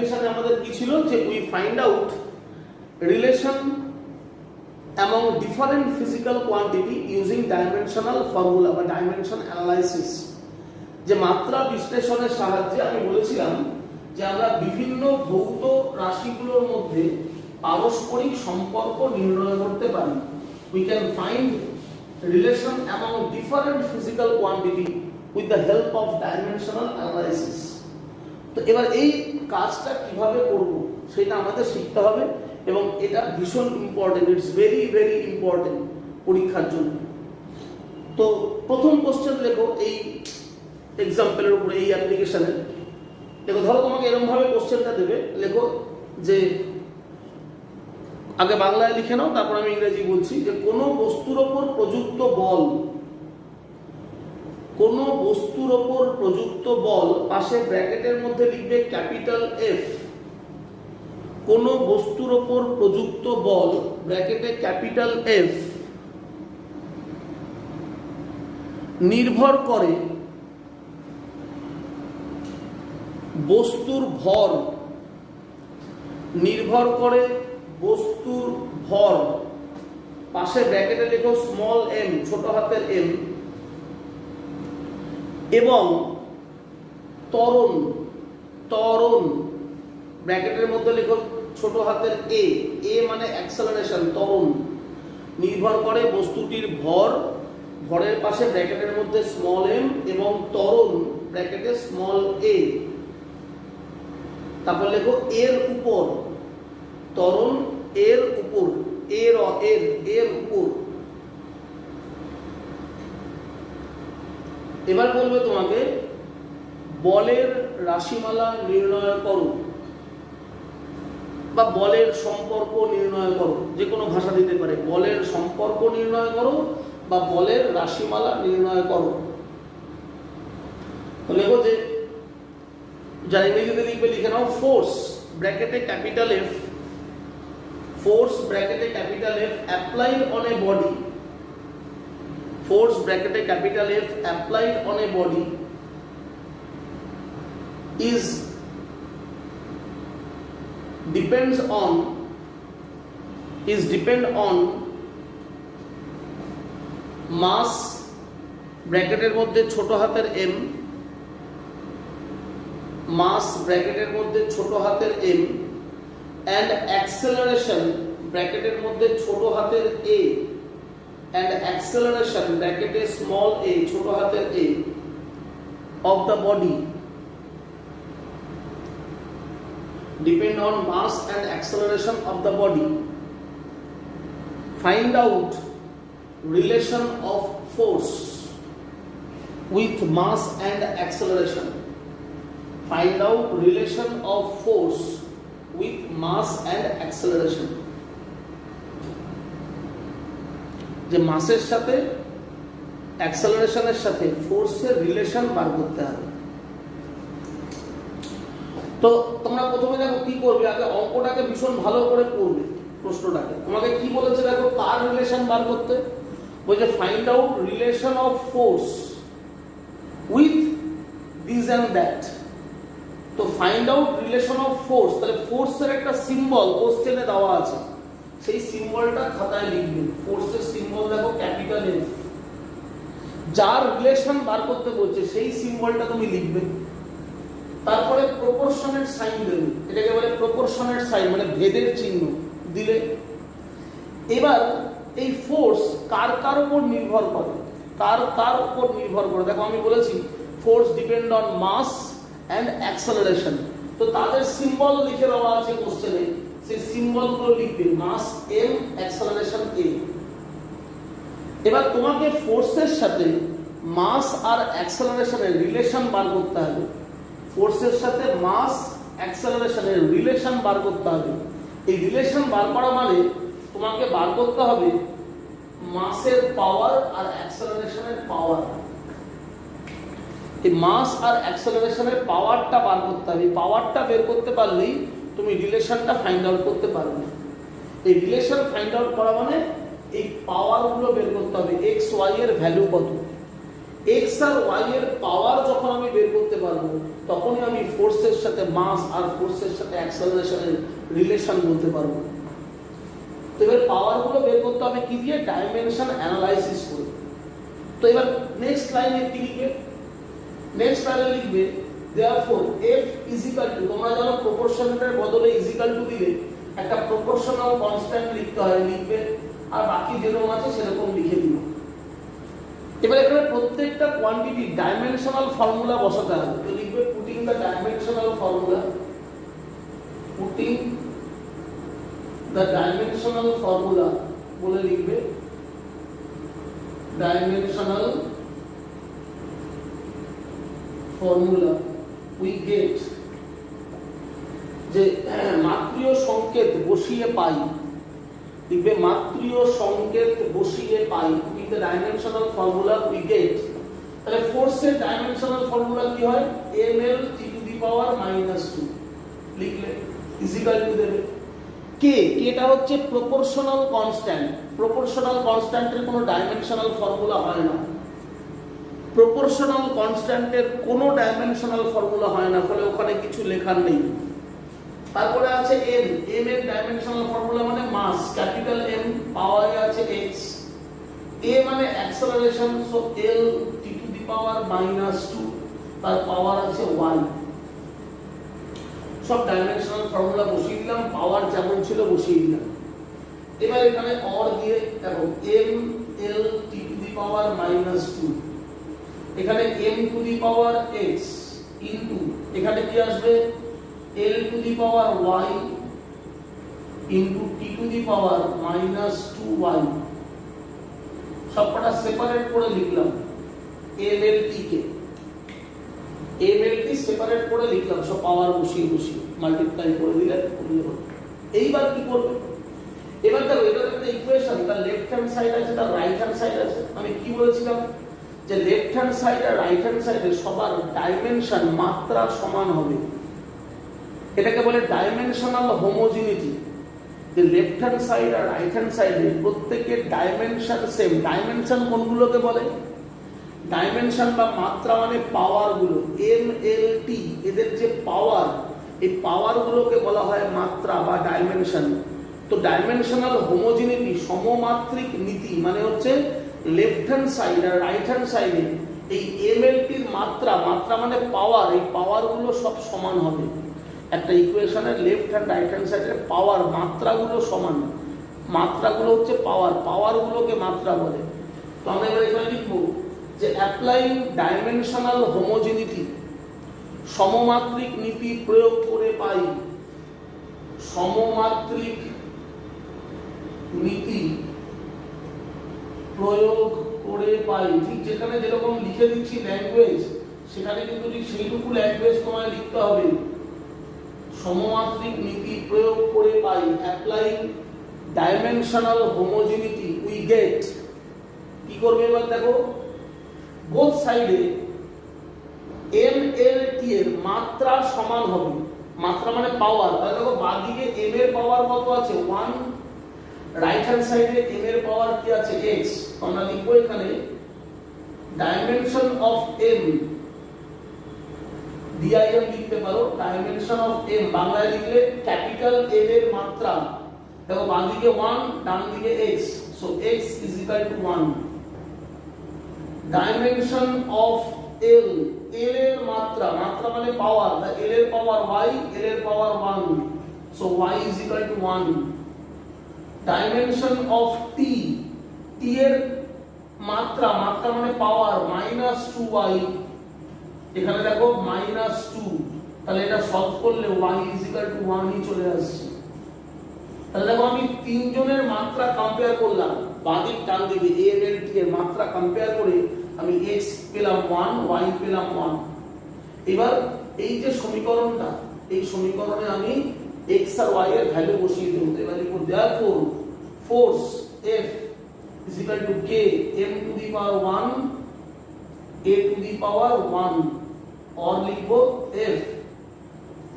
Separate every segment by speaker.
Speaker 1: অ্যাপ্লিকেশনে আমাদের কি ছিল যে we find out relation among different physical quantity using dimensional formula বা dimension analysis। যে মাত্রা বিশ্লেষণের সাহায্যে আমি বলেছিলাম যে আমরা বিভিন্ন ভৌত রাশিগুলোর মধ্যে পারস্পরিক সম্পর্ক নির্ণয় করতে পারি। We can find relation among different physical quantity with the help of dimensional analysis। তো এবার এই কাজটা কিভাবে করব সেটা আমাদের শিখতে হবে এবং এটা ভীষণ important, it's very very important পরীক্ষার জন্য। তো প্রথম কোশ্চেন লেখো এই এক্সাম্পলের উপরে, এই অ্যাপ্লিকেশনের দেখো। ধরো তোমাকে এরকম ভাবে কোশ্চেনটা দেবে, লেখো যে আগে বাংলায় লিখে নাও, তারপর আমি ইংরেজি বলছি। যে কোনো বস্তুর ওপর প্রযুক্ত বল, কোনো বস্তুর ওপর প্রযুক্ত বল, পাশে ব্র্যাকেটের মধ্যে লিখবে ক্যাপিটাল এফ। কোনো বস্তুর ওপর প্রযুক্ত বল ব্র্যাকেটে ক্যাপিটাল এফ নির্ভর করে বস্তুর ভর, নির্ভর করে বস্তুর ভর, পাশে ব্র্যাকেটে লেখো স্মল এম, ছোট হাতের এম, এবং ত্বরণ, ত্বরণ ব্র্যাকেটের মধ্যে লেখো ছোট হাতের এ, এ মানে অ্যাক্সেলারেশন, ত্বরণ নির্ভর করে বস্তুটির ভর, ভরের পাশে ব্র্যাকেটের মধ্যে স্মল এম এবং ত্বরণ ব্র্যাকেটে স্মল এ। তারপর লেখো এর উপর, ত্বরণ এর উপর, এর এর এর উপর। এবার বলবে তোমাকে বলের রাশিমালা নির্ণয় করো বা বলের সম্পর্ক নির্ণয় করো, যে কোনো ভাষা দিতে পারে। বলের সম্পর্ক নির্ণয় করো বা বলের রাশিমালা নির্ণয় করো। তো লেখো যে যারা ইংরেজিতে লিখবে লিখে নাও ফোর্স ব্র্যাকেটে ক্যাপিটাল এফ, ফোর্স ব্র্যাকেটে capital F applied on a body, force bracketed capital F applied on a body is depend on mass ব্র্যাকেটের মধ্যে ছোট হাতের m, mass ব্র্যাকেটের মধ্যে ছোট হাতের m and acceleration ব্র্যাকেটের মধ্যে ছোট হাতের a and acceleration bracket a small a ছোট হাতের a of the body depend on mass and acceleration of the body. Find out relation of force with mass and acceleration. Find out relation of force with mass and acceleration. যে মাসের সাথে অ্যাক্সেলারেশনের সাথে ফোর্সের relation বার করতে হবে। তো তোমরা প্রথমে দেখো কি করবে, আগে অঙ্কটাকে ভীষণ ভালো করে পড়বে। প্রশ্নটাকে তোমাকে কি বলেছে দেখো, কার রিলেশন বার করতে বলছে, find out relation of force with this and that. তো find out relation of force, তাহলে ফোর্সের একটা সিম্বল কোশ্চেনে দেওয়া আছে, সেই সিম্বলটা খাতায় লিখবে। ফোর্সের সিম্বল দেখো ক্যাপিটাল এফ, যার রিলেশন বার করতে বলছে সেই সিম্বলটা তুমি লিখবে। তারপরে প্রপোর্শনেট সাইন দেবে, এটাকে বলে প্রপোর্শনেট সাইন, মানে ভেদের চিহ্ন দিলে। এবার এই ফোর্স কার কার উপর নির্ভর করে, কার কার উপর নির্ভর করে দেখো। আমি বলেছি force depend on mass and acceleration, তো তাদের সিম্বল লিখে দেওয়া আছে কোশ্চেনে, সেই সিম্বলগুলো লিখবে, মাস এম, অ্যাক্সেলারেশন এ। এবার তোমাকে ফোর্সের সাথে মাস আর অ্যাক্সেলারেশনের রিলেশন বার করতে হবে। ফোর্সের সাথে মাস অ্যাক্সেলারেশনের রিলেশন বার করতে হবে। এই রিলেশন বার করা মানে তোমাকে বার করতে হবে মাসের পাওয়ার আর অ্যাক্সেলারেশনের পাওয়ার। এই মাস আর অ্যাক্সেলারেশনের পাওয়ারটা বার করতে হবে। পাওয়ারটা বের করতে পারলেই তুমি রিলেশনটা ফাইন্ড আউট করতে পারবে। এই রিলেশন ফাইন্ড আউট করা মানে এই পাওয়ারগুলো বের করতে হবে, এক্স ওয়াই এর ভ্যালু কত। এক্স আর ওয়াই এর পাওয়ার যখন আমি বের করতে পারবো তখনই আমি ফোর্সের সাথে মাস আর ফোর্সের সাথে অ্যাক্সেলারেশনের রিলেশন বলতে পারবো। তো এবার পাওয়ার গুলো বের করতে হবে কি দিয়ে? ডাইমেনশন অ্যানালাইসিস করে। তো এবার নেক্সট লাইনে কি লিখবে? নেক্সট লাইনে লিখবে therefore f is equal to, তোমরা জানো প্রপোর্শনের বদলে is equal to দিলে একটা প্রপোর্শনাল কনস্ট্যান্ট লিখতে হয়, লিখবে আর বাকি যেরকম আছে সেরকম লিখে দিবে। এবার এখানে প্রত্যেকটা কোয়ান্টিটি ডাইমেনশনাল ফর্মুলা বসাতে হবে। তো লিখবে putting the dimensional formula, putting the dimensional formula বলে লিখবে ডাইমেনশনাল ফর্মুলা উই গেট, যে মাত্রিয় সংকেত বসিয়ে পাই, লিখবে মাত্রিয় সংকেত বসিয়ে পাই with the dimensional formula we get. তাহলে ফোর্সের ডাইমেনশনাল ফর্মুলা কি হয়? ml t to the power -2 লিখলে ইজ ইকুয়াল টু দেবে কে, কেটা হচ্ছে প্রপোর্শনাল কনস্ট্যান্ট। প্রপোর্শনাল কনস্ট্যান্টের কোনো ডাইমেনশনাল ফর্মুলা হয় না, প্রপোর্শনাল কনস্ট্যান্টের কোনো ডাইমেনশনাল ফর্মুলা হয় না, ফলে ওখানে কিছু লেখার নেই। তারপরে আছে m, m এর ডাইমেনশনাল ফর্মুলা মানে মাস, ক্যাপিটাল M, পাওয়ারে আছে x, a মানে acceleration, so l t to the power -2, তার পাওয়ার আছে y। সব ডাইমেনশনাল ফর্মুলা বসিয়ে দিলাম, পাওয়ার যেমন ছিল বসিয়ে দিলাম। এবার এখানে অর দিয়ে দেখো m l t to the power -2, এখানে m to the power x into এখানে কি আসবে l to the power y into t to the power -2y। সবকটা সেপারেট করে লিখলাম, m l t কে m l t সেপারেট করে লিখলাম, সব পাওয়ার বসিয়ে বসিয়ে মাল্টিপ্লাই করে দিলে হলো। এইবার কি করবে? এবার দেখো এটা একটা ইকুয়েশন, তার লেফট হ্যান্ড সাইড আছে, তার রাইট হ্যান্ড সাইড আছে। আমি কি বলেছিলাম যে লেফট হ্যান্ড সাইড আর রাইট হ্যান্ড সাইডে সবার ডাইমেনশন মাত্রা সমান হবে, এটাকে বলে ডাইমেনশনাল হোমোজিনিটি। যে লেফট হ্যান্ড সাইড আর রাইট হ্যান্ড সাইডে প্রত্যেকের ডাইমেনশন সেম। ডাইমেনশন কোনগুলোকে বলে? ডাইমেনশন বা মাত্রা মানে পাওয়ার গুলো, এম এল টি, এদের যে পাওয়ার, এই পাওয়ার গুলোকে বলা হয় মাত্রা বা ডাইমেনশন। তো ডাইমেনশনাল হোমোজিনিটি, সমমাত্রিক নীতি মানে হচ্ছে লেফট হ্যান্ড সাইড আর রাইট হ্যান্ড সাইডে এই এম এল টির মাত্রা, মাত্রা মানে পাওয়ার, এই পাওয়ার গুলো সব সমান হবে। একটা ইকুয়েশনের লেফট হ্যান্ড রাইট হ্যান্ড সাইডের পাওয়ার মাত্রাগুলো সমান, মাত্রাগুলো হচ্ছে পাওয়ার, পাওয়ারগুলোকে মাত্রা বলে। তো আমরা এবার এখানে লিখবো যে অ্যাপ্লাইং ডাইমেনশনাল হোমোজিনিটি, সমমাত্রিক নীতি প্রয়োগ করে পাই, সমমাত্রিক নীতি প্রয়োগ করে পাই। ঠিক যেখানে যেরকম লিখে দিচ্ছি ল্যাঙ্গুয়েজ, সেখানে কিন্তু ঠিক সেইটুকু ল্যাঙ্গুয়েজ তোমায় লিখতে হবে। সমমাত্রিক নীতি প্রয়োগ করে পাই, applying dimensional homogeneity we get. কি করবে এবার দেখো, বোথ সাইডে এম এল টি এর মাত্রা সমান হবে, মাত্রা মানে পাওয়ার। তাহলে দেখো বাঁদিকে m এর পাওয়ার কত আছে 1, রাইট হ্যান্ড সাইডে m এর পাওয়ার কি আছে x। আমরা লিখবো এখানে ডাইমেনশন অফ m, DIM লিখতে পারো, ডাইমেনশন অফ m বাংলায় লিখলে ক্যাপিটাল M এর মাত্রা। দেখো বাঁদিকে 1, ডান দিকে x, so x is equal to 1। Dimension of l, l এর মাত্রা, মাত্রা মানে পাওয়ার, l এর পাওয়ার y, l এর পাওয়ার 1, so y is equal to 1। Dimension of t, t এর মাত্রা, মাত্রা মানে পাওয়ার -2y, এখানে দেখো -2, তাহলে এটা সলভ করলে y is equal to 1 ই চলে আসছে। তাহলে দেখো আমি তিনজনের মাত্রা কম্পেয়ার করলাম, বাঁদিক ডান দিকে a এবং t এর মাত্রা কম্পেয়ার করে আমি x পেলাম 1, y পেলাম 1। এবার এই যে সমীকরণটা, এই সমীকরণে আমি x আর y এর ভ্যালু বসিয়ে দেব। এবার লিখব therefore force F is equal to k m to the power 1 a to the power 1, और লিখব F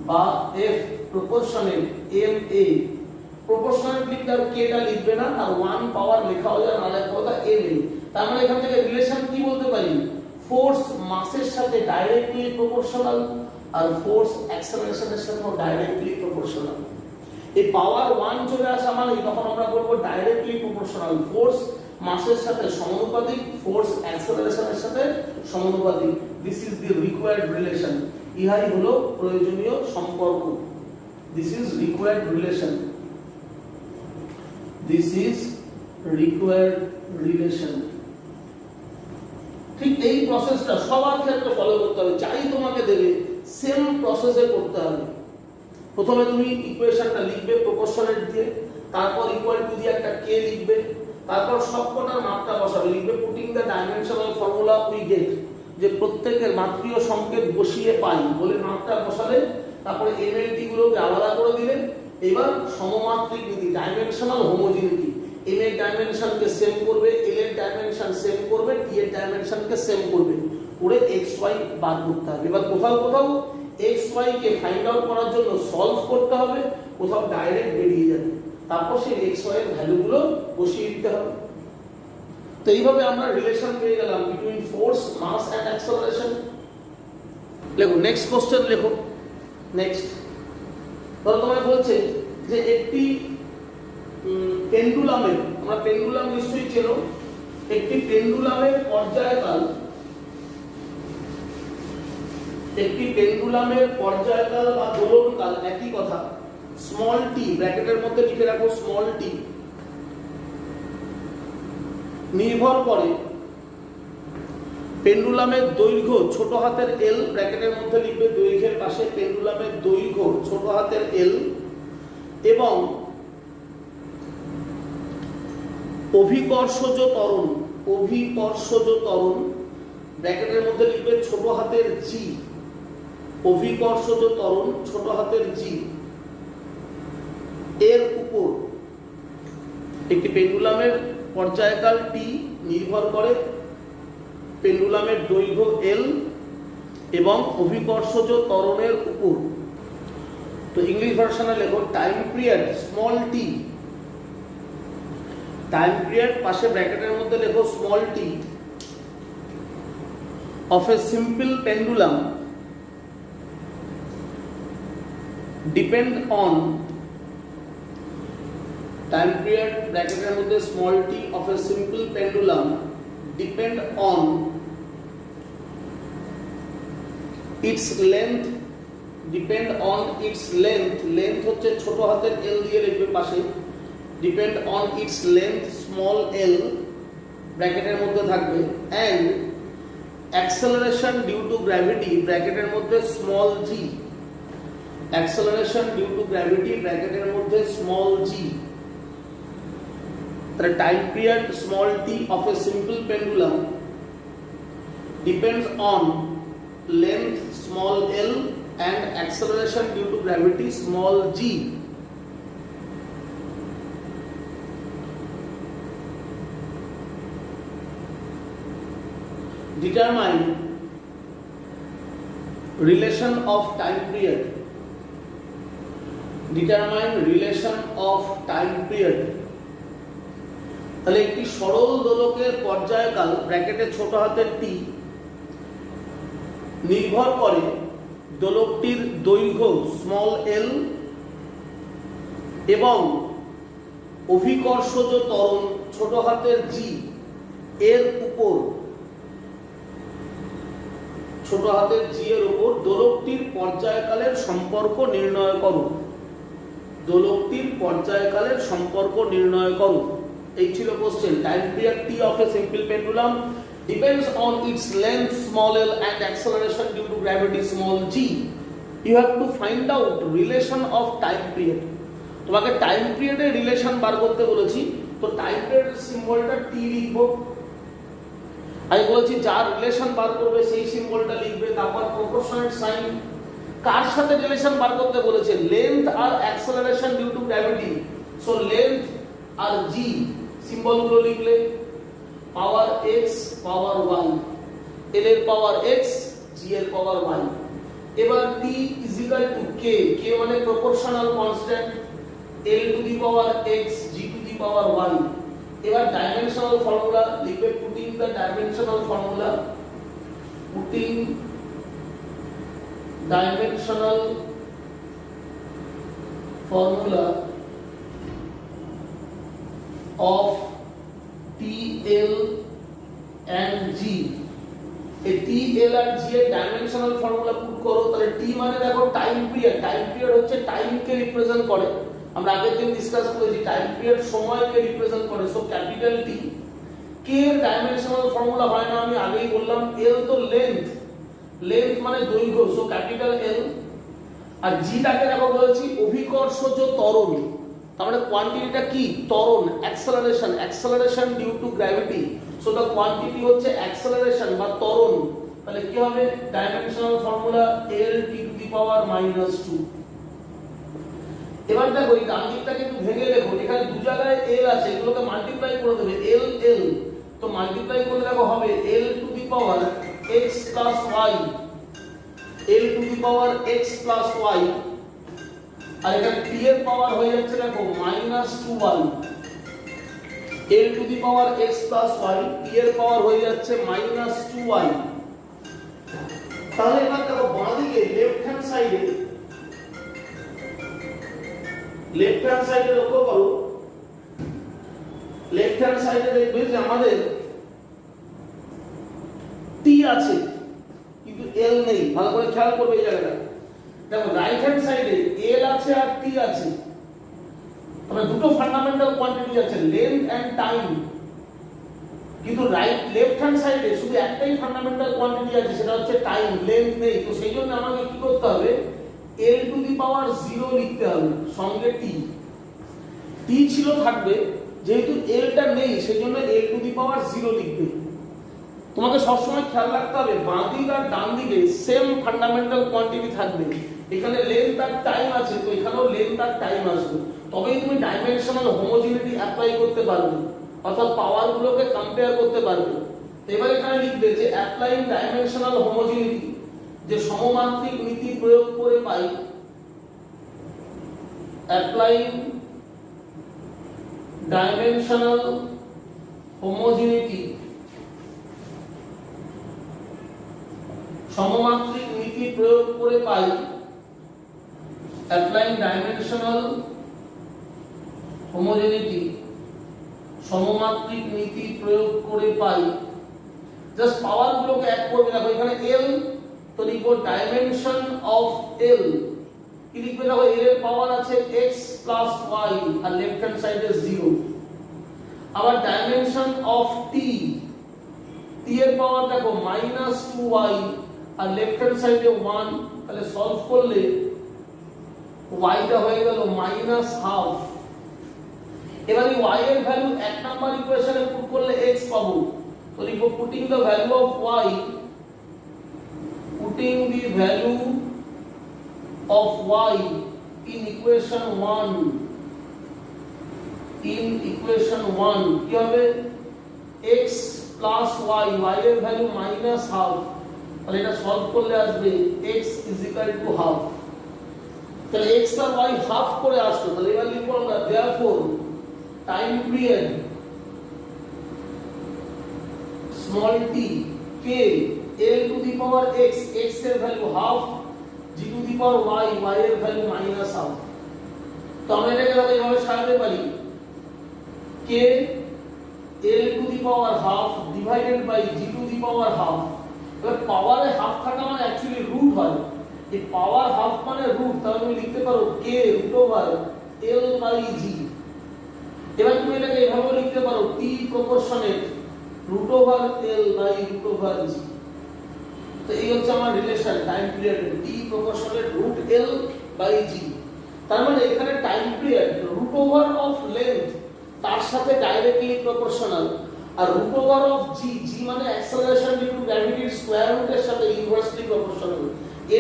Speaker 1: বা F proportional m a। Proportional লিখলে আর k টা লিখবে না, আর 1 পাওয়ার লেখা হয়ে যায়, না লেখা হতো m a। তার মানে এখান থেকে রিলেশন কি বলতে পারি, ফোর্স মাসের সাথে ডাইরেক্টলি প্রপোর্শনাল আর ফোর্স অ্যাক্সেলারেশনের সাথেও ডাইরেক্টলি প্রপোর্শনাল। এই পাওয়ার 1 চলে আসা মানে তখন আমরা বলবো ডাইরেক্টলি প্রপোর্শনাল, ফোর্স মাসের সাথে সমানুপাতিক, ফোর্স অ্যাক্সেলারেশনের সাথে সমানুপাতিক। This is the required relation, ইহাই হলো প্রয়োজনীয় সম্পর্ক। This is required relation, this is required relation. ঠিক এই প্রসেসটা সবার ক্ষেত্রে ফলো করতে হবে, যাই তোমাকে দেবে সেম প্রসেসে করতে হবে। প্রথমে তুমি ইকুয়েশনটা লিখবে প্রপোর্শনেট দিয়ে, তারপর ইকুয়াল টু দিয়ে একটা কে লিখবে, তারপর সবকটার মাপটা বসাবে, লিখবে putting the dimensional formula we gate, যে প্রত্যেকের মাত্রীয় সংকেত বসিয়ে পাই বলে মাপটা বসালে, তারপরে এমএলটি গুলোকে আলাদা করে দিলেন। এবার সমমাত্রিক নীতি, ডাইমেনশনাল হোমোজিনিটি, এম এর ডাইমেনশনকে সেম করবে, এল এর ডাইমেনশন সেম করবে, টি এর ডাইমেনশনকে সেম করবে, করে এক্স ওয়াই বার করতে হবে। এবার কোথাও কোথাও এক্স ওয়াই কে ফাইন্ড আউট করার জন্য সলভ করতে হবে, কোথাও ডাইরেক্ট বেরিয়ে যাবে, তারপর সেই এক্স ওয়াই এর ভ্যালুগুলো বসিয়ে দিতে হবে। তো এইভাবে আমরা রিলেশন পেয়ে গেলাম between force, mass and acceleration. লেখো নেক্সট কোশ্চেন, লেখো নেক্সট। ধরো তোমায় বলছে যে একটি পেন্ডুলামের, আমরা পেন্ডুলাম নিশ্চয়ই চেনো, একটি পেন্ডুলামের পর্যায়কাল, একটি পেন্ডুলামের পর্যায়কাল বা দোলনকাল একই কথা, স্মল টি ব্র্যাকেটের মধ্যে লিখে রাখো, স্মল টি নির্ভর করে পেন্ডুলামের দৈর্ঘ্য ছোট হাতের এল, ব্র্যাকেটের মধ্যে লিখবে দৈর্ঘ্যের পাশে পেন্ডুলামের দৈর্ঘ্য ছোট হাতের এল, এবং অভিকর্ষজ ত্বরণ, অভিকর্ষজ ত্বরণ ব্র্যাকেটের মধ্যে লিখবে ছোট হাতের জি, অভিকর্ষজ ত্বরণ ছোট হাতের জি এর উপর একটি পেন্ডুলামের পর্যায়কাল টি নির্ভর করে পেন্ডুলামের দৈর্ঘ্য এল এবং অভিকর্ষজ ত্বরণের উপর। তো ইংলিশ ভার্সনে লেখো time period small T, time period পাশে ব্র্যাকেটের মধ্যে লেখো small T of a simple pendulum depend on, time period ব্র্যাকেটের মধ্যে small T of a simple pendulum depend on its length, depend on its length, length হচ্ছে ছোট হাতের L দিয়ে লিখবে পাশে, depend on its length small L ব্র্যাকেটের মধ্যে থাকবে, and acceleration due to gravity ব্র্যাকেটের মধ্যে small G, acceleration due to gravity ব্র্যাকেটের মধ্যে স্মল জি। তাহলে time period small T of a simple pendulum depends on length small L and acceleration due to gravity small g. Determine relation of time period, determine relation of time period। তাহলে একটি সরল দোলকের পর্যায়কাল ব্র্যাকেটে ছোট হাতের টি নির্ভর করে দোলকটির দৈর্ঘ্য স্মল এল এবং অভিকর্ষজ ত্বরণ ছোট হাতের জি এর উপর, ছোট হাতের জি এর উপর দোলকটির পর্যায়কালের সম্পর্ক নির্ণয় করো, দোলকটির পর্যায়কালের সম্পর্ক নির্ণয় করো। এই ছিল question. Time period T of a simple pendulum depends on its length small l and acceleration due to gravity small g. You have to find out relation of time period. তোমাকে টাইম পিরিয়ডের relation বার করতে বলেছি, তো time পিরিয়ডের সিম্বলটা টি লিখবো। আমি বলেছি যার রিলেশন বার করবে সেই সিম্বলটা লিখবে, তারপর প্রপোর্শনেট সাইন। কার সাথে রিলেশন বার করতে বলেছে? লেন্থ আর acceleration due to gravity. So length আর জি সিম্বলগুলো লিখলে, পাওয়ার এক্স পাওয়ার ওয়াই, এল এর পাওয়ার এক্স জি এর পাওয়ার ওয়াই। এবার T is equal to K, K মানে proportional constant, L to the power X G to the power Y. এবার dimensional formula লিখবে, putting the dimensional formula putting dimensional formula of TL and G, এই TL আর G এর dimensional formula put করো, তাহলে T মানে দেখো time period, time period হচ্ছে টাইমকে রিপ্রেজেন্ট করে, আমরা আগের দিন ডিসকাস করেছি টাইম পিরিয়ড সময়কে রিপ্রেজেন্ট করে, সো ক্যাপিটাল T। K এর ডাইমেনশনাল ফর্মুলা হয় না, আমি আগেই বললাম, L তো লেন্থ, লেন্থ মানে দৈর্ঘ্য, সো ক্যাপিটাল L। আর G টাকে দেখো বলেছি অভিকর্ষজ ত্বরণ, তার মানে কোয়ান্টিটিটা কি ত্বরণ, acceleration, acceleration due to gravity, so the quantity হচ্ছে অ্যাক্সেলারেশন বা ত্বরণ, তাহলে কি হবে dimensional formula L T to the power -2। এবার দেখো এই ডান দিকটাকে একটু ভেঙে লেখো, এখানে দু জায়গায় L আছে, এগুলোকে মাল্টিপ্লাই করে দেবে, L L, তো মাল্টিপ্লাই করলে দেখো হবে L to the power x plus y, L to the power x plus y, আর এখানে t এর পাওয়ার হয়ে যাচ্ছে দেখো -2y, L to the power x plus y, t এর পাওয়ার হয়ে যাচ্ছে -2y। তাহলে এবার দেখো বাঁ দিকে লেফট হ্যান্ড সাইডে, লেফট হ্যান্ড সাইডে লক্ষ্য করো, লেফট হ্যান্ড সাইডে দেখবে যে আমাদের t আছে কিন্তু L নেই, ভালো করে খেয়াল করবে এই জায়গাটা। দেখো রাইট হ্যান্ড সাইডে L আছে আর T আছে, মানে দুটো ফান্ডামেন্টাল কোয়ান্টিটি আছে লেন্থ এন্ড টাইম, কিন্তু লেফট হ্যান্ড সাইডে শুধু একটাই ফান্ডামেন্টাল কোয়ান্টিটি আছে, সেটা হচ্ছে টাইম, লেন্থ নেই। তো সেই জন্য আমাকে কি করতে হবে L টু দি পাওয়ার 0 লিখতে হবে, সঙ্গে T, T ছিল থাকবে, যেহেতু L টা নেই সেই জন্য L টু দি পাওয়ার 0 লিখবে। তোমাকে সবসময় খেয়াল রাখতে হবে বাঁ দিক আর ডান দিকে সেম ফান্ডামেন্টাল কোয়ান্টিটি থাকবে, এখানে লেন্থ আর টাইম আছে তো এখানেও লেন্থ আর টাইম আসবে, তবেই তুমি ডাইমেনশনাল হোমোজেনিটি অ্যাপ্লাই করতে পারবে, অর্থাৎ পাওয়ার গুলোকে কম্পেয়ার করতে পারবে। এবার এখানে লিখবে যে অ্যাপ্লাইং ডাইমেনশনাল হোমোজেনিটি, যে সমমাত্রিক নীতি প্রয়োগ করে পাই, অ্যাপ্লাইং ডাইমেনশনাল হোমোজেনিটি, সমমাত্রিক নীতি প্রয়োগ করে পাই, অ্যাপ্লাইং ডাইমেনশনাল হোমোজেনিটি, সমমাত্রিক নীতি প্রয়োগ করে পাই, জাস্ট পাওয়ার গুলোকে এক করবে। দেখো এখানে L, তো লিখবো ডাইমেনশন অফ L, কি লিখবে দেখো L এর পাওয়ার আছে x প্লাস y আর লেফট হ্যান্ড সাইডে 0। আবার ডাইমেনশন অফ T, T এর পাওয়ার দেখো -2y আর লেফট হ্যান্ড সাইডে 1, তাহলে সলভ করলে y টা হয়ে গেল -half। এবার এই y এর ভ্যালু এক নাম্বার ইকুয়েশনে পুট করলে x পাবো, তো লিখবো putting the value of y, putting the value of y in equation 1, in equation 1 কি হবে x plus y, y এর ভ্যালু -half, তাহলে এটা সলভ করলে আসবে x = half, তাহলে x আর y হাফ করে আসলো। তাহলে এবার লিখবো আমরা therefore time period small t k L to the power x, x এর value half, g to the power y, y এর ভ্যালু -half। তো আমরা এটাকে এইভাবে সাজাতে পারি k L to the power half divided by g to the power half। এবার পাওয়ারে হাফ থাকা মানে অ্যাকচুয়ালি রুট হয়, এই পাওয়ার হাফ মানে রুট, তাহলে তুমি লিখতে পারো k √L by g। এবার তুমি এটাকে এইভাবে লিখতে পারো t proportionate √L by √g। তো এই হচ্ছে আমার relation time period t proportionate √L by g। তার মানে এখানে টাইম পিরিয়ড √of লেন্থ তার সাথে ডাইরেক্টলি প্রপোর্শনাল, আর √of g, g মানে অ্যাক্সেলারেশন ডিউ টু গ্র্যাভিটির স্কয়ার রুটের সাথে ইনভার্সলি প্রপোর্শনাল।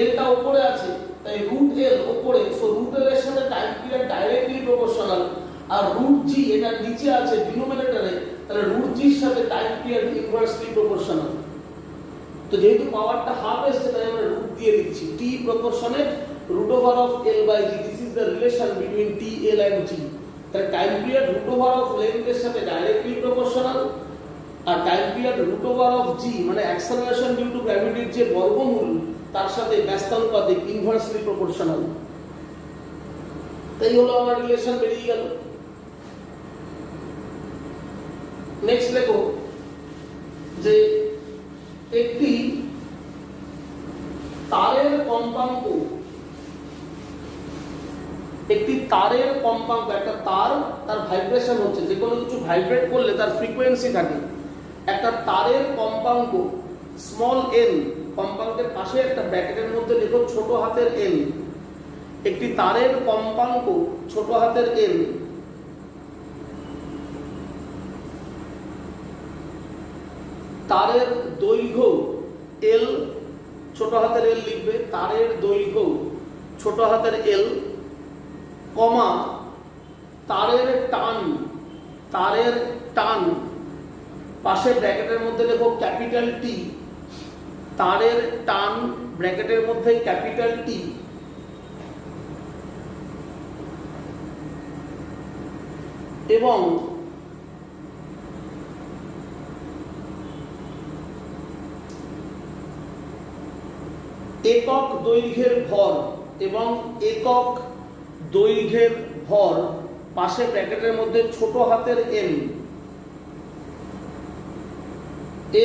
Speaker 1: L টা উপরে আছে তাই √L উপরে, সো √L এর সাথে টাইম পিরিয়ড ডাইরেক্টলি প্রপোর্শনাল, আর √g এটা নিচে আছে ডিনোমিনেটরে, তাহলে √g এর সাথে টাইম পিরিয়ড ইনভার্সলি প্রপোর্শনাল। তো যেহেতু পাওয়ারটা হাফ এসেছে তাই আমরা রুট দিয়ে লিখছি t proportionate √L by g, this is the relation between t L and g। তাহলে টাইম পিরিয়ড √of লেন্থ এর সাথে ডাইরেক্টলি প্রপোর্শনাল, আর time period root over of g মানে অ্যাক্সেলারেশন ডিউ টু গ্র্যাভিটির যে বর্গমূল তার সাথে ব্যস্তানুপাতিক ইনভার্সলি প্রপোর্শনাল। তাই হলো আমার রিলেশন বেরিয়ে গেল। নেক্সট দেখো যে একটি তারের কম্পাঙ্ক, একটি তারের কম্পাঙ্ক, একটা তার তার ভাইব্রেশন হচ্ছে, যে কোনো কিছু ভাইব্রেট করলে তার ফ্রিকোয়েন্সি থাকে। একটা তারের কম্পাঙ্ক স্মল এন, কম্পাঙ্কের পাশে একটা ব্র্যাকেটের মধ্যে লিখো ছোট হাতের এন। একটি তারের কম্পাঙ্ক ছোট হাতের এন তারের দৈর্ঘ্য এল, ছোট হাতের এল লিখবে, তারের দৈর্ঘ্য ছোট হাতের এল, কমা তারের টান, তারের টান পাশে ব্র্যাকেটের মধ্যে লেখো ক্যাপিটাল টি, তারের টান ব্র্যাকেটের মধ্যে ক্যাপিটাল টি, এবং একক দৈর্ঘ্যের ভর, এবং একক দৈর্ঘ্যের ভর পাশে ব্র্যাকেটের মধ্যে ছোট হাতের এম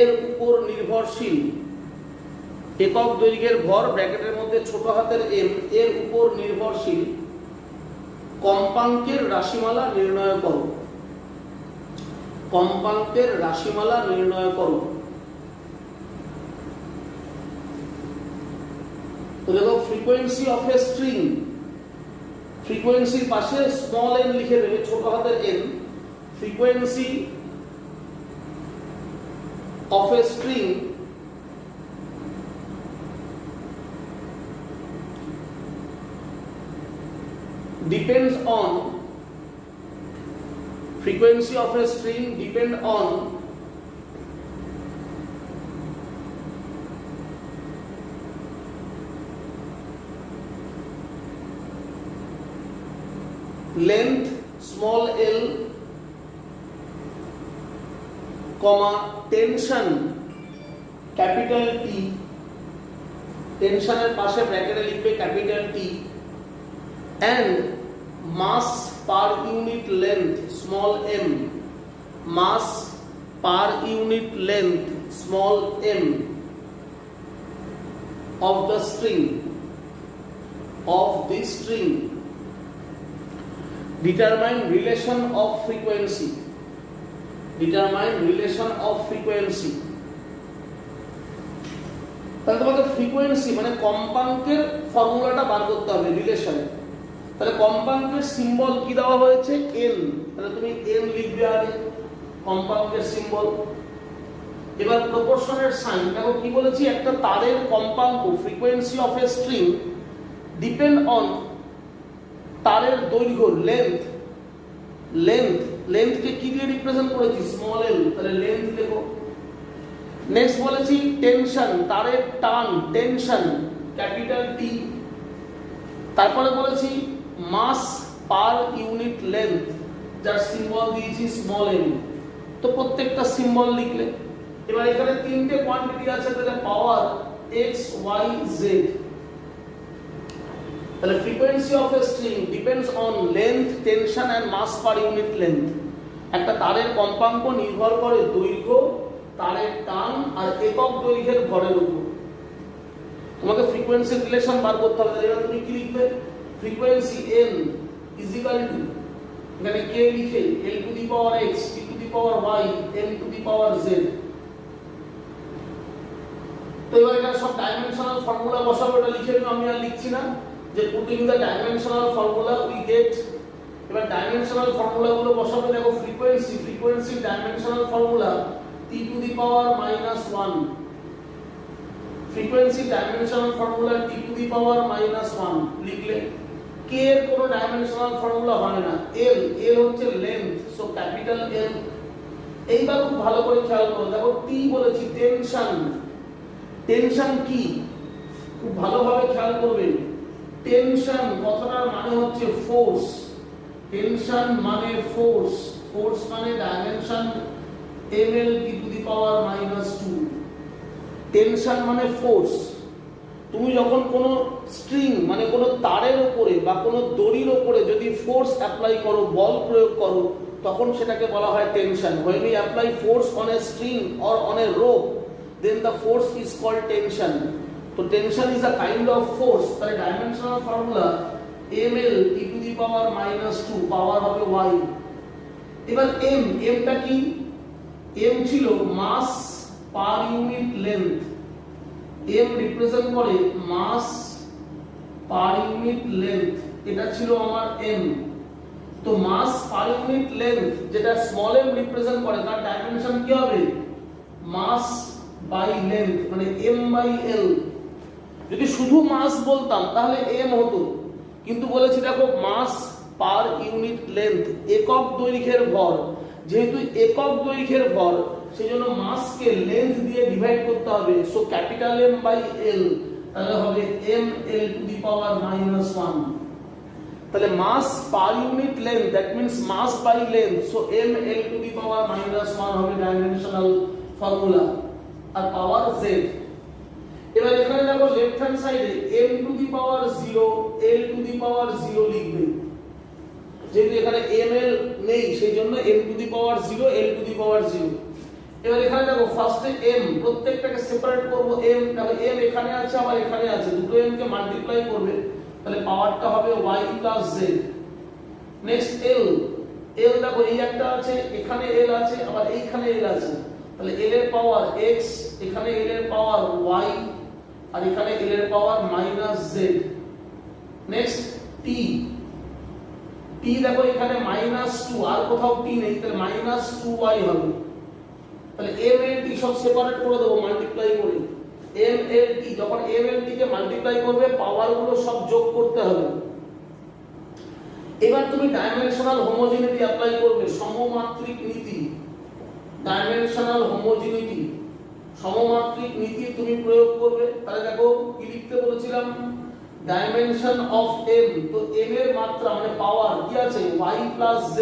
Speaker 1: এর উপর নির্ভরশীল, একক দৈর্ঘ্যের ভর ব্র্যাকেটের মধ্যে ছোট হাতের এম এর উপর নির্ভরশীল কম্পাঙ্কের রাশিমালা নির্ণয় করো। কম্পাঙ্কের রাশিমালা নির্ণয় করো। তো দেখো ফ্রিকোয়েন্সি অফ এ স্ট্রিং, ফ্রিকোয়েন্সির পাশে স্মল এন লিখে দেবে, ছোট হাতের N. Frequency of a string depends on, frequency of a string depend on length small l, comma tension capital T, টেনশনের পাশে ব্র্যাকেটে লিখবে capital T, and mass per unit length small m, mass per unit length small m of the string, of this string determine relation of frequency, determine relation of frequency। তাহলে তোমাকে frequency মানে কম্পাঙ্কের ফর্মুলাটা বার করতে হবে রিলেশনে। তাহলে কম্পাঙ্কের সিম্বল কি দেওয়া হয়েছে এন, তাহলে তুমি এন লিখবে আগে কম্পাঙ্কের সিম্বল। এবার প্রপোর্শনের সাইন দেখো কি বলেছি, একটা তারের কম্পাঙ্ক frequency of a string depend on তারের দৈর্ঘ্য লেন্থ, লেন্থ লেন্থকে কি দিয়ে রিপ্রেজেন্ট করেছি স্মল এল, তাহলে লেন্থ লেখো। নেক্সট বলেছি টেনশন, তারের টান টেনশন ক্যাপিটাল টি, তারপরে বলেছি মাস পার ইউনিট লেন্থ যার সিম্বল দিয়েছি স্মল এল। তো প্রত্যেকটা সিম্বল লিখলে। এবার এখানে তিনটে কোয়ান্টিটি আছে, তাহলে পাওয়ার এক্স ওয়াই জেড। তাহলে frequency of a string depends on length tension and mass per unit length. একটা তারের কম্পাঙ্ক নির্ভর করে দৈর্ঘ্য, তারের টান আর একক দৈর্ঘ্যের ভরের উপর। তোমাকে ফ্রিকোয়েন্সি রিলেশন বার করতে হবে। এবার তুমি কি লিখবে, frequency n is equal two, এখানে k লিখে l to the power x, t to the power y, n two the power z। তো এবার এটা সব ডাইমেনশনাল ফর্মুলা বসাবো, এটা লিখে নিও, আমি আর লিখছি না। যে putting the dimensional formula we get, এবার ডাইমেনশনাল ফর্মুলা গুলো বসাবো। দেখো frequency, frequency dimensional formula t to the power -1, frequency dimensional formula t to the power -1 লিখলে। k এর কোনো ডাইমেনশনাল ফর্মুলা হয় না, l, l হচ্ছে লেন্থ, সো ক্যাপিটাল L। এইবার খুব ভালো করে খেয়াল করো, দেখো t বলেছি টেনশন, টেনশন কি খুব ভালোভাবে খেয়াল করবে। টেনশন কথাটার মানে হচ্ছে ফোর্স, টেনশন মানে ফোর্স, ফোর্স মানে dimension ml t to the power minus 2। Tension মানে ফোর্স। তুমি যখন কোনো স্ট্রিং মানে কোনো তারের উপরে বা কোনো দড়ির উপরে যদি ফোর্স অ্যাপ্লাই করো, বল প্রয়োগ করো, তখন সেটাকে বলা হয় tension. when we apply force on a string or on a rope then the force is called tension। তো tension is a kind of force। তাহলে dimensional formula ml t to the power minus 2 power হবে y। এবার m, mটা কি? m ছিল mass per unit length. m represent করে mass per unit length, এটা ছিল আমার m। তো মাস পার ইউনিট লেন্থ যেটা স্মল m রিপ্রেজেন্ট করে তার ডাইমেনশন কি হবে? মাস বাই লেন্থ, মানে m বাই l। যদি শুধু মাস বলতাম তাহলে m হতো, কিন্তু বলেছি দেখো মাস পার ইউনিট লেন্থ, একক দৈর্ঘ্যের ভর। যেহেতু একক দৈর্ঘ্যের ভর সেজন্য মাসকে লেন্থ দিয়ে ডিভাইড করতে হবে। So capital M by L, তাহলে হবে ml to the power minus 1। তাহলে mass per unit length, that means mass by length, so ml to the power minus 1 হবে ডাইমেনশনাল ফর্মুলা। আর পাওয়ার z। এবার এখানে দেখো লেফট হ্যান্ড সাইডে m to the power 0 l to the power 0 লিখবে। যেহেতু এখানে ml নেই সেই জন্য m to the power 0 l to the power 0। এবার এখানে দেখো ফার্স্টে m, প্রত্যেকটাকে সেপারেট করব। m দেখো m এখানে আছে আবার এখানে আছে, দুটো m কে মাল্টিপ্লাই করবে, তাহলে পাওয়ারটা হবে y plus z। Next l, l দেখো এই একটা আছে, এখানে l আছে আবার এইখানে l আছে, তাহলে l এর পাওয়ার x, এখানে l এর পাওয়ার y আর এখানে l এর power minus z। Next t, t দেখো এখানে মাইনাস 2, আর কোথাও t নেই, তাহলে মাইনাস 2y হবে। তাহলে m l t সব সেপারেট করে দেবো মাল্টিপ্লাই করে। m l t, যখন m l t কে মাল্টিপ্লাই করবে পাওয়ার গুলো সব যোগ করতে হবে। এবার তুমি ডাইমেনশনাল হোমোজেনিটি অ্যাপ্লাই করবে, সমমাত্রিক নীতি। ডাইমেনশনাল হোমোজেনিটি, সমমাত্রিক নীতি তুমি প্রয়োগ করবে। তাহলে দেখো কি লিখতে বলেছিলাম, ডাইমেনশন অফ m, তো m এর মাত্রা মানে পাওয়ার কি আছে y প্লাস z,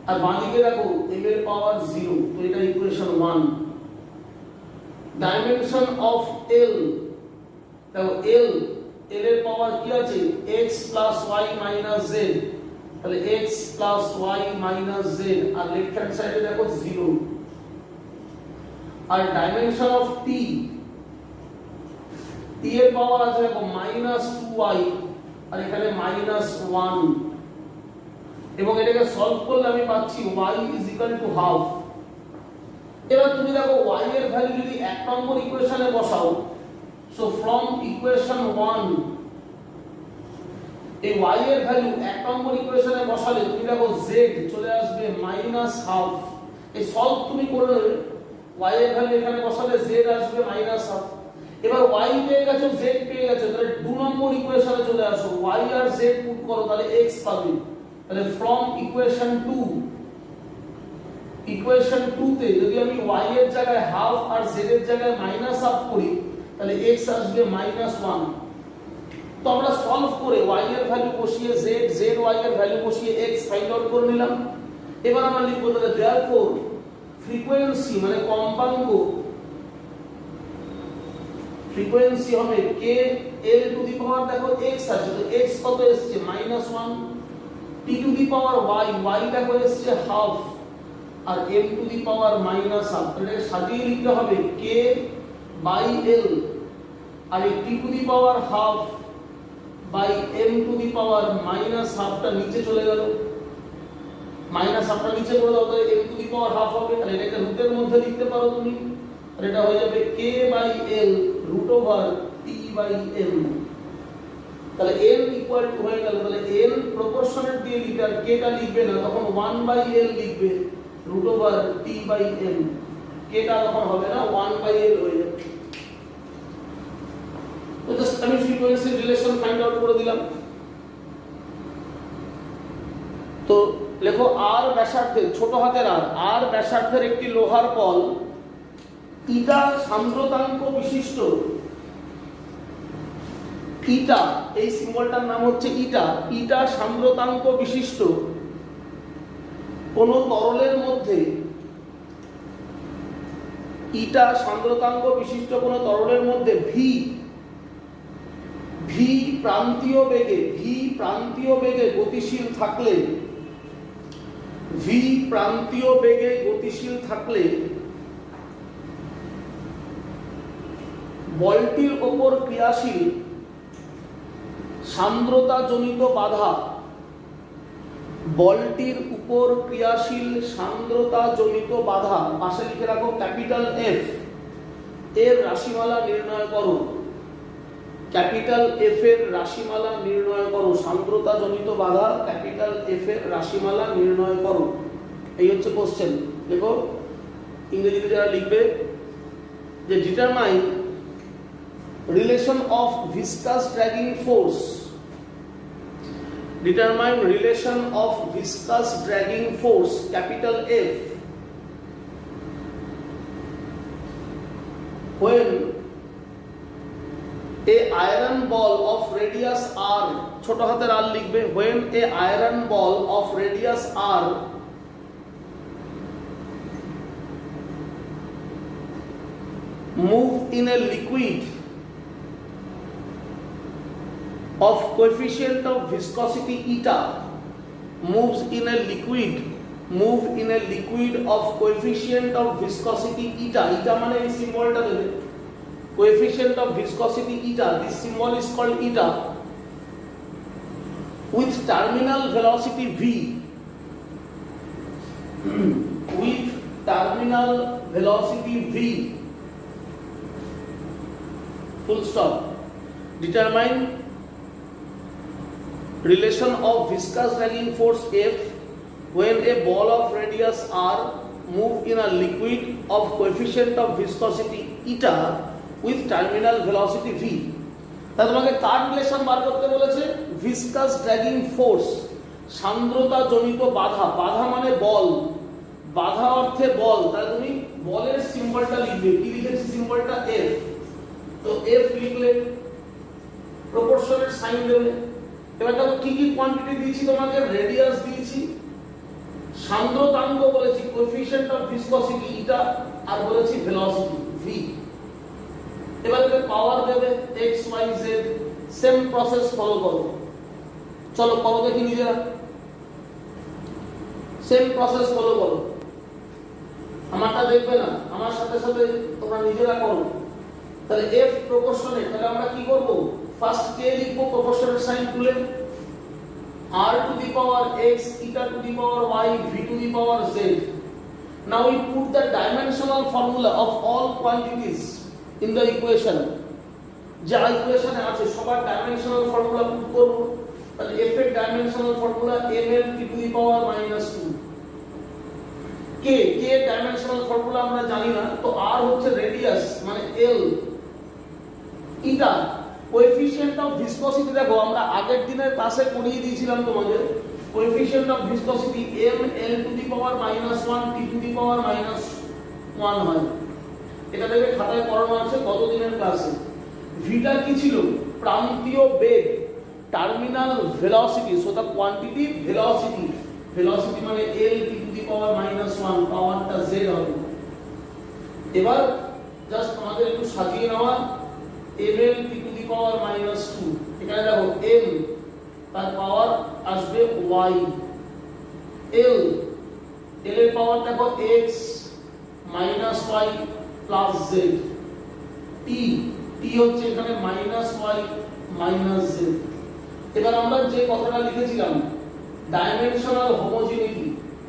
Speaker 1: আর বাঁদিকে দেখো m এর পাওয়ার 0, তো এটা ইকুয়েশন 1। ডাইমেনশন অফ l, দেখো l এর পাওয়ার কি আছে x plus y minus z, তাহলে x plus y minus z, আর লেফট হ্যান্ড সাইডে দেখো 0। আর ডাইমেনশন অফ t, t এর পাওয়ার আছে দেখো মাইনাস 2y আর এখানে মাইনাস 1, এবং এটাকে সলভ করলে আমি পাচ্ছি y is equal to half। এবার তুমি দেখো y এর ভ্যালু যদি 1 নম্বর ইকুয়েশনে বসাও, সো ফ্রম ইকুয়েশন 1 এই y এর ভ্যালু 1 নম্বর ইকুয়েশনে বসালে তুমি দেখো z চলে আসবে মাইনাস হাফ। এই সলভ তুমি করে নেবে, y এর ভ্যালু এখানে বসালে z আসবে মাইনাস হাফ। এবার y পেয়ে গেছো, z পেয়ে গেছো, তাহলে 2 নম্বর ইকুয়েশনে চলে আসো, y আর z পুট করো, তাহলে x পাবে। তাহলে ফ্রম ইকুয়েশন 2, ইকুয়েশন 2 তে যদি আমি y এর জায়গায় হাফ আর z এর জায়গায় মাইনাস হাফ করি তাহলে x আসবে মাইনাস 1। তো আমরা সলভ করে y এর ভ্যালু বসিয়ে z, z y এর ভ্যালু বসিয়ে x ফাইন্ড আউট করে নিলাম। এবার আমরা লিখব তাহলে देयरफॉर ফ্রিকোয়েন্সি মানে কম্পাঙ্ক, ফ্রিকোয়েন্সি হবে k l to the power দেখো x আছে, তো x কত এসেছে minus 1, t to the power y, y দেখো এসেছে হাফ, আর m to the power minus half. এটাকে সাজিয়ে লিখতে হবে k বাই l, আর এই t to the power half by m to the power minus হাফটা নিচে চলে গেল, মাইনাস হাফটা নিচে করে দাও, তাহলে m to the power half হবে। তাহলে এটাকে রুটের মধ্যে লিখতে পারো তুমি, আর এটা হয়ে যাবে k by l root over t by m। তাহলে n ইকুয়াল টু হয়ে গেল, তাহলে n প্রপোর্শনেট দিয়ে লিখবে, আর k টা লিখবে না, তখন 1 বাই l লিখবে root over t by m। k টা তখন হবে না 1 বাই l হয়ে যাবে। তো জাস্ট আমি ফ্রিকোয়েন্সি রিলেশন ফাইন্ড আউট করে দিলাম। তো লেখো r ব্যাসার্ধের, ছোট হাতের r ব্যাসার্ধের একটি লোহার বল ইটা সান্দ্রতাঙ্ক বিশিষ্ট, ইটা এই সিম্বলটার নাম হচ্ছে ইটা, ইটা সান্দ্রতাঙ্ক বিশিষ্ট কোন তরলের মধ্যে ইটা সান্দ্রতাঙ্ক বিশিষ্ট কোনো তরলের মধ্যে ভি প্রান্তীয় বেগে গতিশীল থাকলে বলটির ওপর ক্রিয়াশীল সান্দ্রতাজনিত বাধা পাশে লিখে রাখো ক্যাপিটাল এফ এর রাশিমালা নির্ণয় করো। ক্যাপিটাল এফ এর রাশিমালা নির্ণয় করো। সান্দ্রতাজনিত বাধা ক্যাপিটাল এফ এর রাশিমালা নির্ণয় করো। এই হচ্ছে কোশ্চেন। দেখো ইংরেজিতে যারা লিখবে যে determine relation of viscous dragging force, determine relation of viscous dragging force capital F when a iron ball of radius r, ছোট হাতের r লিখবে, when a iron ball of radius r move in a liquid of coefficient of viscosity eta, move in a liquid of coefficient of viscosity eta, মানে এই সিম্বলটা দেবে, coefficient of viscosity eta, this symbol is called eta, with terminal velocity v, full stop. Determine relation of viscous dragging force F when a ball of radius r move in a liquid of coefficient of viscosity eta with terminal velocity v. তাহলে তোমাকে কার relation বার করতে বলেছে? Viscous dragging force, সান্দ্রতা জনিত বাধা। বাধা মানে বল, বাধা অর্থে বল। তাহলে তুমি বলের সিম্বলটা লিখবে। কি লিখেছি সিম্বলটা? F। তো F লিখলে প্রপোর্শনের সাইন দেবে। এবার দেখো কি কি কোয়ান্টিটি দিয়েছি তোমাকে, রেডিয়াস দিয়েছি, সান্দ্রতাঙ্ক বলেছি, কোএফিশিয়েন্ট অফ ভিসকসিটি এটা, আর বলেছি ভেলোসিটি ভি। এবার এর পাওয়ার দেবে x y z, same process follow করো। চলো করো দেখি নিজেরা, সেম প্রসেস ফলো করো। আমারটা দেখবে না, আমার সাথে সাথে তোমরা নিজেরা করো। তাহলে f প্রপোর্শনে, তাহলে আমরা কি করব? ফার্স্ট কে লিখবো প্রপোর্শনের সাইন তুলে, r to the power x, eta to the power y, v to the power z. Now we put the dimensional formula of all quantities in the equation. যা ইকুয়েশনে আছে সবার ডাইমেনশনাল ফর্মুলা পুট করব। তাহলে f এর dimensional formula ml t to the power -2, k এর dimensional formula আমরা জানি না, তো r হচ্ছে রেডিয়াস মানে l, eta coefficient of viscosity. দেখো আমরা আগের দিনের ক্লাসে পড়িয়ে দিয়েছিলাম তোমাদের, coefficient of viscosity m l to the power -1 t to the power -1 হয়। এটা দেখবে খাতায় পড়ানো আছে গত দিনের ক্লাসে। ভিটা কি ছিল? প্রান্তীয় বেগ, terminal velocity. So the quantity velocity মানে l t to the power -1, পাওয়ারটা z হবে। এবার জাস্ট আমাদের একটু সাজিয়ে নেওয়া, ml t to the power -2, এখানে দেখো m তার পাওয়ার আসবে y, l এর পাওয়ার দেখো x -y plus z, t হচ্ছে এখানে -y - z। এবার আমরা যে কথাটা লিখেছিলাম dimensional homogeneity,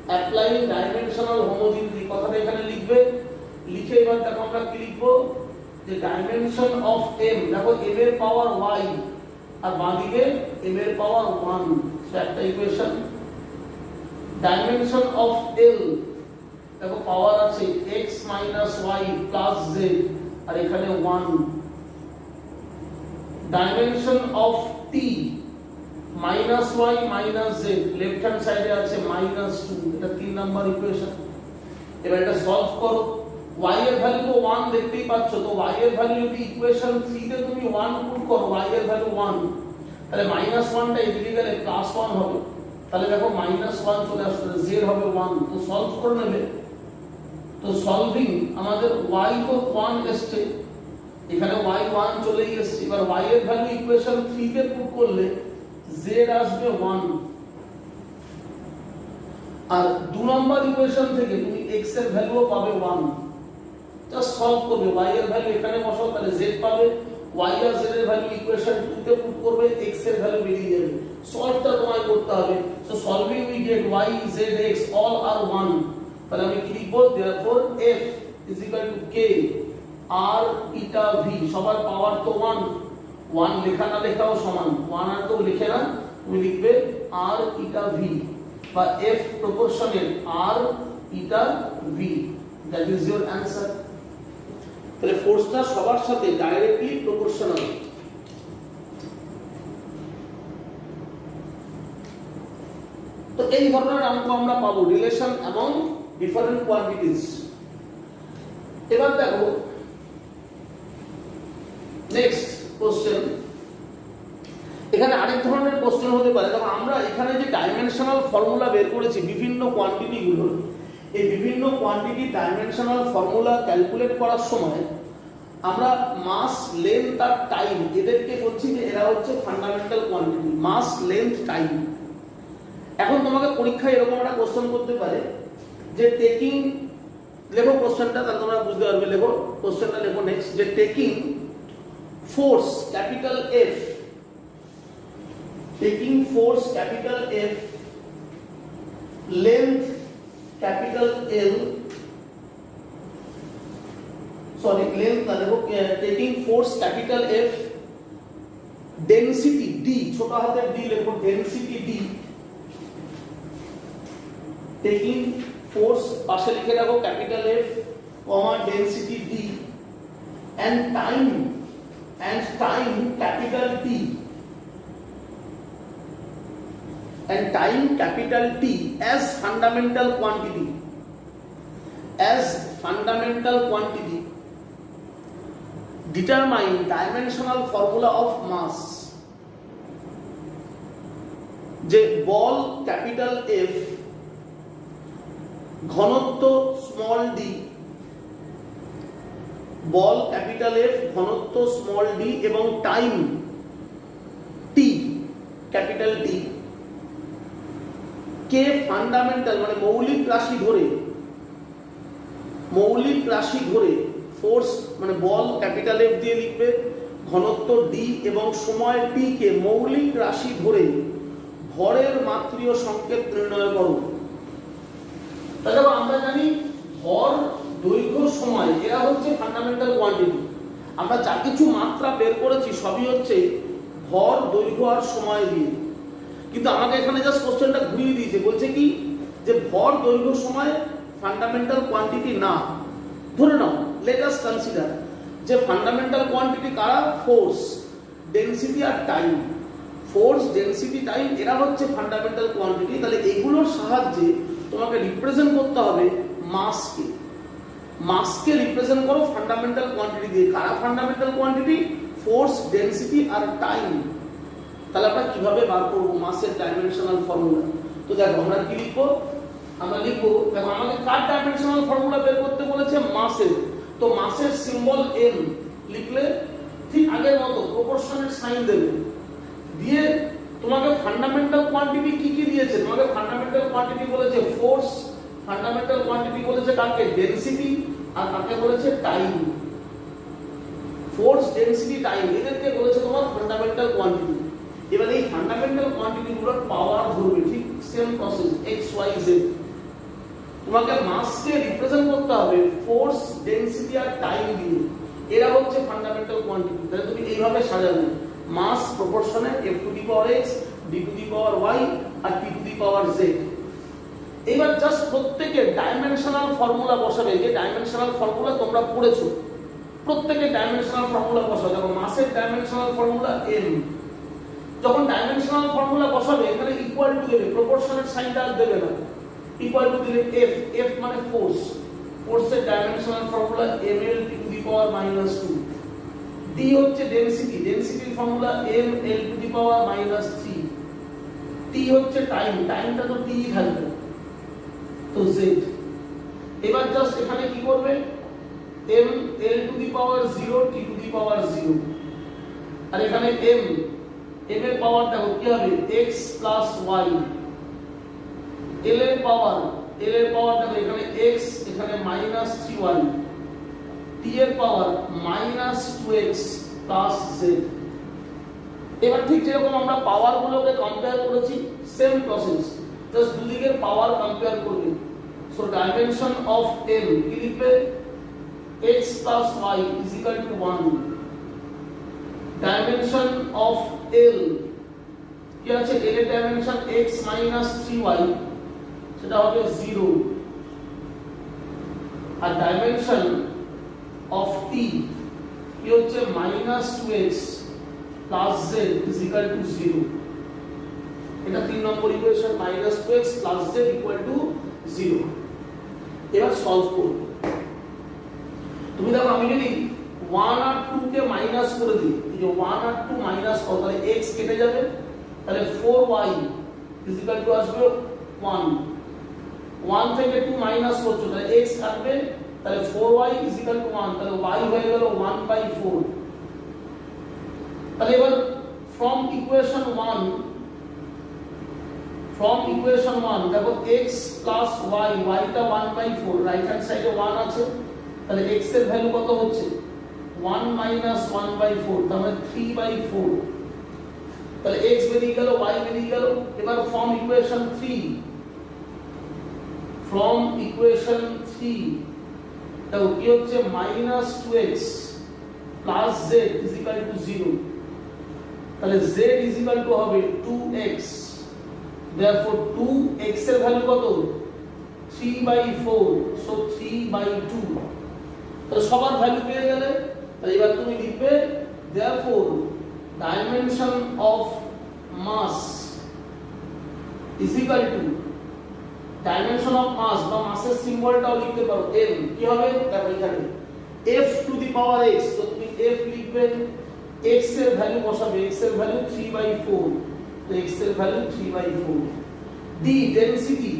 Speaker 1: applying dimensional homogeneity, কথাটা এখানে লিখবে। লিখে এবার দেখো আমরা কি লিখবো, যে ডাইমেনশন অফ m, দেখো m এর পাওয়ার y আর বাঁদিকে m এর পাওয়ার 1, সো একটা ইকুয়েশন। ডাইমেনশন অফ l, দেখো পাওয়ার আছে x - y প্লাস z আর এখানে 1। Dimension of t, -y - z, left hand সাইডে আছে -2, এটা 3 নাম্বার ইকুয়েশন। এবার এটা সলভ করো। y এর ভ্যালু তো 1 দেখতেই পাচ্ছ, তো y এর ভ্যালু যদি ইকুয়েশন 3 তে তুমি 1 পুট করো, y এর ভ্যালু 1, তাহলে -1টা এদিকে গেলে +1 হবে। তাহলে দেখো -1 চলে আসছে, z হবে 1, তো সলভ করে নেবে। তো তো সলভিং আমাদের y তো 1 এসছে, এখানে y 1 চলেই এসছে। এবার y এর ভ্যালু ইকুয়েশন 3 তে পুট করলে z আসবে 1, আর 2 নম্বর ইকুয়েশন থেকে তুমি x এর ভ্যালুও পাবে 1। জাস্ট সলভ করবে, y এর ভ্যালু এখানে বসাও, তাহলে z পাবে, y আর z এর ভ্যালু ইকুয়েশন 2 তে পুট করবে, x এর ভ্যালু বেরিয়ে যাবে। সলভটা তোমায় করতে হবে। So solving we get y z x all are 1। তাহলে আমি কি লিখব, therefore f is equal to k r eta v, সবার পাওয়ার তো 1, 1 লেখা না লেখাও সমান, 1 আর তো লিখে না, তুমি লিখবে r eta v বা f proportional r eta v, that is your answer। তাহলে ফোর্সটা সবার সাথে ডাইরেক্টলি প্রপোর্শনাল। তো এই ধরনের অঙ্ক আমরা পাবো রিলেশন এবং ডিফারেন্ট কোয়ান্টিটিজ। এবার দেখো নেক্সট কোশ্চেন, এখানে আরেক ধরনের কোশ্চেন হতে পারে। দেখো আমরা এখানে যে ডাইমেনশনাল ফর্মুলা বের করেছি বিভিন্ন কোয়ান্টিটি গুলোর, এই বিভিন্ন কোয়ান্টিটি ডাইমেনশনাল ফর্মুলা ক্যালকুলেট করার সময় আমরা মাস, লেন্থ আর টাইম এদেরকে বলছি যে এরা হচ্ছে ফান্ডামেন্টাল কোয়ান্টিটি, মাস, লেন্থ, টাইম। এখন তোমাকে পরীক্ষায় এরকম একটা কোশ্চেন করতে পারে যে টেকিং, লেখো কোশ্চেনটা তাহলে তোমরা বুঝতে পারবে, লেখো কোশ্চেনটা, লেখো নেক্সট, যে taking force capital F, taking force capital F, length capital L, sorry length না, দেখো taking force capital F, density D, ছোট হাতের d লেখো, density D, taking force পাশে লিখে রাখো capital F, density D, and time capital T, and time capital T as fundamental quantity, as fundamental quantity, determine dimensional formula of mass। যে বল capital F, ঘনত্ব small d, বল capital F, ঘনত্ব small d এবং time t capital T কে fundamental মানে মৌলিক রাশি ধরে force মানে বল capital F দিয়ে লিখবে, ঘনত্ব d এবং সময় t কে মৌলিক রাশি ধরে ভরের মাত্রীয় সংকেত নির্ণয় করো। তাহলে আমরা জানি ভর, দৈর্ঘ্য, সময় এরা হচ্ছে ফান্ডামেন্টাল কোয়ান্টিটি। আমরা যা কিছু মাত্রা বের করেছি সবই হচ্ছে ভর, দৈর্ঘ্য আর সময় দিয়ে। কিন্তু আমাকে এখানে জাস্ট কোশ্চেনটা ঘুরিয়ে দিয়েছে, বলছে কি যে ভর, দৈর্ঘ্য, সময় ফান্ডামেন্টাল কোয়ান্টিটি না। ধরে নাও, লেট আস কনসিডার যে ফান্ডামেন্টাল কোয়ান্টিটি কারা, ফোর্স, ডেনসিটি আর টাইম। ফোর্স, ডেনসিটি, টাইম এরা হচ্ছে ফান্ডামেন্টাল কোয়ান্টিটি। তাহলে এগুলোর সাহায্যে তোমাকে রিপ্রেজেন্ট করতে হবে মাসকে। মাসকে রিপ্রেজেন্ট করো ফান্ডামেন্টাল কোয়ান্টিটি দিয়ে। কারা ফান্ডামেন্টাল কোয়ান্টিটি, ফোর্স, ডেনসিটি আর টাইম। তাহলে আমরা কিভাবে বার করবো মাসের ডাইমেনশনাল ফর্মুলা? তো দেখো আমরা কি লিখবো, আমরা লিখবো, দেখো আমাদের কার ডাইমেনশনাল ফর্মুলা বের করতে বলেছে, মাসের। তো মাসের সিম্বল m লিখলে ঠিক আগের মতো প্রপোর্শনের সাইন দেবে, দিয়ে তোমাকে ফান্ডামেন্টাল কোয়ান্টিটি কি কি দিয়েছে, তোমাকে ফান্ডামেন্টাল কোয়ান্টিটি বলেছে ফোর্স, ফান্ডামেন্টাল কোয়ান্টিটি বলেছে কাকে, ডেনসিটি, আর কাকে বলেছে টাইম। ফোর্স, ডেনসিটি, টাইম এদেরকে বলেছে তোমার ফান্ডামেন্টাল কোয়ান্টিটি। এবার এই ফান্ডামেন্টাল কোয়ান্টিটি গুলোর পাওয়ার ধরবে, ঠিক same process x y z। তোমাকে মাসকে রিপ্রেজেন্ট করতে হবে ফোর্স, ডেনসিটি আর টাইম দিয়ে। এরা হচ্ছে ফান্ডামেন্টাল কোয়ান্টিটি। তাহলে তুমি এইভাবে সাজাবে, মাস প্রপোর্শনে f to the power x, d to the power y আর t to the power z। এবার জাস্ট প্রত্যেকে ডাইমেনশনাল ফর্মুলা বসাবে, যে ডাইমেনশনাল ফর্মুলা তোমরা পড়েছো, প্রত্যেকে ডাইমেনশনাল ফর্মুলা বসাবে। দেখো মাসের ডাইমেনশনাল ফর্মুলা m। যখন ডাইমেনশনাল ফর্মুলা বসাবে এখানে ইকুয়াল টু দেবে, প্রপোর্শনের সাইনটা আর দেবে না। ইকুয়াল টু দিলে f, f মানে ফোর্স, ফোর্সের dimensional formula ml to the power -2। d হচ্ছে ডেনসিটি, ডেনসিটির formula ml to the power -3। t হচ্ছে টাইম, টাইমটা তো t থাকবে, তো z। এবার জাস্ট এখানে কি করবে, m l to the power 0 t to the power 0, আর এখানে m এর পাওয়ার দেখো কি হবে x প্লাস y, l এর পাওয়ার দেখো এখানে x, এখানে মাইনাস 3y, t এর power minus 2x plus z। এবার ঠিক যেরকম আমরা পাওয়ার গুলোকে কম্পেয়ার করেছি, সেম প্রসেস, জাস্ট দুদিকের পাওয়ার কম্পেয়ার করবে। সো ডাইমেনশন অফ m কি লিখবে, x plus y is equal to 1, dimension of l কি আছে, l এর ডাইমেনশন x minus 3y সেটা হবে 0, আর ডাইমেনশন অফ t কি হচ্ছে minus 2x plus z is equal to 0। এটা 3 নম্বর equation, minus 2x plus z equal to 0। এবার solve করব। তুমি দেখো আমি যদি 1 আর 2 কে মাইনাস করে দিই, এই যে 1 আর 2 মাইনাস করো তাহলে x কেটে যাবে, তাহলে 4y is equal to আসবে 1, 1 থেকে 2 মাইনাস করছো তাহলে x কাটবে, তাহলে 4y is equal to 1, তাহলে y হয়ে গেল 1/4। তাহলে এবার from equation 1 দেখো x plus y, y টা 1/4, রাইট হ্যান্ড সাইডে 1 আছে, তাহলে x এর ভ্যালু কত হচ্ছে 1 minus 1/4, তার মানে 3/4, তাহলে x বেরিয়ে গেল, y বেরিয়ে গেল। এবার from equation 3 দেখো কি হচ্ছে minus 2x plus z is equal to 0, তাহলে z is equal to হবে 2x, therefore 2x এর ভ্যালু কত 3/4, so 3/2। তাহলে সবার ভ্যালু পেয়ে গেলে, তাহলে এবার তুমি লিখবে therefore dimension of mass is equal to dimension of mass বা মাসের সিম্বলটাও লিখতে পারো m, কি হবে দেখো এখানে f to the power x, তো তুমি f লিখবে, x এর ভ্যালু বসাবে, x এর ভ্যালু 3/4, তো x এর ভ্যালু 3/4, d ডেনসিটি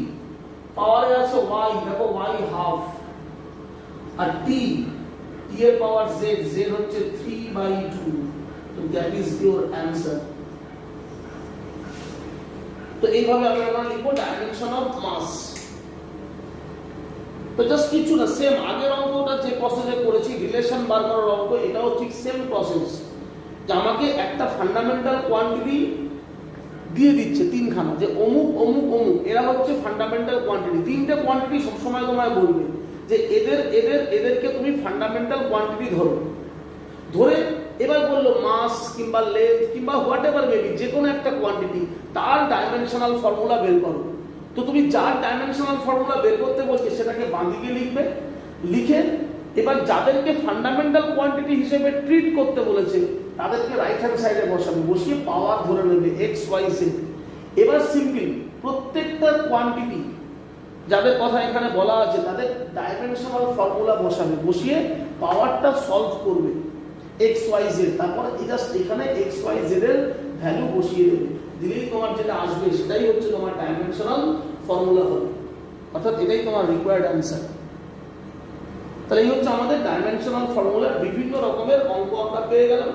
Speaker 1: পাওয়ারে আছে y, দেখো y হাফ, আর t এর পাওয়ার z হচ্ছে 3/2, তো দ্যাট ইজ ইওর অ্যানসার। তো এইভাবে আমরা লিখবো ডাইমেনশন অফ মাস। তো জাস্ট কিছু না, সেম আগের অঙ্কটা যে প্রসেসে করেছি রিলেশন বার করার অঙ্ক, এটাও ঠিক সেম প্রসেস, যে আমাকে একটা ফান্ডামেন্টাল কোয়ান্টিটি দিয়ে দিচ্ছে তিনখানা, যে অমুক অমুক অমুক এরা হচ্ছে ফান্ডামেন্টাল কোয়ান্টিটি। তিনটে কোয়ান্টিটি সবসময় তোমায় বলবে যে এদেরকে তুমি ফান্ডামেন্টাল কোয়ান্টিটি ধরে এবার বললো মাস কিংবা লেন্থ কিংবা হোয়াট এভার মেবি যে কোনো একটা কোয়ান্টিটি, তার ডাইমেনশনাল ফর্মুলা বের করো। তো তুমি যার ডাইমেনশনাল ফর্মুলা বের করতে বলছে সেটাকে বাঁদিকে লিখবে, লিখে এবার যাদেরকে ফান্ডামেন্টাল কোয়ান্টিটি হিসেবে ট্রিট করতে বলেছে তাদেরকে রাইট হ্যান্ড সাইডে বসাবে, বসিয়ে পাওয়ার ধরে নেবে x y z। এবার সিম্পল প্রত্যেকটা কোয়ান্টিটি যাদের কথা এখানে বলা আছে তাদের ডাইমেনশনাল ফর্মুলা বসাবে, বসিয়ে পাওয়ারটা সলভ করবে x y z, তারপর জাস্ট এখানে x y z এর ভ্যালু বসিয়ে দেবে, দিলেই তোমার যেটা আসবে সেটাই হচ্ছে তোমার ডাইমেনশনাল ফর্মুলা হবে, অর্থাৎ এটাই তোমার রিকোয়ার্ড অ্যান্সার। তাহলে এই হচ্ছে আমাদের ডাইমেনশনাল ফর্মুলার বিভিন্ন রকমের অঙ্ক আমরা পেয়ে গেলাম।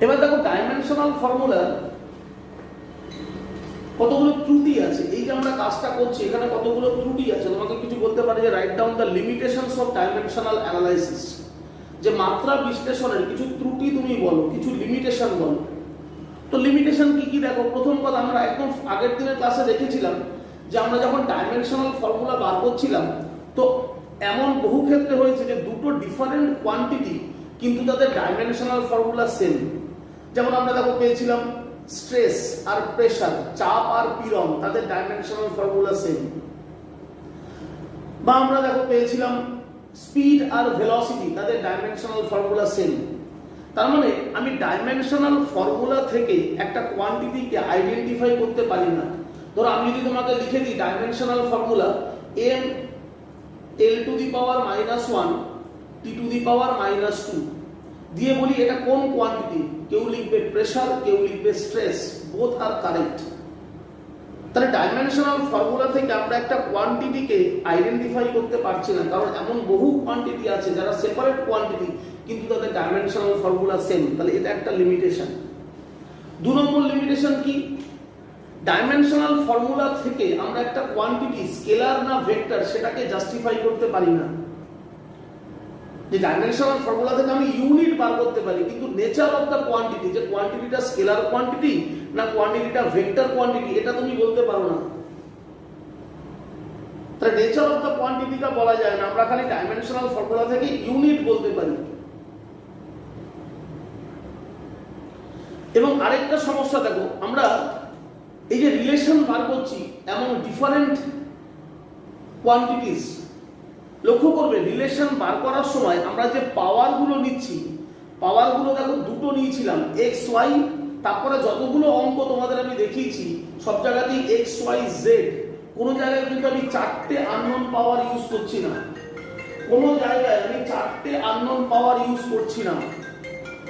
Speaker 1: এবার দেখো ডাইমেনশনাল ফর্মুলার কতগুলো ত্রুটি আছে, এই যে আমরা কাজটা করছি এখানে কতগুলো ত্রুটি আছে। তোমাকে কিছু বলতে পারে যে write down the limitations of dimensional analysis, যে মাত্রা বিশ্লেষণের কিছু ত্রুটি তুমি বলো, কিছু লিমিটেশন বলো। তো লিমিটেশন কি কি দেখো, প্রথম কথা আমরা একদম আগের দিনের ক্লাসে দেখেছিলাম যে আমরা যখন ডাইমেনশনাল ফর্মুলা বার করছিলাম তো এমন বহু ক্ষেত্রে হয়েছে যে দুটো ডিফারেন্ট কোয়ান্টিটি কিন্তু তাদের ডাইমেনশনাল ফর্মুলা সেম। যেমন আমরা দেখো পেয়েছিলাম স্ট্রেস আর প্রেসার, চাপ আর পীড়ন, তাদের ডাইমেনশনাল ফর্মুলা সেম। বা আমরা দেখো পেয়েছিলাম স্পিড আর ভেলোসিটি, তাদের ডাইমেনশনাল ফর্মুলা সেম। তার মানে আমি ডাইমেনশনাল ফর্মুলা থেকে একটা কোয়ান্টিটিকে আইডেন্টিফাই করতে পারি না। ধরো আমি যদি তোমাকে লিখে দিই dimensional formula m l to the power -1 t to the power -2 দিয়ে বলি এটা কোন কোয়ান্টিটি, কেউ লিখবে প্রেসার, কেউ লিখবে স্ট্রেস, বোথ আর কারেক্ট। তাহলে ডাইমেনশনাল ফর্মুলা থেকে আমরা একটা কোয়ান্টিটিকে আইডেন্টিফাই করতে পারছি না, কারণ এমন বহু কোয়ান্টিটি আছে যারা সেপারেট কোয়ান্টিটি কিন্তু তাদের ডাইমেনশনাল ফর্মুলা সেম। তাহলে এটা একটা লিমিটেশন। 2 নম্বর লিমিটেশন কি? ডাইমেনশনাল ফর্মুলা থেকে আমরা একটা কোয়ান্টিটি স্কেলার না ভেক্টর সেটাকে জাস্টিফাই করতে পারি না। যে ডাইমেনশনাল ফর্মুলা থেকে আমি ইউনিট বার করতে পারি, কিন্তু নেচার অফ দ্য কোয়ান্টিটি, যে কোয়ান্টিটিটা স্কেলার কোয়ান্টিটি না কোয়ান্টিটিটা ভেক্টর কোয়ান্টিটি, এটা তুমি বলতে পারো না। তাহলে নেচার অফ দ্য কোয়ান্টিটিটা বলা যায় না, আমরা খালি ডাইমেনশনাল ফর্মুলা থেকে ইউনিট বলতে পারি। এবং আরেকটা সমস্যা দেখো, আমরা এই যে রিলেশন বার করছি এমন ডিফারেন্ট কোয়ান্টিটিস, লক্ষ্য করবে রিলেশন বার করার সময় আমরা যে পাওয়ারগুলো নিচ্ছি, পাওয়ারগুলো দেখো দুটো নিয়েছিলাম, এক্স ওয়াই, তারপরে যতগুলো অঙ্ক তোমাদের আমি দেখিয়েছি সব জায়গাতেই এক্স ওয়াই জেড। কোনো জায়গায় কিন্তু আমি 4টে আননোন পাওয়ার ইউজ করছি না, কোনো জায়গায় আমি 4টে আননোন পাওয়ার ইউজ করছি না।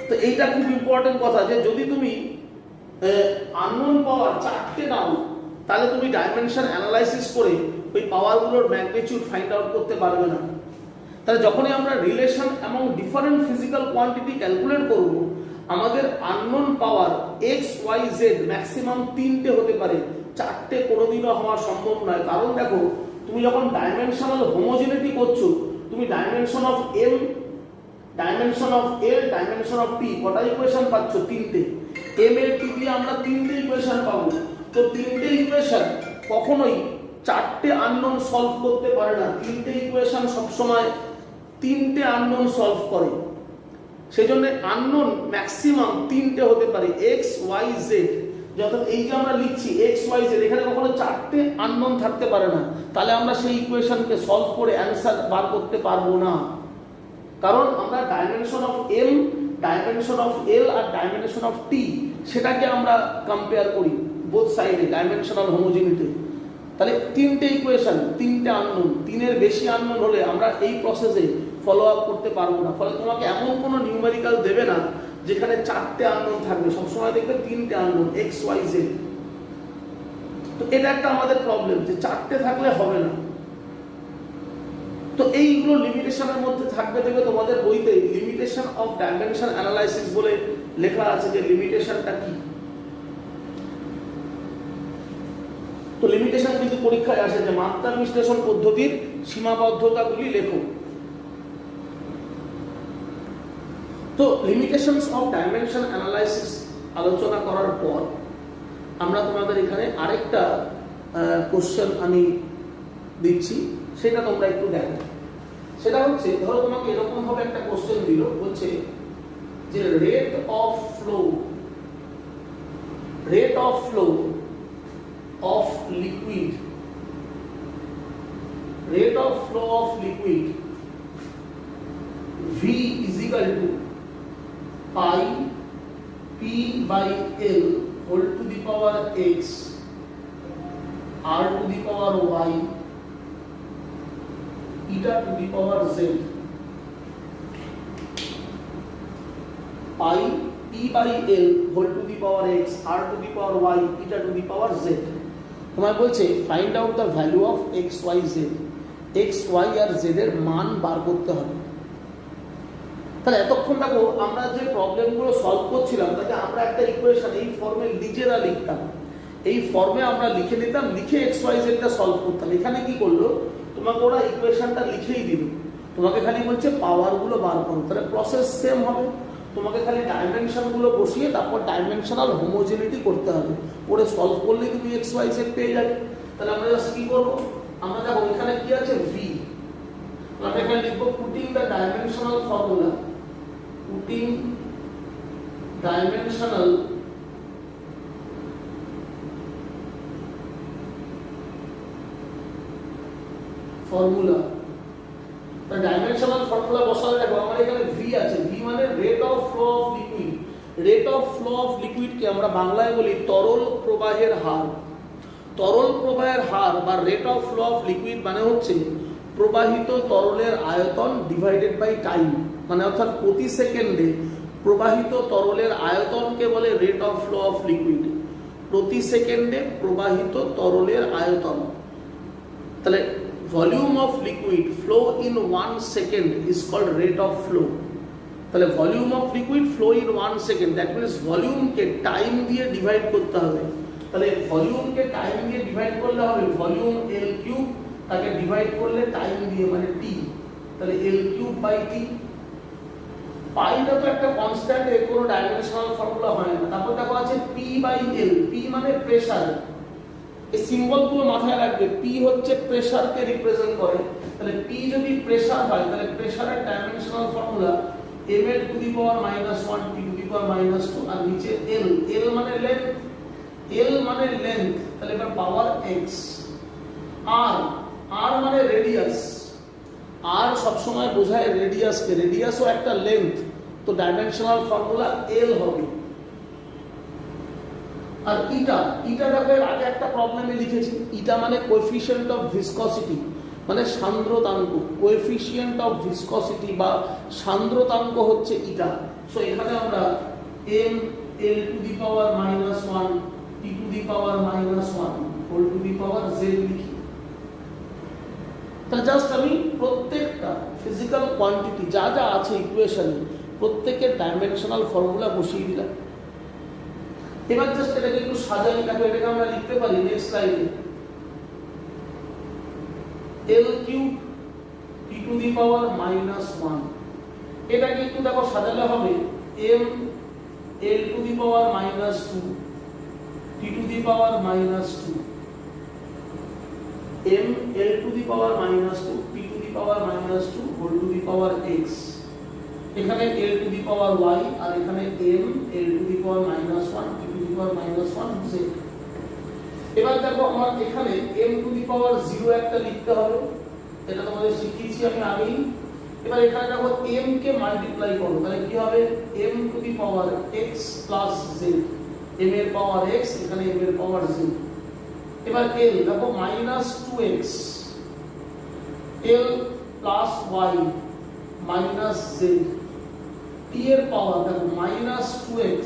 Speaker 1: তো এইটা খুব ইম্পর্টেন্ট কথা, যে যদি তুমি আননোন পাওয়ার 4টে নাও তাহলে তুমি ডাইমেনশন অ্যানালাইসিস করে ওই পাওয়ারগুলোর ম্যাগনিটিউড ফাইন্ড আউট করতে পারবে না। তাহলে যখনই আমরা রিলেশন এবং ডিফারেন্ট ফিজিক্যাল কোয়ান্টিটি ক্যালকুলেট করব, আমাদের আননোন পাওয়ার এক্স ওয়াই জেড ম্যাক্সিমাম 3টে হতে পারে, 4টে কোনোদিনও হওয়া সম্ভব নয়। কারণ দেখো, তুমি যখন ডাইমেনশনাল হোমোজেনিটি করছো, তুমি dimension of M, dimension of L, dimension of T, কটা ইকুয়েশন পাচ্ছ? 3টে। এম এর টি দিয়ে আমরা 3টে ইকুয়েশন পাবো। তো 3টে ইকুয়েশন কখনোই 4টে আননোন সলভ করতে পারে না। 3টে ইকুয়েশন সবসময় 3টে আননোন সলভ করে। সেজন্য আননোন ম্যাক্সিমাম 3টে হতে পারে, এক্স ওয়াই জেড। যখন এই যে আমরা লিখছি এক্স ওয়াই জেড, এখানে কখনো 4টে আননোন থাকতে পারে না। তাহলে আমরা সেই ইকুয়েশনকে সলভ করে অ্যান্সার বার করতে পারবো না, কারণ আমরা dimension of M, dimension of L আর ডাইমেনশন অফ টি সেটাকে আমরা কম্পেয়ার করি বোথ সাইডে ডাইমেনশনাল হোমোজেনিটি। তাহলে 3টে ইকুয়েশন, 3টে আননোন, 3-এর বেশি আননোন হলে আমরা এই প্রসেসে ফলো আপ করতে পারবো না। ফলে তোমাকে এমন কোনো নিউমেরিক্যাল দেবে না যেখানে 4টে আননোন থাকবে, সবসময় দেখবে 3টে আননোন, এক্স ওয়াই জেড। তো এটা একটা আমাদের প্রবলেম, যে 4টে থাকলে হবে না। তো এইগুলো লিমিটেশনের মধ্যে থাকবে। দেখবে তোমাদের বইতে লিমিটেশন অফ ডাইমেনশন অ্যানালাইসিস বলে লেখা আছে, যে লিমিটেশনটা কি। তো লিমিটেশন কিন্তু পরীক্ষায় আসে, যে মাত্রা বিশ্লেষণ পদ্ধতির সীমাবদ্ধতাগুলি লেখো। তো লিমিটেশনস অফ ডাইমেনশন অ্যানালাইসিস আলোচনা করার পর আমরা তোমাদের এখানে আরেকটা কোশ্চেন আমি দিচ্ছি, সেটা তোমরা একটু দেখো। সেটা হচ্ছে, ধরো তোমাকে এরকম ভাবে একটা কোশ্চেন দিল, বলছে যে rate of flow of liquid, rate of flow of liquid V is equal to pi P by L whole to the power X R to the power Y eta to the power Z। pi P by L whole to the power X R to the power Y eta to the power Z। তোমায় বলছে find out the value of X Y Z, X Y আর Z এর মান বার করতে হবে। তাহলে এতক্ষণ দেখো আমরা যে প্রবলেমগুলো সলভ করছিলাম, তাতে আমরা একটা ইকুয়েশন এই ফর্মে নিজেরা লিখতাম, এই ফর্মে আমরা লিখে নিতাম, লিখে এক্স ওয়াই জেডটা সলভ করতাম। এখানে কি করলো, তোমাকে ওরা ইকুয়েশনটা লিখেই দিল, তোমাকে খালি বলছে পাওয়ারগুলো বার করো। তাহলে প্রসেস সেম হবে, তোমাকে খালি ডাইমেনশনগুলো বসিয়ে তারপর ডাইমেনশনাল হোমোজেনিটি করতে হবে, করে সলভ করলেই তুমি এক্স ওয়াই জেড পেয়ে যাবে। তাহলে আমরা জাস্ট কি করবো, আমরা দেখো এখানে কি আছে ভি, আমরা এখানে লিখবো putting the dimensional formula, putting dimensional formula. Dimensional formula বসালে দেখো আমার এখানে ভি আছে, ভি মানে rate of flow of liquid. Rate of flow of liquid কে আমরা বাংলায় বলি তরল প্রবাহের হার। তরল প্রবাহের হার বা rate of flow of liquid মানে হচ্ছে প্রবাহিত তরলের আয়তন ডিভাইডেড বাই টাইম, মানে অর্থাৎ প্রতি সেকেন্ডে প্রবাহিত তরলের আয়তনকে বলে rate of flow of liquid. প্রতি সেকেন্ডে প্রবাহিত তরলের আয়তন। তাহলে volume of liquid flow in 1 second is called rate of flow. তাহলে volume of liquid flow in 1 second, that means ভলিউমকে টাইম দিয়ে ডিভাইড করতে হবে। তাহলে ভলিউমকে টাইম দিয়ে ডিভাইড করলে হবে ভলিউম এল কিউব, তাকে ডিভাইড করলে টাইম দিয়ে মানে টি, তাহলে এল কিউব বাই টি। পাইটা তো একটা কনস্ট্যান্ট, এর কোনো ডাইমেনশনাল ফর্মুলা হয় না। তারপর দেখো আছে পি বাই এল, পি মানে প্রেসার। এই সিম্বলগুলো মাথায় রাখবে, পি হচ্ছে প্রেসারকে রিপ্রেজেন্ট করে। তাহলে পি যদি প্রেসার হয় তাহলে প্রেসারের ডাইমেনশনাল ফর্মুলা m এর to the power -1 t to the power -2 আর নিচে l, l মানে লেন্থ, l মানে লেন্থ, তাহলে এটা পাওয়ার x। r, r মানে রেডিয়াস, r সব সময় বোঝায় রেডিয়াসকে, রেডিয়াসও একটা লেন্থ, তো ডাইমেনশনাল ফর্মুলা l হবে। আর ইটা, ইটাটাকে আগে একটা প্রবলেমে লিখেছি, ইটা মানে কোএফিশিয়েন্ট অফ ভিসকসিটি, মানে সান্দ্রতাঙ্ক। কোএফিশিয়েন্ট অফ ভিসকসিটি বা সান্দ্রতাঙ্ক হচ্ছে ইটা। সো এখানে আমরা m l to the power -1 t to the power -1 whole to the power z লিখি। তাহলে জাস্ট আমি প্রত্যেকটা ফিজিক্যাল কোয়ান্টিটি যা যা আছে ইকুয়েশনে প্রত্যেকের ডাইমেনশনাল ফর্মুলা বসিয়ে দিলাম। এবার জাস্ট এটাকে একটু সাজাই, দেখো এটাকে আমরা লিখতে পারি নেক্সট লাইনে l cube t to the power -1। এটাকে একটু দেখো সাজালে হবে m l to the power -2 t to the power -2, m l to the power -2 t to the power -2 whole to the power x। এখানে l to the power y আর এখানে m l to the power -1 t to the power -1 z। এবার দেখো আমার এখানে m to the power 0 একটা লিখতে হবে, এটা তোমাদের শিখিয়েছি আমি আগেই। এবার এখানে দেখো m কে মাল্টিপ্লাই করো, তাহলে কি হবে m to the power x plus z, m এর পাওয়ার x, এখানে m এর পাওয়ার z। এবার l দেখো -2x, l plus y minus z, t এর পাওয়ার দেখো -2x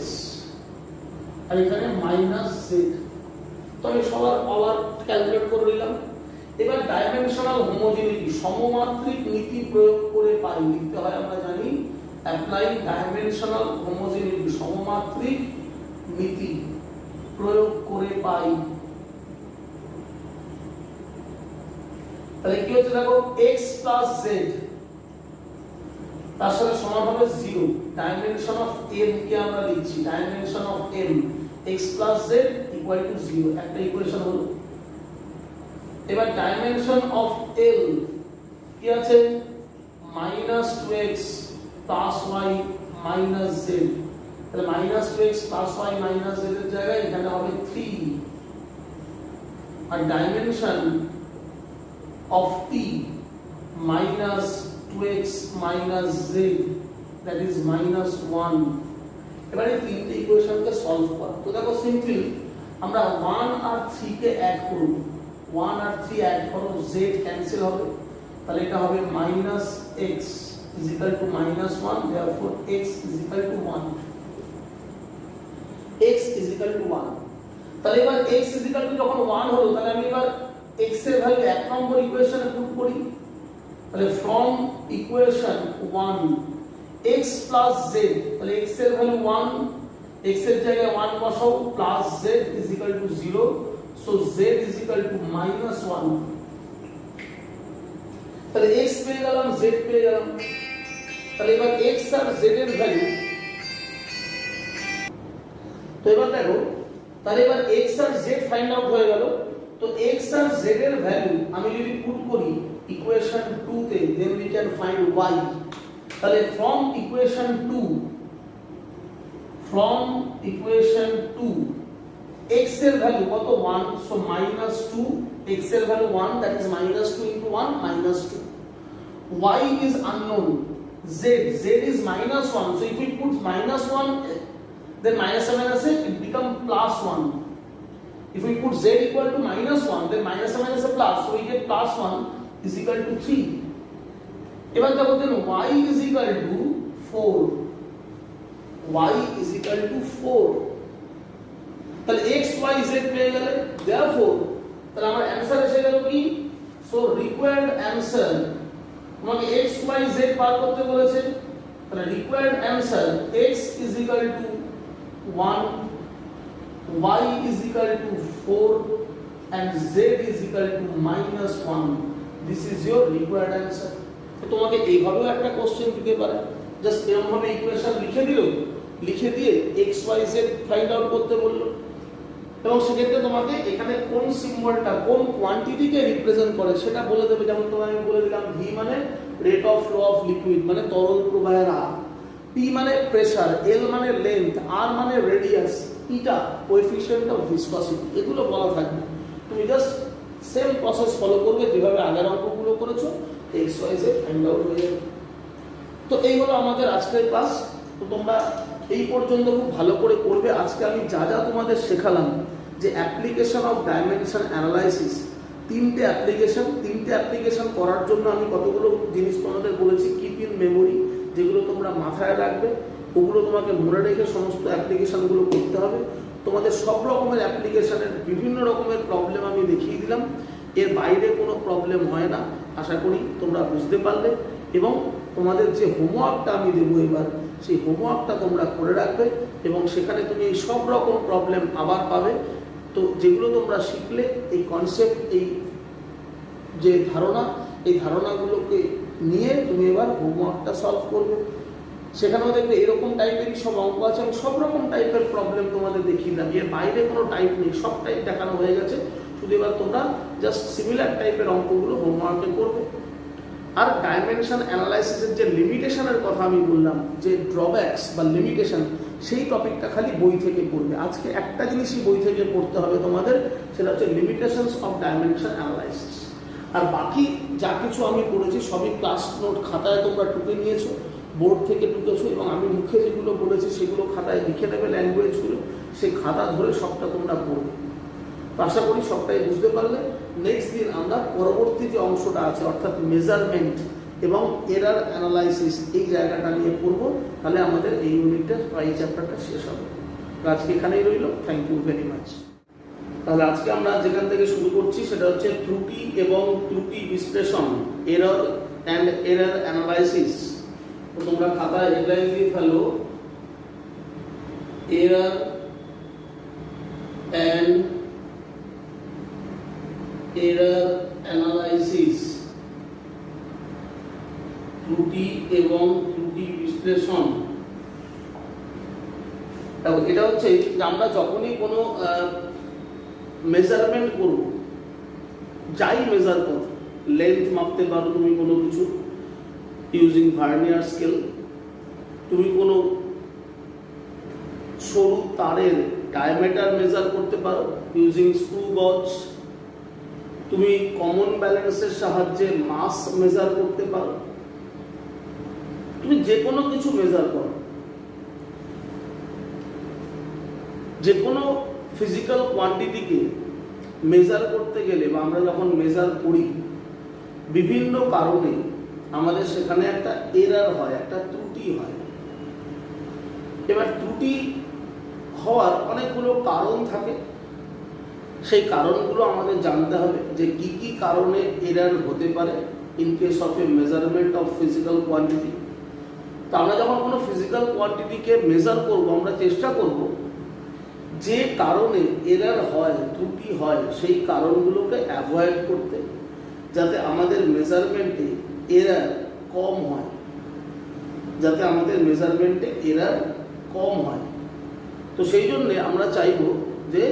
Speaker 1: আর এখানে -z। তো আমি সবার পাওয়ার ক্যালকুলেট করে নিলাম। এবার ডাইমেনশনাল হোমোজেনিটি, সমমাত্রিক নীতি প্রয়োগ করে পাই, লিখতে হয় আমরা জানি অ্যাপ্লাই ডাইমেনশনাল হোমোজেনিটি, সমমাত্রিক নীতি প্রয়োগ করে পাই। তাহলে কি হচ্ছে দেখো x প্লাস z তার সাথে সমান হবে 0। ডাইমেনশন অফ m কে আমরা লিখছি dimension of m x plus z equal to 0, একটা ইকুয়েশন হলো। এবার ডাইমেনশন অফ l কি আছে -2x plus y minus z, তাহলে -2x plus y minus z এর জায়গায় এখানে হবে 3। আর dimension of t -2x minus z, that is -1। এবারে তিনটে ইকুয়েশনকে সলভ করা। তো দেখো সিম্পলি আমরা 1 আর 3 কে অ্যাড করব, 1 আর 3 অ্যাড করো, z ক্যান্সেল হবে, তাহলে এটা হবে -x is equal to -1, therefore x is equal to 1, x is equal to 1। তাহলে এবার x is equal to যখন 1 হলো, তাহলে আমি এবার x এর ভ্যালু এক নম্বর ইকুয়েশনে পুট করি। তাহলে from equation 1 x plus z, তাহলে x এর ভ্যালু 1, x এর জায়গায় 1 বসাও, plus z is equal to 0, so z is equal to -1। তাহলে x পেয়ে গেলাম, z পেয়ে গেলাম। তাহলে এবার x আর z এর ভ্যালু, তো এবার দেখো তাহলে এবার x আর z ফাইন্ড আউট হয়ে গেল। তো x আর z এর ভ্যালু আমি যদি পুট করি ইকুয়েশন 2 তে, then we can find y। তাহলে from equation 2 x এর ভ্যালু কত 1, so -2, x এর value 1, that is -2 into 1 -2। y is unknown, z is -1, so if we put -1 then -1 it become +1। If we put z equal to -1, then -1 is a plus, so we get +1 is equal to 3। এবার দেখো then y is equal to 4, y is equal to 4। তাহলে x y z পেয়ে গেলে, therefore তাহলে আমার answer এসে গেল কি, সো রিকোয়ার্ড অ্যানসার আমাকে x y z বার করতে বলেছে, তাহলে required answer x is equal to 1, y is equal to 4 and z is equal to -1. This is your required answer. তো তোমাকে এইভাবেও একটা কোশ্চেন দিতে পারে, জাস্ট এরকম ভাবে ইকুয়েশন লিখে দিল, লিখে দিয়ে x y z find out করতে বললো, এবং সেক্ষেত্রে তোমাকে এখানে কোন সিম্বলটা কোন কোয়ান্টিটিকে রিপ্রেজেন্ট করে সেটা বলে দেবে। যেমন তোমাকে আমি বলে দিলাম v মানে rate of flow of liquid মানে তরল প্রবাহের হার, p মানে প্রেসার, l মানে লেন্থ, r মানে রেডিয়াস, এটা কোএফিশিয়েন্ট অফ ভিসকসিটি, এগুলো বলা থাকবে। তুমি জাস্ট সেম প্রসেস ফলো করবে যেভাবে আগের অঙ্কগুলো করেছো, X Y Z find out হয়ে যাবে। তো এই হলো আমাদের আজকের ক্লাস। তো তোমরা এই পর্যন্ত খুব ভালো করে করবে। আজকে আমি যা যা তোমাদের শেখালাম, যে অ্যাপ্লিকেশন অফ ডাইমেনশন অ্যানালাইসিস, তিনটে অ্যাপ্লিকেশন করার জন্য আমি কতগুলো জিনিস তোমাদের বলেছি, কিপ ইন মেমোরি, যেগুলো তোমরা মাথায় রাখবে, ওগুলো তোমাকে মনে রেখে সমস্ত অ্যাপ্লিকেশনগুলো করতে হবে। তোমাদের সব রকমের অ্যাপ্লিকেশনের বিভিন্ন রকমের প্রবলেম আমি দেখিয়ে দিলাম, এর বাইরে কোনো প্রবলেম হয় না, আশা করি তোমরা বুঝতে পারলে। এবং তোমাদের যে হোমওয়ার্কটা আমি দেবো এবার, সেই হোমওয়ার্কটা তোমরা করে রাখবে, এবং সেখানে তুমি এই সব রকম প্রবলেম আবার পাবে। তো যেগুলো তোমরা শিখলে, এই কনসেপ্ট, এই যে ধারণা, এই ধারণাগুলোকে নিয়ে তুমি এবার হোমওয়ার্কটা সলভ করবে। সেখানেও দেখবে এরকম টাইপেরই সব অঙ্ক আছে, আমি সব রকম টাইপের প্রবলেম তোমাদের দেখিয়ে দিলাম, এর বাইরে কোনো টাইপ নেই, সব টাইপ দেখানো হয়ে গেছে। শুধু এবার তোমরা জাস্ট সিমিলার টাইপের অঙ্কগুলো হোমওয়ার্কে করবে। আর ডাইমেনশন অ্যানালাইসিসের যে লিমিটেশনের কথা আমি বললাম, যে ড্রব্যাকস বা লিমিটেশন, সেই টপিকটা খালি বই থেকে পড়বে। আজকে একটা জিনিসই বই থেকে পড়তে হবে তোমাদের, সেটা হচ্ছে লিমিটেশনস অফ ডাইমেনশন অ্যানালাইসিস। আর বাকি যা কিছু আমি পড়েছি সবই ক্লাস নোট খাতায় তোমরা টুকে নিয়েছো, বোর্ড থেকে টুকেছো, এবং আমি মুখে যেগুলো বলেছি সেগুলো খাতায় লিখে নেবে, ল্যাঙ্গুয়েজগুলো, সেই খাতা ধরে সবটা তোমরা পড়বে। আশা করি সবটাই বুঝতে পারলে। নেক্সট দিন আমরা পরবর্তী যে অংশটা আছে, অর্থাৎ মেজারমেন্ট এবং এরার অ্যানালাইসিস, এই জায়গাটা নিয়ে পড়বো। তাহলে আমাদের এই ইউনিটটা বা এই চ্যাপ্টারটা শেষ হবে। আজকে এখানেই রইল। Thank you very much. তাহলে আজকে আমরা যেখান থেকে শুরু করছি সেটা হচ্ছে ত্রুটি এবং ত্রুটি বিশ্লেষণ, এরর অ্যান্ড এরর অ্যানালাইসিস। তো তোমরা খাতায় হেডলাইন দিয়ে ফেলো, এরর অ্যান্ড এরর অ্যানালাইসিস, ত্রুটি এবং ত্রুটি বিশ্লেষণ। এটা হচ্ছে যে আমরা যখনই কোনো মেজারমেন্ট করব, যাই মেজার করো, লেন্থ মাপতে পারো তুমি কোনো কিছু ইউজিং ভার্নিয়ার স্কেল, তুমি কোনো সরু তারের ডায়ামিটার মেজার করতে পারো ইউজিং স্ক্রু গজ, তুমি কমন ব্যালেন্সের সাহায্যে মাস মেজার করতে পারো, তুমি যে কোনো কিছু মেজার করো। যে কোনো ফিজিক্যাল কোয়ান্টিটিকে মেজার করতে গেলে বা আমরা যখন মেজার করি, বিভিন্ন কারণে আমাদের সেখানে একটা এরার হয়, একটা ত্রুটি হয়। এবার ত্রুটি হওয়ার অনেকগুলো কারণ থাকে, সেই কারণগুলো আমাদের জানতে হবে যে কি কি কারণে এরার হতে পারে in case of A measurement of physical quantity. তো আমরা যখন কোনো ফিজিক্যাল কোয়ান্টিটিকে মেজার করব, আমরা চেষ্টা করব যে কারণে এরার হয়, ত্রুটি হয়, সেই কারণগুলোকে অ্যাভয়েড করতে, যাতে আমাদের মেজারমেন্টে এরার কম হয়, যাতে আমাদের মেজারমেন্টে এরার কম হয়। তো সেই জন্যে আমরা চাইব যে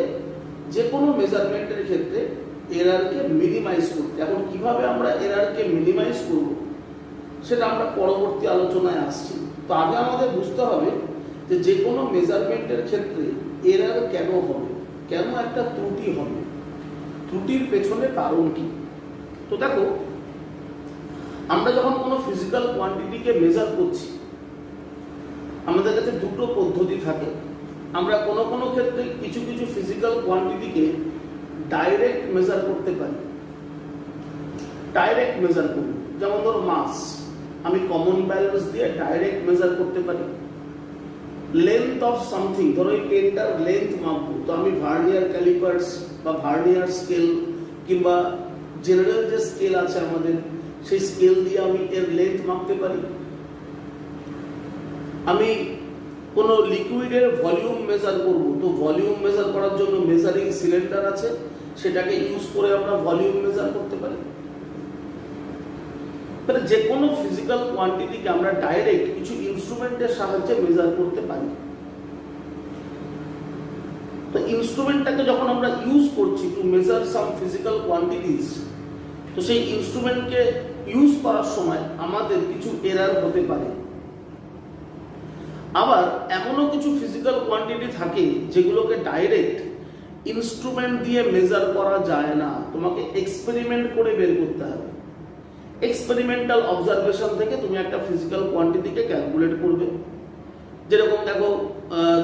Speaker 1: যে কোনো মেজারমেন্টের ক্ষেত্রে এরারকে মিনিমাইজ করতে। এখন কিভাবে আমরা এরারকে মিনিমাইজ করব সেটা আমরা পরবর্তী আলোচনায় আসছি। তো আগে আমাদের বুঝতে হবে যে যে কোনো মেজারমেন্টের ক্ষেত্রে এরার কেন হবে, কেন একটা ত্রুটি হবে, ত্রুটির পেছনে কারণ কি। তো দেখো, আমরা যখন কোনো ফিজিক্যাল কোয়ান্টিটিকে মেজার করছি, আমাদের কাছে দুটো পদ্ধতি থাকে। আমরা কোনো কোনো ক্ষেত্রে কিছু কিছু ফিজিক্যাল কোয়ান্টিটিকে ডাইরেক্ট মেজার করতে পারি, ডাইরেক্ট মেজার করি। যেমন ধরো মাস, আমি কমন ব্যালেন্স দিয়ে ডাইরেক্ট মেজার করতে পারি। লেন্থ অফ সামথিং, ধরো এই পেনটার লেন্থ মাপবো, তো আমি ভার্নিয়ার ক্যালিপার্স বা ভার্নিয়ার স্কেল কিংবা জেনারেল যে স্কেল আছে আমাদের, সেই স্কেল দিয়ে আমি এর লেন্থ মাপতে পারি। আমি কোনো লিকুইডের ভলিউম মেজার করব, তো ভলিউম মেজার করার জন্য মেজারিং সিলিন্ডার আছে, সেটাকে ইউজ করে আমরা ভলিউম মেজার করতে পারি। মানে যে কোনো ফিজিক্যাল কোয়ান্টিটিকে আমরা ডাইরেক্ট কিছু ইনস্ট্রুমেন্টের সাহায্যে মেজার করতে পারি। তো ইনস্ট্রুমেন্টটাকে যখন আমরা ইউজ করছি to measure some physical quantities, তো সেই ইনস্ট্রুমেন্টকে ইউজ করার সময় আমাদের কিছু এরার হতে পারে। আবার এমনও কিছু ফিজিক্যাল কোয়ান্টিটি থাকে যেগুলোকে ডাইরেক্ট ইনস্ট্রুমেন্ট দিয়ে মেজার করা যায় না, তোমাকে এক্সপেরিমেন্ট করে বের করতে হবে। এক্সপেরিমেন্টাল অবজারভেশন থেকে তুমি একটা ফিজিক্যাল কোয়ান্টিটিকে ক্যালকুলেট করবে। যেরকম দেখো,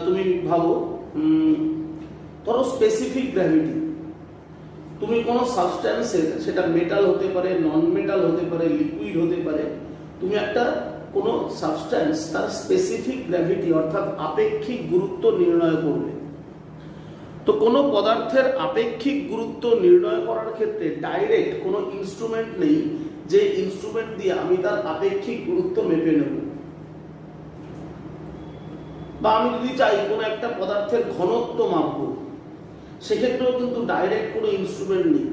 Speaker 1: তুমি ভাবো, ধরো স্পেসিফিক গ্র্যাভিটি, তুমি কোনো সাবস্ট্যান্সের, সেটা মেটাল হতে পারে, নন মেটাল হতে পারে, লিকুইড হতে পারে, তুমি একটা কোনো সাবস্ট্যান্স তার স্পেসিফিক গ্র্যাভিটি অর্থাৎ আপেক্ষিক গুরুত্ব নির্ণয় করবে। তো কোনো পদার্থের আপেক্ষিক গুরুত্ব নির্ণয় করার ক্ষেত্রে ডাইরেক্ট কোনো ইনস্ট্রুমেন্ট নেই যে ইনস্ট্রুমেন্ট দিয়ে আমি তার আপেক্ষিক গুরুত্ব মেপে নেব। বা আমি যদি চাই কোনো একটা পদার্থের ঘনত্ব মাপবো, সেক্ষেত্রেও কিন্তু ডাইরেক্ট কোনো ইনস্ট্রুমেন্ট নেই।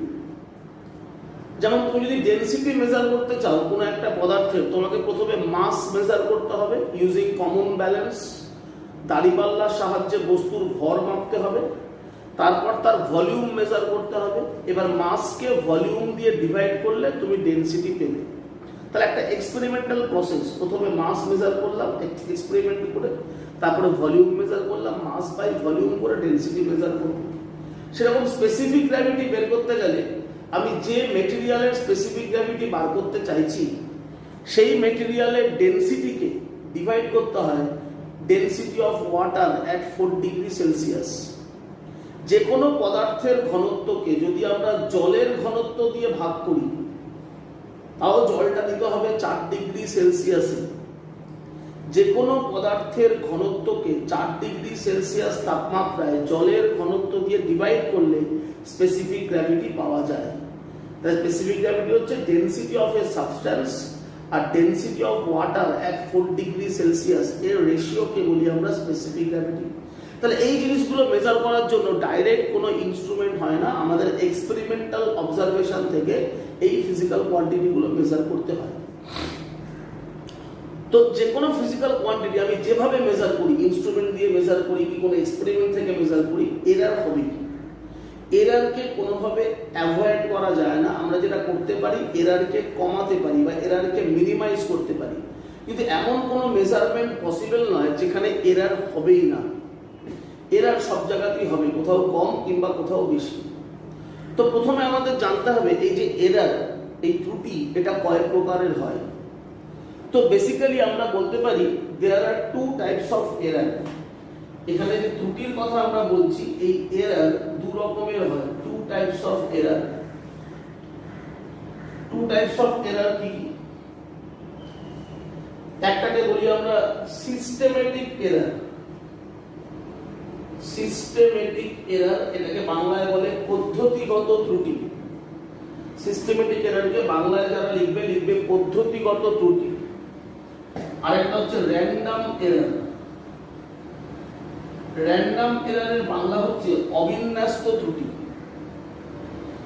Speaker 1: যেমন তুমি যদি ডেনসিটি মেজার করতে চাও কোনো একটা পদার্থের, তোমাকে প্রথমে মাস মেজার করতে হবে ইউজিং কমন ব্যালেন্স, দাঁড়িপাল্লার সাহায্যে বস্তুর ভর মাপতে হবে, তারপর তার ভলিউম মেজার করতে হবে। এবার মাসকে ভলিউম দিয়ে ডিভাইড করলে তুমি ডেনসিটি পেলে। তাহলে একটা এক্সপেরিমেন্টাল প্রসেস, প্রথমে মাস মেজার করলাম এক্সপেরিমেন্ট করে, তারপরে ভলিউম মেজার করলাম, মাস বাই ভলিউম করে ডেনসিটি মেজার করব। সেরকম স্পেসিফিক গ্র্যাভিটি বের করতে গেলে আমি যে মেটেরিয়ালের স্পেসিফিক গ্র্যাভিটি বার করতে চাইছি, সেই মেটেরিয়ালের ডেনসিটিকে ডিভাইড করতে হয় density of water at 4 degree Celsius. যে কোনো পদার্থের ঘনত্বকে যদি আমরা জলের ঘনত্ব দিয়ে ভাগ করি, তাও জলটা দিতে হবে 4 ডিগ্রি সেলসিয়াসে। যে কোনো পদার্থের ঘনত্বকে 4 ডিগ্রি সেলসিয়াস তাপমাত্রায় জলের ঘনত্ব দিয়ে ডিভাইড করলে স্পেসিফিক গ্র্যাভিটি পাওয়া যায়। তাই স্পেসিফিক গ্র্যাভিটি হচ্ছে ডেনসিটি অফ এ সাবস্ট্যান্স আর density of water at 4 degree celsius, এর রেশিওকে বলি আমরা স্পেসিফিক গ্র্যাভিটি। তাহলে এই জিনিসগুলো মেজার করার জন্য ডাইরেক্ট কোনো ইনস্ট্রুমেন্ট হয় না, আমাদের এক্সপেরিমেন্টাল অবজারভেশন থেকে এই ফিজিক্যাল কোয়ান্টিটিগুলো মেজার করতে হয়। তো যে কোনো ফিজিক্যাল কোয়ান্টিটি আমি যেভাবে মেজার করি, ইনস্ট্রুমেন্ট দিয়ে মেজার করি কি কোনো এক্সপেরিমেন্ট থেকে মেজার করি, এরার হবে কি? এরারকে কোনোভাবে অ্যাভয়েড করা যায় না। আমরা যেটা করতে পারি, এরারকে কমাতে পারি বা এরারকে মিনিমাইজ করতে পারি, কিন্তু এমন কোনো মেজারমেন্ট পসিবল নয় যেখানে এরার হবেই না। এরার সব জায়গাতেই হবে, কোথাও কম কিংবা কোথাও বেশি। তো প্রথমে আমাদের জানতে হবে এই যে এরার, এই ত্রুটি, এটা কয় প্রকারের হয়। তো বেসিক্যালি আমরা বলতে পারি দেয়ার আর 2 টাইপস অফ এরার। এখানে যে ত্রুটির কথা আমরা বলছি, এই এরার 2 রকমের হয়, 2 types of error. 2 types of error কি কি? একটাকে বলি আমরা সিস্টেমেটিক এরার। সিস্টেমেটিক এরার, এটাকে বাংলায় বলে পদ্ধতিগত ত্রুটি। সিস্টেমেটিক এরারকে বাংলায় যারা লিখবে, লিখবে পদ্ধতিগত ত্রুটি। আরেকটা হচ্ছে র্যান্ডম এরার। র্যান্ডম এরারের বাংলা হচ্ছে অবিন্যস্ত ত্রুটি।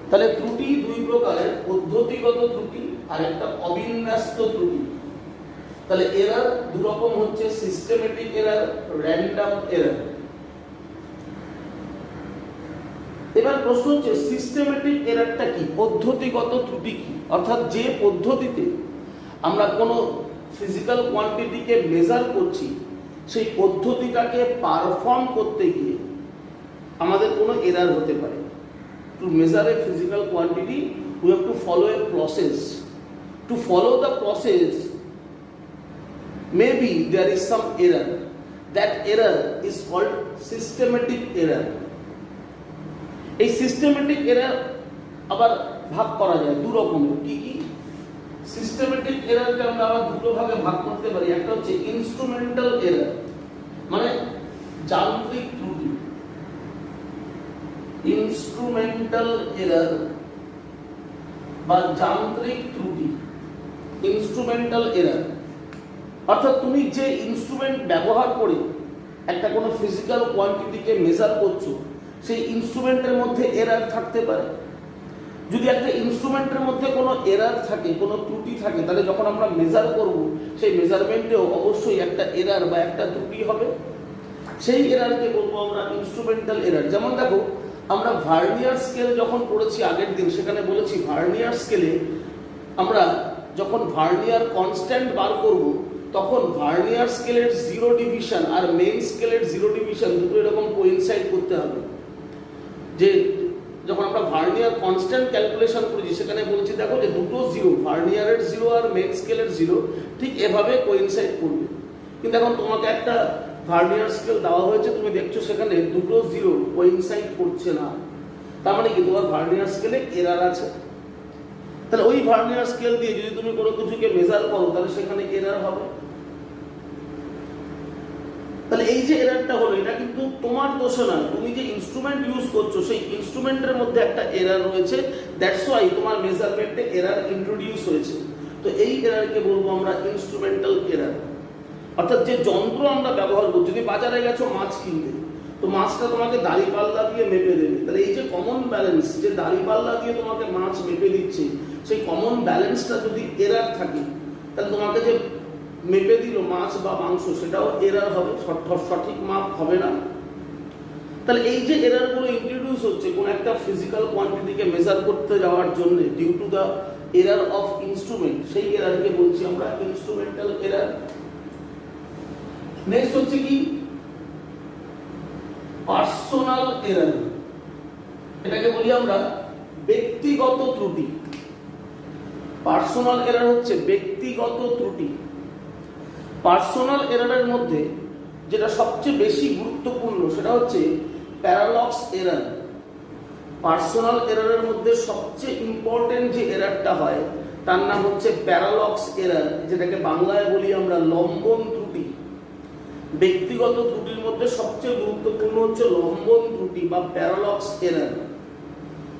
Speaker 1: তাহলে ত্রুটি 2 প্রকারের, পদ্ধতিগত ত্রুটি আর একটা অবিন্যস্ত ত্রুটি। তাহলে এরার 2 রকম হচ্ছে, সিস্টেমেটিক এরার, র্যান্ডম এরার। এবার প্রশ্ন হচ্ছে সিস্টেমেটিক এরারটা কি, পদ্ধতিগত ত্রুটি কি? অর্থাৎ যে পদ্ধতিতে আমরা কোনো ফিজিক্যাল কোয়ান্টিটিকে মেজার করছি, সেই পদ্ধতিটাকে পারফর্ম করতে গিয়ে আমাদের কোনো এরার হতে পারে। To measure a physical quantity we have to follow a process. To follow the process, maybe there is some error. That error is called systematic error. এই সিস্টেমেটিক এরার আবার ভাগ করা যায় 2 রকমের। কি কি? সিস্টেমেটিক এরারকে আমরা আবার 2 ভাগে ভাগ করতে পারি। একটা হচ্ছে ইনস্ট্রুমেন্টাল এরার, মানে যান্ত্রিক ত্রুটি, ইনস্ট্রুমেন্টাল এরার বা যান্ত্রিক ত্রুটি, ইনস্ট্রুমেন্টাল এরার। অর্থাৎ তুমি যে ইনস্ট্রুমেন্ট ব্যবহার করে একটা কোনো ফিজিক্যাল কোয়ান্টিটিকে মেজার করছো, সেই ইনস্ট্রুমেন্টের মধ্যে এরার থাকতে পারে। যদি একটা ইনস্ট্রুমেন্টের মধ্যে কোনো এরার থাকে, কোনো ত্রুটি থাকে, তাহলে যখন আমরা মেজার করব, সেই মেজারমেন্টেও অবশ্যই একটা এরার বা একটা ত্রুটি হবে। সেই এরারকে বলবো আমরা ইনস্ট্রুমেন্টাল এরার। যেমন দেখো, আমরা ভার্নিয়ার স্কেল যখন পড়েছি আগের দিন, সেখানে বলেছি ভার্নিয়ার স্কেলে আমরা যখন ভার্নিয়ার কনস্ট্যান্ট বার করব, তখন ভার্নিয়ার স্কেলের জিরো ডিভিশন আর মেইন স্কেলের জিরো ডিভিশন দুটো এরকম কোইনসাইড করতে হবে। যে যখন আমরা ভার্নিয়ার কনস্ট্যান্ট ক্যালকুলেশন করেছি, সেখানে বলেছি দেখো যে দুটো জিরো, ভার্নিয়ারের জিরো আর মেইন স্কেলের জিরো ঠিক এভাবে কোইনসাইড করবে। কিন্তু এখন তোমাকে একটা ভার্নিয়ার স্কেল দেওয়া হয়েছে, তুমি দেখছো সেখানে দুটো জিরো কোইনসাইড করছে না, তার মানে কি তোমার ভার্নিয়ার স্কেলে এরার আছে। তাহলে ওই ভার্নিয়ার স্কেল দিয়ে যদি তুমি কোনো কিছুকে মেজার করো, তাহলে সেখানে এরার হবে। তাহলে এই যে এরারটা হলো, এটা কিন্তু তোমার দোষে না, তুমি যে ইনস্ট্রুমেন্ট ইউজ করছো সেই ইনস্ট্রুমেন্টের মধ্যে একটা এরার রয়েছে, দ্যাটস ওয়াই তোমার মেজারমেন্টে এরার ইন্ট্রোডিউস হয়েছে। তো এই এরারকে বলবো আমরা ইনস্ট্রুমেন্টাল এরার। অর্থাৎ যে যন্ত্র আমরা ব্যবহার করছি, যদি বাজারে গেছো মাছ কিনতে, তো মাছটা তোমাকে দাড়িপাল্লা দিয়ে মেপে দেবে, তাহলে এই যে কমন ব্যালেন্স, যে দাড়িপাল্লা দিয়ে তোমাকে মাছ মেপে দিচ্ছে, সেই কমন ব্যালেন্সটা যদি এরার থাকে, তাহলে তোমাকে যে মেপে দিল মাছ বা মাংস, সেটাও এরার হবে, সঠিক মাপ হবে না। তাহলে এই যে এরারগুলো ইন্ট্রোডিউস হচ্ছে কোন একটা ফিজিক্যাল কোয়ান্টিটিকে মেজার করতে যাওয়ার জন্য due to the error of instrument, সেই এরারকে বলছি আমরা ইনস্ট্রুমেন্টাল এরার। নেক্সট হচ্ছে কি পার্সোনাল এরার, এটাকে বলি আমরা ব্যক্তিগত ত্রুটি। পার্সোনাল এরার হচ্ছে ব্যক্তিগত ত্রুটি। পার্সোনাল এরারের মধ্যে যেটা সবচেয়ে বেশি গুরুত্বপূর্ণ সেটা হচ্ছে প্যারালক্স এরার। পার্সোনাল এরারের মধ্যে সবচেয়ে ইম্পর্টেন্ট যে এরারটা হয় তার নাম হচ্ছে প্যারালক্স এরার, যেটাকে বাংলায় বলি আমরা লম্বন ত্রুটি। ব্যক্তিগত ত্রুটির মধ্যে সবচেয়ে গুরুত্বপূর্ণ হচ্ছে লম্বন ত্রুটি বা প্যারালক্স এরার।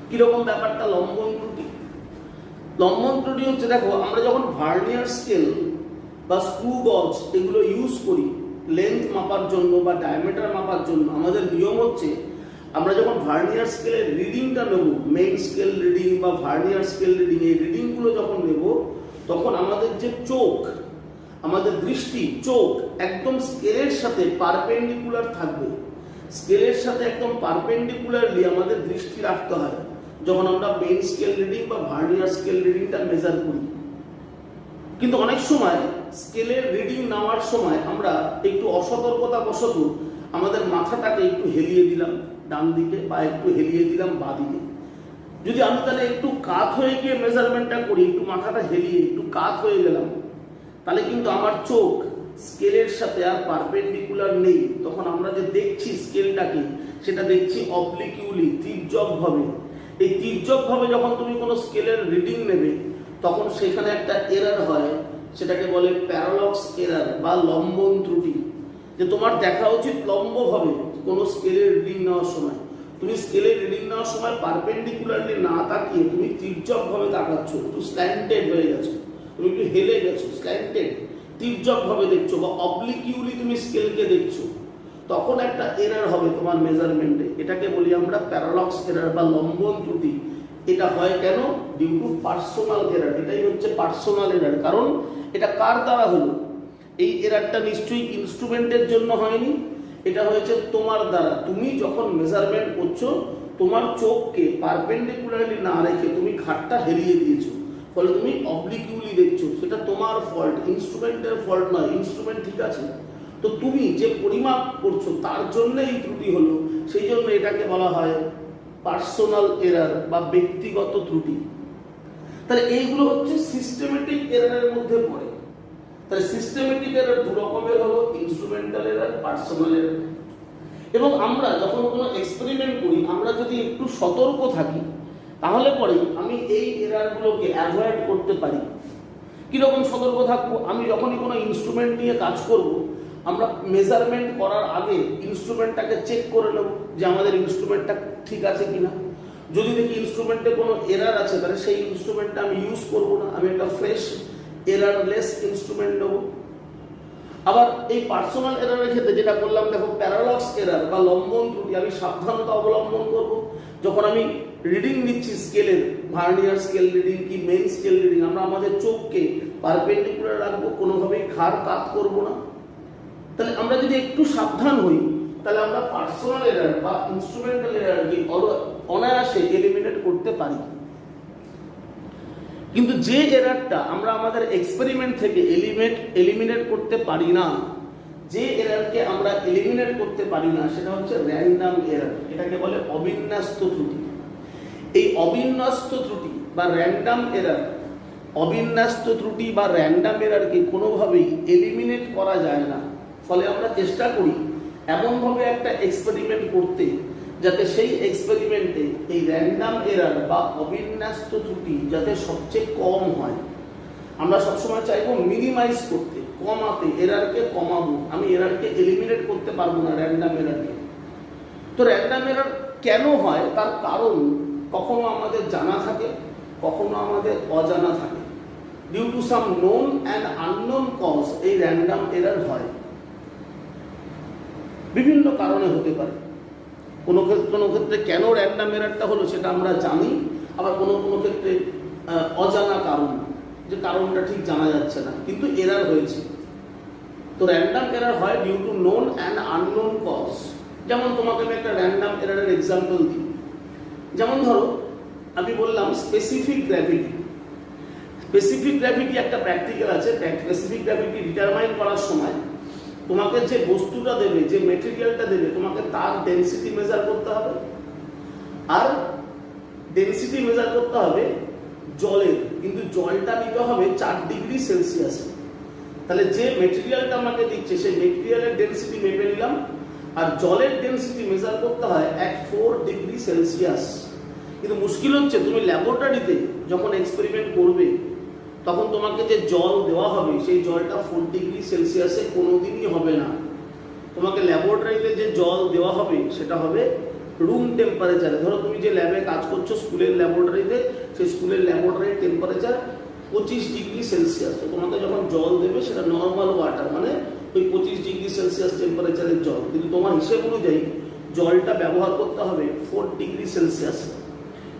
Speaker 1: কিরকম ব্যাপারটা লম্বন ত্রুটি? লম্বন ত্রুটি হচ্ছে, দেখো আমরা যখন ভার্নিয়ার স্কেল বা স্ক্রু গজ এগুলো ইউজ করি লেন্থ মাপার জন্য বা ডায়ামিটার মাপার জন্য, আমাদের নিয়ম হচ্ছে আমরা যখন ভার্নিয়ার স্কেলের রিডিংটা নেব, মেইন স্কেল রিডিং বা ভার্নিয়ার স্কেল রিডিং, এই রিডিংগুলো যখন নেব, তখন আমাদের যে চোখ, আমাদের দৃষ্টি, চোখ একদম স্কেলের সাথে পারপেন্ডিকুলার থাকবে। স্কেলের সাথে একদম পারপেন্ডিকুলারলি আমাদের দৃষ্টি রাখতে হয় যখন আমরা মেইন স্কেল রিডিং বা ভার্নিয়ার স্কেল রিডিংটা মেজার করি। কিন্তু অনেক সময় স্কেলের রিডিং নেওয়ার সময় আমরা একটু অসতর্কতা বশত আমাদের মাথাটাকে একটু হেলিয়ে দিলাম ডান দিকে বা একটু হেলিয়ে দিলাম বাঁ দিকে। যদি আমি তাহলে একটু কাত হয়ে গিয়ে মেজারমেন্টটা করি, একটু মাথাটা হেলিয়ে একটু কাত হয়ে গেলাম, তাহলে কিন্তু আমার চোখ স্কেলের সাথে আর পারপেন্ডিকুলার নেই। তখন আমরা যে দেখছি স্কেলটাকে, সেটা দেখছি অবলিকুইলি, তির্যকভাবে। এই তির্যকভাবে যখন তুমি কোনো স্কেলের রিডিং নেবে, তখন সেখানে একটা এরার হয়, সেটাকে বলে প্যারালক্স এরার বা লম্বন ত্রুটি। যে তোমার দেখা উচিত লম্বভাবে কোনো স্কেলের রিডিং নেওয়ার সময়, তুমি স্কেলের রিডিং নেওয়ার সময় পারপেন্ডিকুলারলি না তাকিয়ে তুমি তির্যকভাবে তাকাচ্ছ, একটু স্ল্যান্টেড হয়ে গেছো, তুমি একটু হেলে গেছো, স্ল্যান্টেড তির্যকভাবে দেখছো বা অবলিকুইলি তুমি স্কেলকে দেখছো, তখন একটা এরার হবে তোমার মেজারমেন্টে। এটাকে বলি আমরা প্যারালক্স এরার বা লম্বন ত্রুটি। এটা হয় কেন? Due to personal error. এটাই হচ্ছে পার্সোনাল এরার। কারণ এটা কার দ্বারা হলো? এই এরারটা নিশ্চয়ই ইনস্ট্রুমেন্টের জন্য হয়নি, এটা হয়েছে তোমার দ্বারা। তুমি যখন মেজারমেন্ট করছো, তোমার চোখকে পারপেন্ডিকুলারলি না রেখে তুমি ঘাটটা হেরিয়ে দিয়েছো, ফলে তুমি অবলিকুইলি দেখছো। সেটা তোমার ফল্ট, ইনস্ট্রুমেন্টের ফল্ট নয়। ইনস্ট্রুমেন্ট ঠিক আছে, তো তুমি যে পরিমাপ করছো তার জন্য এই ত্রুটি হলো, সেই জন্য এটাকে বলা হয় পার্সোনাল এরার বা ব্যক্তিগত ত্রুটি। তাহলে এইগুলো হচ্ছে সিস্টেমেটিক এরারের মধ্যে পড়ে। তাহলে সিস্টেমেটিক এরার দু রকমের হলো, ইনস্ট্রুমেন্টাল এরার, পার্সোনাল এরার। এবং আমরা যখন কোনো এক্সপেরিমেন্ট করি, আমরা যদি একটু সতর্ক থাকি, তাহলে পরে আমি এই এরারগুলোকে অ্যাভয়েড করতে পারি। কিরকম সতর্ক থাকবো? আমি যখনই কোনো ইনস্ট্রুমেন্ট নিয়ে কাজ করব, আমরা মেজারমেন্ট করার আগে ইনস্ট্রুমেন্টটাকে চেক করে নেব যে আমাদের ইনস্ট্রুমেন্টটা ঠিক আছে কিনা। যদি দেখি ইনস্ট্রুমেন্টে কোনো এরার আছে তাহলে সেই ইনস্ট্রুমেন্টটা আমি ইউজ করব না, আমি একটা ফ্রেশ এরারলেস ইনস্ট্রুমেন্ট নেব। আবার এই পার্সোনাল এরারের ক্ষেত্রে যেটা বললাম, দেখো প্যারালক্স এরার বা লম্বন ত্রুটি আমি সাবধানতা অবলম্বন করব। যখন আমি রিডিং নিচ্ছি স্কেলের, ভার্নিয়ার স্কেল রিডিং কি মেইন স্কেল রিডিং, আমরা আমাদের চোখকে পারপেন্ডিকুলার রাখবো, কোনোভাবেই ঘাড় কাত করব না। তাহলে আমরা যদি একটু সাবধান হই তাহলে আমরা পার্সোনাল এরার বা ইনস্ট্রুমেন্টাল এরারকে অনায়াসে এলিমিনেট করতে পারি। কিন্তু যে এরারটা আমরা আমাদের এক্সপেরিমেন্ট থেকে এলিমিনেট করতে পারি না, যে এরারকে আমরা এলিমিনেট করতে পারি না, সেটা হচ্ছে র্যান্ডম এরার। এটাকে বলে অবিন্যস্ত ত্রুটি। এই অবিন্যস্ত ত্রুটি বা র্যান্ডম এরার, অবিন্যস্ত ত্রুটি বা র্যান্ডম এরারকে কোনোভাবেই এলিমিনেট করা যায় না। ফলে আমরা চেষ্টা করি এমনভাবে একটা এক্সপেরিমেন্ট করতে যাতে সেই এক্সপেরিমেন্টে এই র্যান্ডম এরার বা অবিন্যস্ত ত্রুটি যাতে সবচেয়ে কম হয়। আমরা সবসময় চাইবো মিনিমাইজ করতে, কমাতে, এরারকে কমাবো। আমি এরারকে এলিমিনেট করতে পারবো না, র্যান্ডম এরারকে। তো র্যান্ডম এরার কেন হয় তার কারণ কখনো আমাদের জানা থাকে, কখনো আমাদের অজানা থাকে। Due to some known and unknown cause এই র্যান্ডম এরার হয়। বিভিন্ন কারণে হতে পারে। কোনো ক্ষেত্রে কেন র্যান্ডম এরারটা হলো সেটা আমরা জানি, আবার কোনো ক্ষেত্রে অজানা কারণ, যে কারণটা ঠিক জানা যাচ্ছে না কিন্তু এরার হয়েছে। তো র্যান্ডম এরার হয় due to known and unknown cause. যেমন তোমাকে আমি একটা র্যান্ডম এরারের এক্সাম্পল দিই। যেমন ধরো আমি বললাম স্পেসিফিক গ্র্যাভিটি। স্পেসিফিক গ্র্যাভিটি একটা প্র্যাকটিক্যাল আছে। স্পেসিফিক গ্র্যাভিটি ডিটারমাইন করার সময় তোমাকে যে বস্তুটা দেবে, যে মেটেরিয়ালটা দেবে, তোমাকে তার ডেনসিটি মেজার করতে হবে। আর ডেনসিটি মেজার করতে হবে জলের, কিন্তু জলটা নিতে হবে 4 ডিগ্রি সেলসিয়াসে। তাহলে যে মেটেরিয়ালটা আমাকে দিচ্ছে সেই মেটেরিয়ালের ডেনসিটি মেপে নিলাম, আর জলের ডেনসিটি মেজার করতে হয় 4 ডিগ্রি সেলসিয়াস। কিন্তু মুশকিল হচ্ছে তুমি ল্যাবরেটরিতে যখন এক্সপেরিমেন্ট করবে তখন তোমাকে যে জল দেওয়া হবে সেই জলটা 4 ডিগ্রি সেলসিয়াসে কোনোদিনই হবে না। তোমাকে ল্যাবরেটরিতে যে জল দেওয়া হবে সেটা হবে রুম টেম্পারেচারে। ধরো তুমি যে ল্যাবে কাজ করছো স্কুলের ল্যাবরেটরিতে, সেই স্কুলের ল্যাবরেটরির টেম্পারেচার 25 ডিগ্রি সেলসিয়াস। তো তোমাকে যখন জল দেবে সেটা নর্মাল ওয়াটার, মানে ওই 25 ডিগ্রি সেলসিয়াস টেম্পারেচারের জল, কিন্তু তোমার হিসেব অনুযায়ী জলটা ব্যবহার করতে হবে 4 ডিগ্রি সেলসিয়াসে।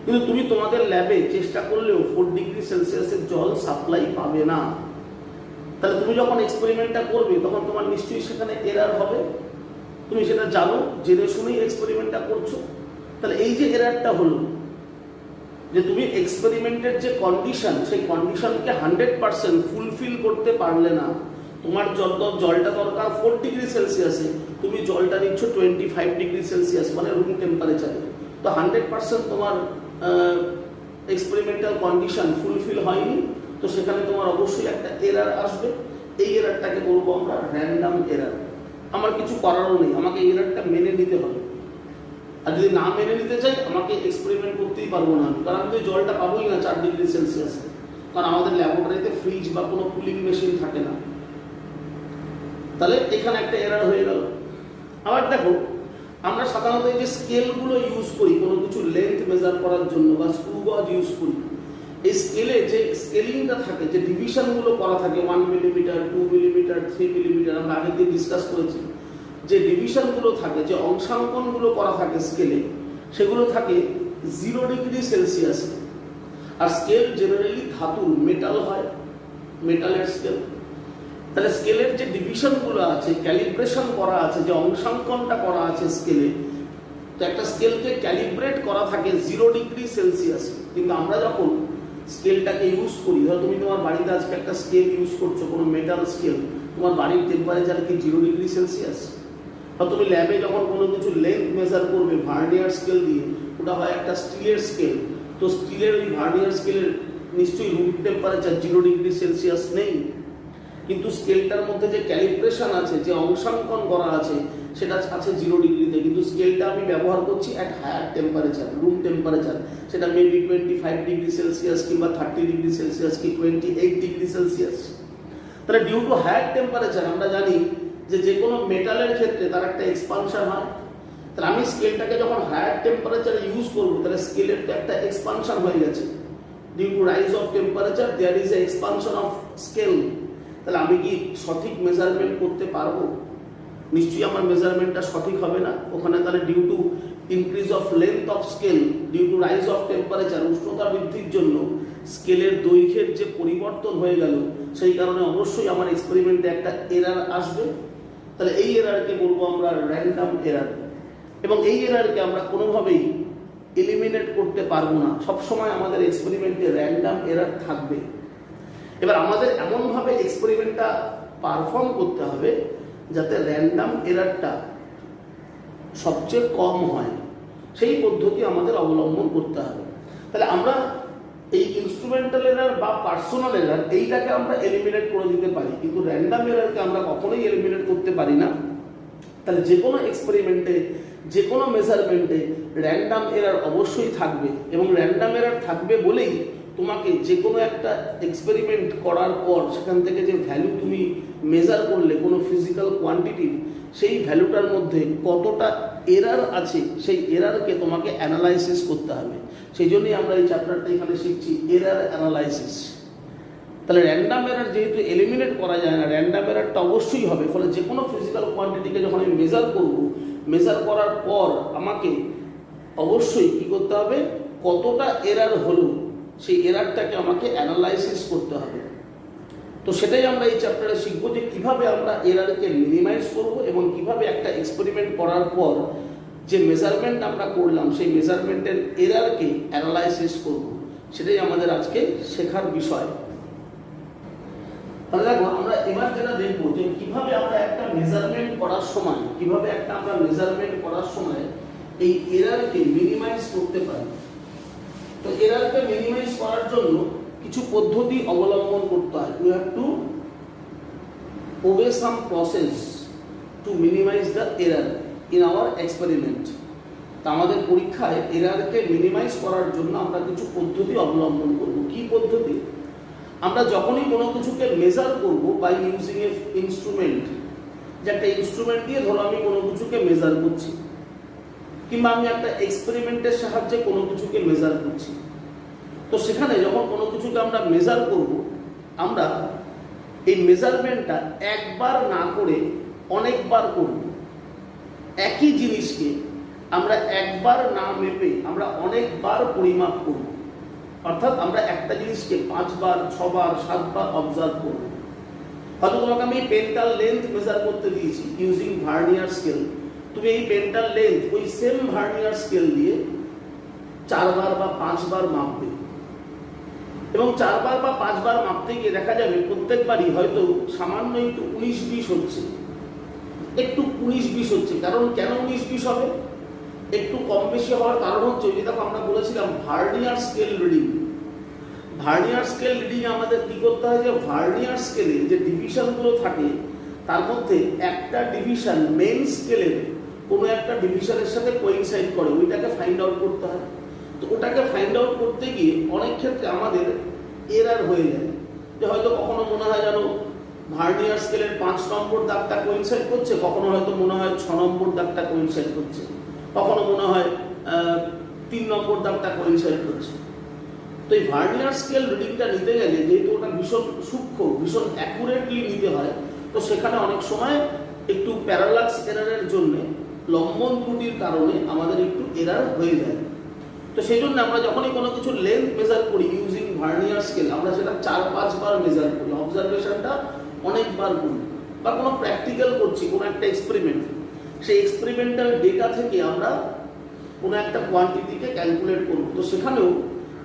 Speaker 1: কিন্তু তুমি তোমাদের ল্যাবে চেষ্টা করলেও 4 ডিগ্রি সেলসিয়াসের জল সাপ্লাই পাবে না। তাহলে তুমি যখন এক্সপেরিমেন্টটা করবে তখন তোমার নিশ্চয়ই সেখানে এরার হবে। তুমি সেটা জানো, জেনে শুনেই এক্সপেরিমেন্টটা করছো। তাহলে এই যে এরারটা হলো যে তুমি এক্সপেরিমেন্টের যে কন্ডিশন, সেই কন্ডিশনকে 100% ফুলফিল করতে পারলে না। তোমার জলটা দরকার 4 ডিগ্রি সেলসিয়াসে, তুমি জলটা নিচ্ছ 25 ডিগ্রি সেলসিয়াস, মানে রুম টেম্পারেচারে। তো 100% তোমার এক্সপেরিমেন্টাল কন্ডিশন ফুলফিল হয়নি। তো সেখানে তোমার অবশ্যই একটা এরার আসবে। এই এরারটাকে বলবো আমরা র্যান্ডম এরার। আমার কিছু করারও নেই, আমাকে এই এরারটা মেনে নিতে হবে। আর যদি না মেনে নিতে চাই আমাকে এক্সপেরিমেন্ট করতেই পারবো না, কারণ আমি জলটা পাবোই না 4 ডিগ্রি সেলসিয়াসে, কারণ আমাদের ল্যাবরেটরিতে ফ্রিজ বা কোনো কুলিং মেশিন থাকে না। তাহলে এখানে একটা এরার হয়ে গেল। আবার দেখো আমরা সাধারণত এই যে স্কেলগুলো ইউজ করি কোনো কিছু লেন্থ মেজার করার জন্য, বা স্ক্রু গজ ইউজ করি, এই স্কেলে যে স্কেলিংটা থাকে, যে ডিভিশনগুলো করা থাকে 1 মিলিমিটার, 2 মিলিমিটার, 3 মিলিমিটার, আমরা আগের দিন ডিসকাস করেছি। যে ডিভিশনগুলো থাকে, যে অংশাঙ্কনগুলো করা থাকে স্কেলে, সেগুলো থাকে 0 ডিগ্রি সেলসিয়াসে। আর স্কেল জেনারেলি ধাতুর, মেটাল হয়, মেটালের স্কেল। তাহলে স্কেলের যে ডিভিশনগুলো আছে, ক্যালিব্রেশন করা আছে, যে অংশাঙ্কনটা করা আছে স্কেলে, তো একটা স্কেলকে ক্যালিব্রেট করা থাকে 0 ডিগ্রি সেলসিয়াসে। কিন্তু আমরা যখন স্কেলটাকে ইউজ করি, ধরো তুমি তোমার বাড়িতে আজকে একটা স্কেল ইউজ করছো, কোনো মেটাল স্কেল, তোমার বাড়ির টেম্পারেচার কি 0 ডিগ্রি সেলসিয়াস? বা তুমি ল্যাবে যখন কোনো কিছু লেন্থ মেজার করবে ভার্নিয়ার স্কেল দিয়ে, ওটা হয় একটা স্টিলের স্কেল। তো স্টিলের ওই ভার্নিয়ার স্কেলের নিশ্চয়ই রুম টেম্পারেচার 0 ডিগ্রি সেলসিয়াস নেই, কিন্তু স্কেলটার মধ্যে যে ক্যালিব্রেশন আছে, যে অংশাঙ্কন করা আছে, সেটা আছে 0 ডিগ্রিতে। কিন্তু স্কেলটা আমি ব্যবহার করছি at higher temperature, room temperature, সেটা মেবি 25 ডিগ্রি সেলসিয়াস কিংবা 30 ডিগ্রি সেলসিয়াস কি 28 ডিগ্রি সেলসিয়াস। তাহলে ডিউ টু হায়ার টেম্পারেচার আমরা জানি যে কোনো মেটালের ক্ষেত্রে তার একটা এক্সপানশন হয়। তাহলে আমি স্কেলটাকে যখন হায়ার টেম্পারেচারে ইউজ করবো, তাহলে স্কেলের তো একটা এক্সপানশন হয়ে গেছে। Due to rise of temperature there is a expansion of scale. তাহলে আমি কি সঠিক মেজারমেন্ট করতে পারবো? নিশ্চয়ই আমার মেজারমেন্টটা সঠিক হবে না ওখানে। তাহলে due to increase of length of scale, due to rise of temperature, উষ্ণতা বৃদ্ধির জন্য স্কেলের দৈর্ঘ্যের যে পরিবর্তন হয়ে গেল, সেই কারণে অবশ্যই আমার এক্সপেরিমেন্টে একটা এরার আসবে। তাহলে এই এরারকে বলবো আমরা র্যান্ডম এরার। এবং এই এরারকে আমরা কোনোভাবেই এলিমিনেট করতে পারবো না, সবসময় আমাদের এক্সপেরিমেন্টে র্যান্ডম এরার থাকবে। এবার আমাদের এমনভাবে এক্সপেরিমেন্টটা পারফর্ম করতে হবে যাতে র্যান্ডম এরারটা সবচেয়ে কম হয়, সেই পদ্ধতি আমাদের অবলম্বন করতে হবে। তাহলে আমরা এই ইনস্ট্রুমেন্টাল এরার বা পার্সোনাল এরার এইটাকে আমরা এলিমিনেট করে দিতে পারি, কিন্তু র্যান্ডম এরারকে আমরা কখনোই এলিমিনেট করতে পারি না। তাহলে যে কোনো এক্সপেরিমেন্টে, যে কোনো মেজারমেন্টে র্যান্ডম এরার অবশ্যই থাকবে, এবং র্যান্ডম এরার থাকবে বলেই তোমাকে যে কোনো একটা এক্সপেরিমেন্ট করার পর সেখান থেকে যে ভ্যালু তুমি মেজার করলে কোনো ফিজিক্যাল কোয়ান্টিটির, সেই ভ্যালুটার মধ্যে কতটা এরার আছে সেই এরারকে তোমাকে অ্যানালাইসিস করতে হবে। সেই জন্যই আমরা এই চ্যাপ্টারটা এখানে শিখছি এরার অ্যানালাইসিস। তাহলে র্যান্ডম এরার যেহেতু এলিমিনেট করা যায় না, র্যান্ডম এরারটা অবশ্যই হবে। ফলে যে কোনো ফিজিক্যাল কোয়ান্টিটিকে যখন আমি মেজার করব, মেজার করার পর আমাকে অবশ্যই কী করতে হবে, কতটা এরার হলো সেই এরারটাকে আমাকে অ্যানালাইসিস করতে হবে। তো সেটাই আমরা এই চ্যাপ্টারে শিখবো যে কীভাবে আমরা এরারকে মিনিমাইজ করব এবং কিভাবে একটা এক্সপেরিমেন্ট করার পর যে মেজারমেন্ট আমরা করলাম সেই মেজারমেন্টের এরারকে অ্যানালাইসিস করব। সেটাই আমাদের আজকে শেখার বিষয়। তাহলে দেখো আমরা এবার যেটা দেখবো যে কিভাবে আমরা একটা মেজারমেন্ট করার সময়, এই এরারকে মিনিমাইজ করতে পারি। তো এরারকে মিনিমাইজ করার জন্য কিছু পদ্ধতি অবলম্বন করতে হয়। You have to obey some process to minimize the error in our experiment. তা আমাদের পরীক্ষায় এরারকে মিনিমাইজ করার জন্য আমরা কিছু পদ্ধতি অবলম্বন করব। কি পদ্ধতি? আমরা যখনই কোনো কিছুকে মেজার করব বাই ইউজিং এ ইনস্ট্রুমেন্ট, যে একটা ইনস্ট্রুমেন্ট দিয়ে ধরো আমি কোনো কিছুকে মেজার করছি, কিংবা আমি একটা এক্সপেরিমেন্টের সাহায্যে কোনো কিছুকে মেজার করছি, তো সেখানে যখন কোনো কিছুকে আমরা মেজার করব, আমরা এই মেজারমেন্টটা একবার না করে অনেকবার করব। একই জিনিসকে আমরা একবার না মেপে আমরা অনেকবার পরিমাপ করব। অর্থাৎ আমরা একটা জিনিসকে 5 বার, 6 বার, 7 বার অবজার্ভ করব। হয়তো তোমাকে আমি পেনটার লেন্থ মেজার করতে দিয়েছি ইউজিং ভার্নিয়ার স্কেল, তুমি এই পেনটার লেন্থ ওই সেম ভার্নিয়ার স্কেল দিয়ে 4 বার বা 5 বার মাপবে, এবং 4 বার বা 5 বার মাপতে গিয়ে দেখা যাবে প্রত্যেকবারই হয়তো সামান্য একটু 19-20 হচ্ছে, একটু 19-20 হচ্ছে। কারণ কেন 19-20 হবে? একটু কম বেশি হওয়ার কারণ হচ্ছে ওই যে দেখো আমরা বলেছিলাম vernier scale reading. Vernier scale reading আমাদের কি করতে হয়, যে ভার্নিয়ার স্কেলে যে ডিভিশনগুলো থাকে তার মধ্যে একটা ডিভিশন মেন স্কেলের কোনো একটা ডিভিশনের সাথে কোইনসাইড করে, ওইটাকে ফাইন্ড আউট করতে হয়। তো ওটাকে ফাইন্ড আউট করতে গিয়ে অনেক ক্ষেত্রে আমাদের এরার হয়ে যায়, যে হয়তো কখনো মনে হয় যেন ভার্নিয়ার স্কেলের 5 নম্বর দাগটা কোইনসাইড করছে, কখনো হয়তো মনে হয় 6 নম্বর দাগটা কোইনসাইড করছে, কখনো মনে হয় 3 নম্বর দাগটা কোইনসাইড করছে। তো এই ভার্নিয়ার স্কেল রিডিংটা নিতে গেলে যেহেতু ওটা ভীষণ সূক্ষ্ম, ভীষণ অ্যাকুরেটলি নিতে হয়, তো সেখানে অনেক সময় একটু প্যারালাক্স এরারের জন্য, লম্বন ত্রুটির কারণে আমাদের একটু এরার হয়ে যায়। তো সেই জন্য আমরা যখনই কোনো কিছু লেন্থ মেজার করি ইউজিং ভার্নিয়ার স্কেল, আমরা সেটা 4-5 বার মেজার করি, অবজারভেশনটা অনেকবার করি। বা কোনো প্র্যাকটিক্যাল করছি, কোনো একটা এক্সপেরিমেন্ট, সেই এক্সপেরিমেন্টাল ডেটা থেকে আমরা কোনো একটা কোয়ান্টিটিকে ক্যালকুলেট করব। তো সেখানেও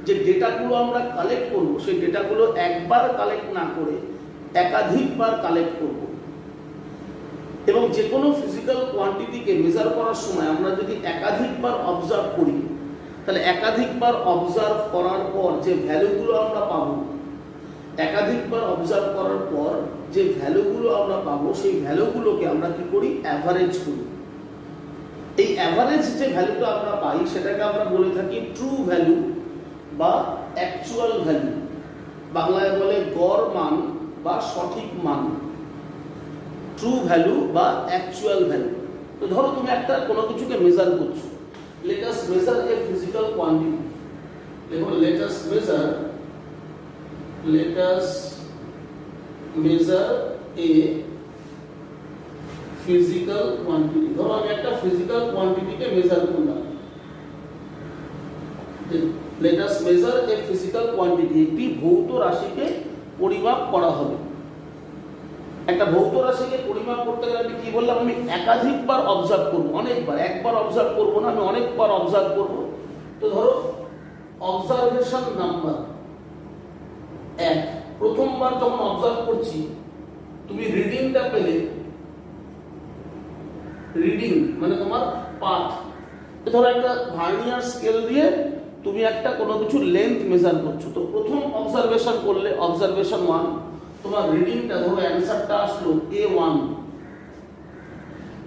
Speaker 1: যে ডেটাগুলো আমরা কালেক্ট করব, সেই ডেটাগুলো একবার কালেক্ট না করে একাধিকবার কালেক্ট করব। এবং যে কোনো ফিজিক্যাল কোয়ান্টিটিকে মেজার করার সময় আমরা যদি একাধিকবার অবজার্ভ করি, তাহলে একাধিকবার অবজার্ভ করার পর যে ভ্যালুগুলো আমরা পাবো, একাধিকবার অবজার্ভ করার পর যে ভ্যালুগুলো আমরা পাবো, সেই ভ্যালুগুলোকে আমরা কি করি, অ্যাভারেজ করি। এই অ্যাভারেজ যে ভ্যালুটা আমরা পাই সেটাকে আমরা বলে থাকি ট্রু ভ্যালু বা অ্যাকচুয়াল ভ্যালু, বাংলায় বলে গড় মান বা সঠিক মান। ট্রু ভ্যালু বা অ্যাকচুয়াল ভ্যালু। তো ধরো তুমি একটা কোনো কিছুকে মেজার করছো, let us measure a physical quantity. দেখো let us measure a physical quantity. ধরো আমি একটা ফিজিক্যাল কোয়ান্টিটিকে মেজার করলাম। Let us measure a physical quantity, একটি ভৌত রাশিকে পরিমাপ করা হবে। একটা ভৌত রাশিকে পরিমাপ করতে গেলে আমি কি বললাম, আমি একাধিকবার অবজার্ভ করব, অনেকবার, একবার অবজার্ভ করব না, আমি অনেকবার অবজার্ভ করব। তো ধরো অবজারভেশন নাম্বার 1, প্রথমবার যখন অবজার্ভ করছি তুমি রিডিংটা পেলে, রিডিং মানে তোমার পাঠ। ধরো একটা ভার্নিয়ার স্কেল দিয়ে তুমি একটা কোনো কিছু লেন্থ মেজার করছো, তো প্রথম অবজারভেশন করলে অবজারভেশন 1, তোমার রিডিংটা ধরো অ্যানসারটা আসলো A1।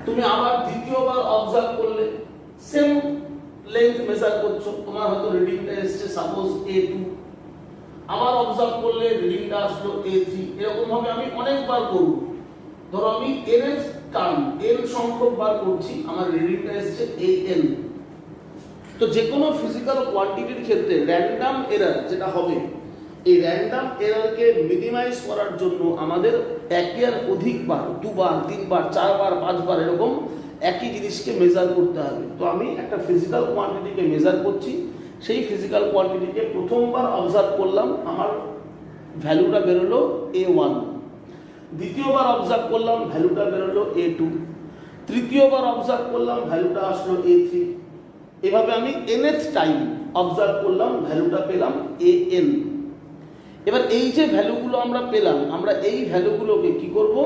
Speaker 1: তুমি আবার দ্বিতীয়বার অবজার্ভ করলে সেম লেন্থ মেজার করছো, তোমার হয়তো রিডিংটা এসছে সাপোজ A2। আবার অবজার্ভ করলে রিডিংটা আসলো A3। এরকম ভাবে আমি অনেকবার করব। ধরো আমি n সংখ্যক বার করছি, আমার রিডিংটা এসছে AN। তো যে কোনো ফিজিক্যাল কোয়ান্টিটির ক্ষেত্রে র্যান্ডম এরর যেটা হবে, এই র্যান্ডম এররকে মিনিমাইজ করার জন্য আমাদের একের অধিকবার, 2 বার, 3 বার, 4 বার, 5 বার এরকম একই জিনিসকে মেজার করতে হবে। তো আমি একটা ফিজিক্যাল কোয়ান্টিটিকে মেজার করছি, সেই ফিজিক্যাল কোয়ান্টিটিকে প্রথমবার অবজার্ভ করলাম, আমার ভ্যালুটা বেরোলো A1। দ্বিতীয়বার অবজার্ভ করলাম, ভ্যালুটা বেরোলো A2। তৃতীয়বার অবজার্ভ করলাম, ভ্যালুটা আসলো A3। এভাবে আমি nth টাইম অবজার্ভ করলাম, ভ্যালুটা পেলাম AN। এবার এই যে ভ্যালুগুলো আমরা পেলাম, আমরা এই ভ্যালুগুলোকে কি করব,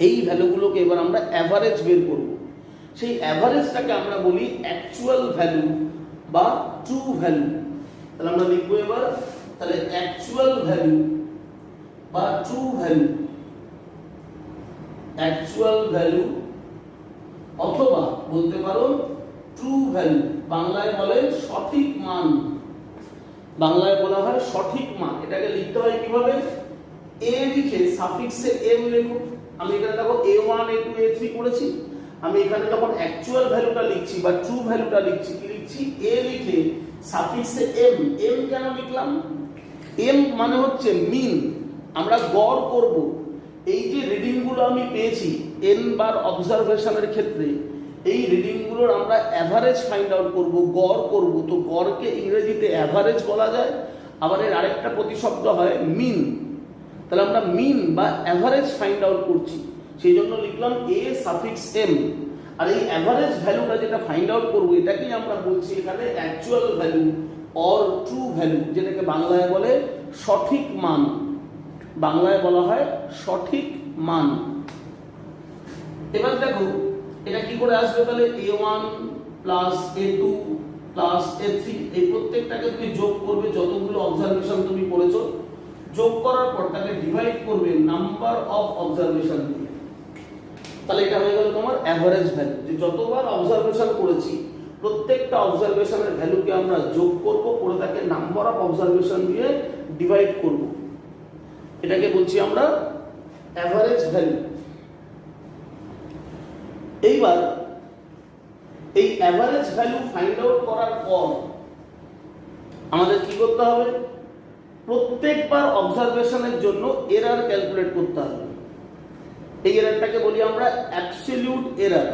Speaker 1: এই ভ্যালুগুলোকে এবার আমরা অ্যাভারেজ বের করব। সেই অ্যাভারেজটাকে আমরা বলি অ্যাকচুয়াল ভ্যালু বা ট্রু ভ্যালু। তাহলে আমরা লিখবো এবার, তাহলে অ্যাকচুয়াল ভ্যালু বা ট্রু ভ্যালু, অ্যাকচুয়াল ভ্যালু অথবা বলতে পারো ট্রু ভ্যালু। বাংলায় বলে সঠিক মান, বাংলায় বলা হয় সঠিক মান। এটাকে লিখতে হয় কিভাবে, এ লিখে সাফিক্সে এম লেখো। আমি এখানে দেখো A1 A2 A3 করেছি, আমি এখানে যখন অ্যাকচুয়াল ভ্যালুটা লিখছি বা ট্রু ভ্যালুটা লিখছি, কি লিখছি, এ লিখে সাফিক্সে এম। এম কেন লিখলাম, এম মানে হচ্ছে মিন, আমরা গড় করব। এই যে রিডিংগুলো আমি পেয়েছি n বার অবজারভেশনের ক্ষেত্রে, এই রিডিংগুলোর আমরা অ্যাভারেজ ফাইন্ড আউট করব, গড় করব। তো গড়কে ইংরেজিতে অ্যাভারেজ বলা যায়, আবার এর আরেকটা প্রতিশব্দ হয় মিন। তাহলে আমরা মিন বা অ্যাভারেজ ফাইন্ড আউট করছি, সেই জন্য লিখলাম এ সাফিক্স এম। আর এই অ্যাভারেজ ভ্যালুটা যেটা ফাইন্ড আউট করব, এটাকেই আমরা বলছি এখানে actual value or true value, যেটাকে বাংলায় বলে সঠিক মান। বাংলায় বলা হয় সঠিক মান। এবার দেখো এটা কি করে আসবে, তাহলে A1 plus A2 plus A3, এই প্রত্যেকটাকে তুমি যোগ করবে, যতগুলো অবজারভেশন তুমি করেছো, যোগ করার পর তাকে ডিভাইড করবে নাম্বার অফ অবজারভেশন দিয়ে। তাহলে এটা হয়ে গেল তোমার অ্যাভারেজ ভ্যালু, যে যতবার অবজারভেশন করেছি প্রত্যেকটা অবজারভেশনের ভ্যালুকে আমরা যোগ করব, করে তাকে নাম্বার অফ অবজারভেশন দিয়ে ডিভাইড করব। এটাকে বলছি আমরা অ্যাভারেজ ভ্যালু। এইবার এই অ্যাভারেজ ভ্যালু ফাইন্ড আউট করার পর আমাদের কি করতে হবে, প্রত্যেকবার অবজারভেশনের জন্য এরর ক্যালকুলেট করতে হবে। এই এররটাকে বলি আমরা absolute error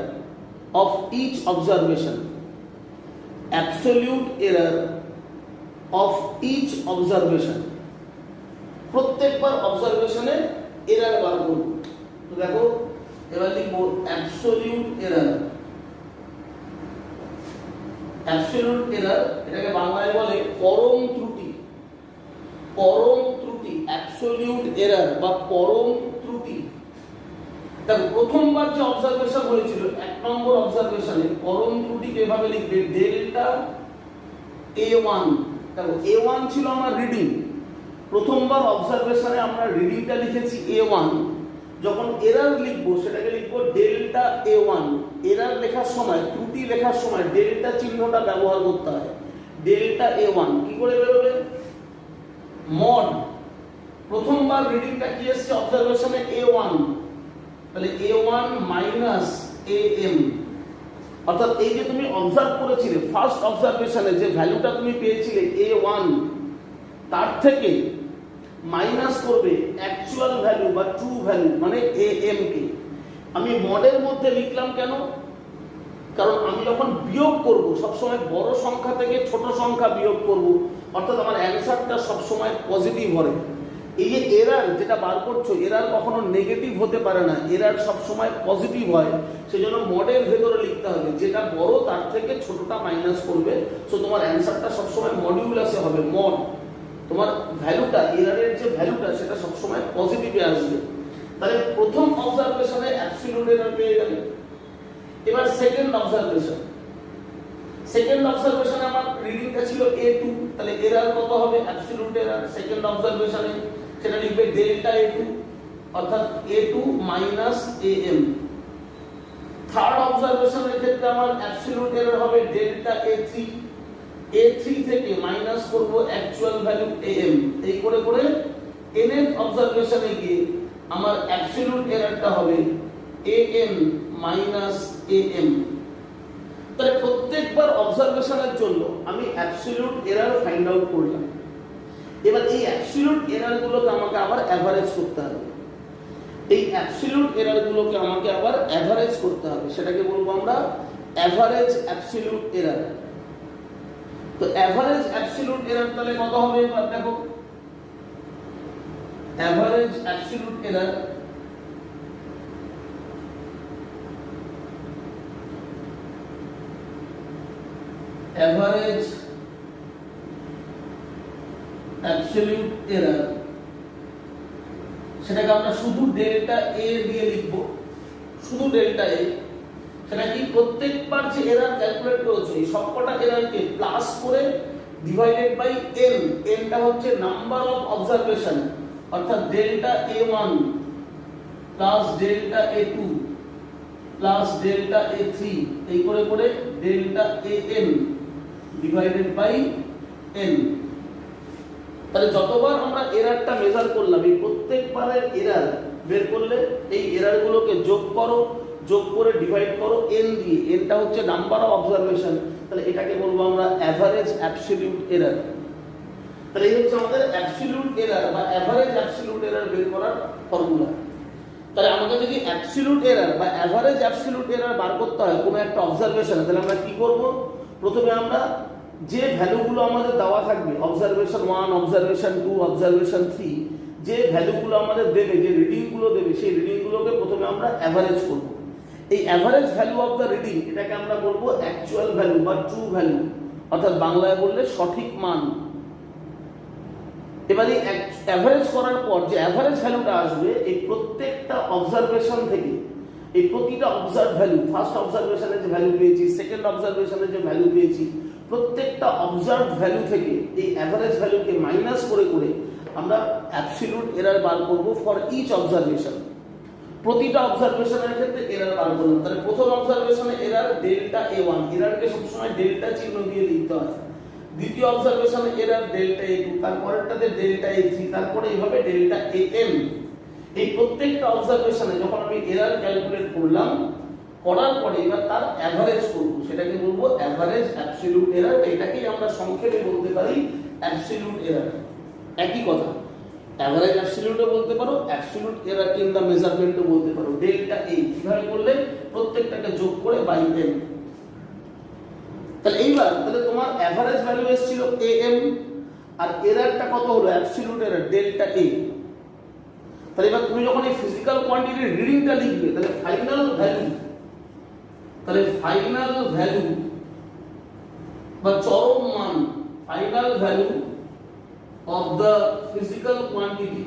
Speaker 1: of each observation. Absolute error of each observation, প্রত্যেকবার অবজারভেশনে এরর বার করব। তো দেখো এবার লিখবো অ্যাবসলিউট এরর। অ্যাবসলিউট এরর এটাকে বাংলায় বলে পরম ত্রুটি। পরম ত্রুটি, অ্যাবসলিউট এরর বা পরম ত্রুটি। দেখো প্রথমবার যে অবজারভেশন হয়েছিল, 1 নম্বর অবজারভেশনে পরম ত্রুটিকে এভাবে লিখবে ডেল্টা A1। দেখো A1 ছিল আমার রিডিং, প্রথমবার অবজারভেশনে আমরা রিডিংটা লিখেছি A1। যখন এরর লিখবো সেটাকে লিখবো ডেল্টা A1। এরর লেখার সময়, ত্রুটি লেখার সময় ডেল্টা চিহ্নটা ব্যবহার করতে হয়। ডেল্টা A1 কি করে বেরোবে, মড প্রথমবার রিডিংটা কি এসেছে অবজারভেশনে A1, তাহলে a1 মাইনাস am, অর্থাৎ এই যে তুমি অবজার্ভ করেছিলে ফার্স্ট অবজারভেশনে যে ভ্যালুটা তুমি পেয়েছিলে a1, তার থেকে মাইনাস করবে অ্যাকচুয়াল ভ্যালু বা ট্রু ভ্যালু মানে am কে। আমি মডের মধ্যে লিখলাম কেন? কারণ আমি যখন বিয়োগ করব সবসময় বড় সংখ্যা থেকে ছোট সংখ্যা বিয়োগ করব, অর্থাৎ আমার অ্যান্সারটা সবসময় পজিটিভ হবে। এই যে এরার যেটা বার করছো, এরার কখনো নেগেটিভ হতে পারে না, এরার সবসময় পজিটিভ হয়। সেই জন্য মডের ভেতরে লিখতে হবে যেটা বড় তার থেকে ছোটটা মাইনাস করবে। সো তোমার অ্যান্সারটা সবসময় মডিউলাসে হবে, মড। তোমার ভ্যালুটা, এরারের যে ভ্যালুটা সেটা সবসময় পজিটিভে আসবে। তাহলে প্রথম অবজারভেশনে অ্যাবসলিউট এরার পেয়ে গেলে। এবার সেকেন্ড অবজারভেশন, সেকেন্ড অবজারভেশনে আমার রিডিংটা ছিল a2, তাহলে এরার কত হবে? অ্যাবসলিউট এরার সেকেন্ড অবজারভেশনে সেটা লিখবে ডেল্টা a2, অর্থাৎ a2 মাইনাস am। থার্ড অবজারভেশনের ক্ষেত্রে আমার অ্যাবসলিউট এরার হবে ডেল্টা a3, a3 থেকে মাইনাস করব অ্যাকচুয়াল ভ্যালু am। এই করে করে nth অবজারভেশনে গিয়ে আমার অ্যাবসলিউট এরারটা হবে am মাইনাস am। তাহলে প্রত্যেকবার অবজারভেশনের জন্য আমি অ্যাবসলিউট এরার ফাইন্ড আউট করলাম। এবার এই অ্যাবসলিউট এরারগুলোকে আমাকে আবার অ্যাভারেজ করতে হবে। এই অ্যাবসলিউট এরারগুলোকে আমাকে আবার অ্যাভারেজ করতে হবে, সেটাকে বলবো আমরা অ্যাভারেজ অ্যাবসলিউট এরার। তো অ্যাভারেজ অ্যাবসলিউট এরার তাহলে কত হবে? এবার দেখো, average absolute error average absolute error সেটাকে আমরা শুধু ডেল্টা a দিয়ে লিখব, শুধু ডেল্টা a। সেটা কি প্রত্যেকবার যে এরর ক্যালকুলেট করেছো এই সবকটা এররকে প্লাস করে ডিভাইডেড বাই n, nটা হচ্ছে নাম্বার অফ অবজারভেশন, অর্থাৎ delta a1 plus delta a2 plus delta a3 এই করে করে delta am divided by n। তাহলে যতবার আমরা এররটা মেজার করলাম এই প্রত্যেকবারের এরর বের করলে এই এররগুলোকে যোগ করো, যোগ করে ডিভাইড করো n দিয়ে, nটা হচ্ছে নাম্বার অফ অবজারভেশন। তাহলে এটাকে বলবো আমরা অ্যাভারেজ অ্যাবসলিউট এরর। তাহলে এই হচ্ছে আমাদের অ্যাবসলিউট এরর বা অ্যাভারেজ অ্যাবসলিউট এরর বের করার ফর্মুলা। তাহলে আমাকে যদি অ্যাবসলিউট এরর বা অ্যাভারেজ অ্যাবসলিউট এরর বার করতে হয় কোনো একটা অবজারভেশনে, তাহলে আমরা কি করব? প্রথমে আমরা যে ভ্যালুগুলো আমাদের দেওয়া থাকবে অবজারভেশন 1, অবজারভেশন 2, অবজারভেশন 3, যে ভ্যালুগুলো আমাদের দেবে, যে রিডিংগুলো দেবে, সেই রিডিংগুলোকে প্রথমে আমরা অ্যাভারেজ করব। এই average value of the reading এটাকে আমরা বলবো অ্যাকচুয়াল ভ্যালু বা ট্রু ভ্যালু, অর্থাৎ বাংলায় বললে সঠিক মান। এবারে অ্যাভারেজ করার পর যে অ্যাভারেজ ভ্যালুটা আসবে এই প্রত্যেকটা অবজারভেশন থেকে, এই প্রতিটা অবজার্ভ ভ্যালু, ফার্স্ট অবজারভেশনে যে ভ্যালু পেয়েছি, সেকেন্ড অবজারভেশনে যে ভ্যালু পেয়েছি, প্রত্যেকটা অবজার্ভ ভ্যালু থেকে এই অ্যাভারেজ ভ্যালুকে মাইনাস করে করে আমরা অ্যাবসলিউট এরর বার করব ফর ইচ অবজারভেশন। প্রতিটা অবজারভেশনের ক্ষেত্রে এরর বার করলাম। তাহলে প্রথম অবজারভেশনে এরর ডেল্টা a1, এররকে সবসময় ডেল্টা চিহ্ন দিয়ে লিখতে হয়। দ্বিতীয় অবজারভেশনে এরর ডেল্টা a2, তারপরেরটাতে ডেল্টা a3, তারপরে এইভাবে ডেল্টা am। এই প্রত্যেকটা অবজারভেশনে যখন আমি এরর ক্যালকুলেট করলাম, করার পরে এবার তার অ্যাভারেজ করব, সেটাকে বলবো অ্যাভারেজ অ্যাবসলিউট এরর। এটাকেই আমরা সংক্ষেপে বলতে পারি অ্যাবসলিউট এরর। একই কথা, অ্যাভারেজ অ্যাবসলিউটও বলতে পারো, অ্যাবসলিউট এরর ইন দ্য মেজারমেন্টও বলতে পারো। ডেল্টা a কিভাবে করলে প্রত্যেকটাকে যোগ করে বাই n। তাহলে এইবার তাহলে তোমার অ্যাভারেজ ভ্যালু এসেছিল am, আর এররটা কত হলো? Absolute error delta a। তাহলে এবার তুমি যখন এই ফিজিক্যাল কোয়ান্টিটির রিডিংটা লিখবে, তাহলে ফাইনাল ভ্যালু, তাহলে ফাইনাল ভ্যালু বা চরম মান, final value of the physical quantity,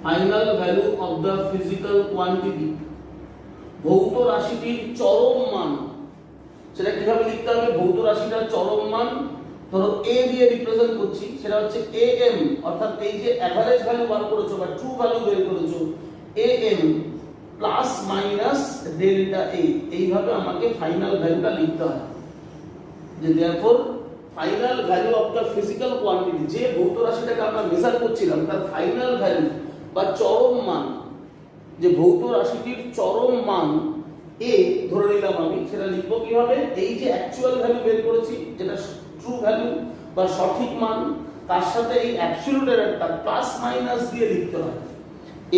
Speaker 1: final value of the physical quantity, ভৌত রাশিটির চরম মান। সেটা কিভাবে লিখতে হবে? ভৌত রাশিটার চরম মান ধরো a দিয়ে রিপ্রেজেন্ট করছি, সেটা হচ্ছে am, অর্থাৎ এই যে অ্যাভারেজ ভ্যালু বার করেছো বা ট্রু ভ্যালু বের করেছো am plus minus delta a। এইভাবে আমাকে ফাইনাল ভ্যালুটা লিখতে হয়। যে therefore final value of the physical quantity, যে ভৌত রাশিটাকে আমরা মেজার করছিলাম তার ফাইনাল ভ্যালু বা চরম মান, যে ভৌত রাশিটির চরম মান এ ধরে নিলাম আমি, সেটা লিখবো কিভাবে? এই যে অ্যাকচুয়াল ভ্যালু বের করেছি, যেটা ট্রু ভ্যালু বা সঠিক মান, তার সাথে এই অ্যাবসলিউট এররটা প্লাস মাইনাস দিয়ে লিখতে হয়।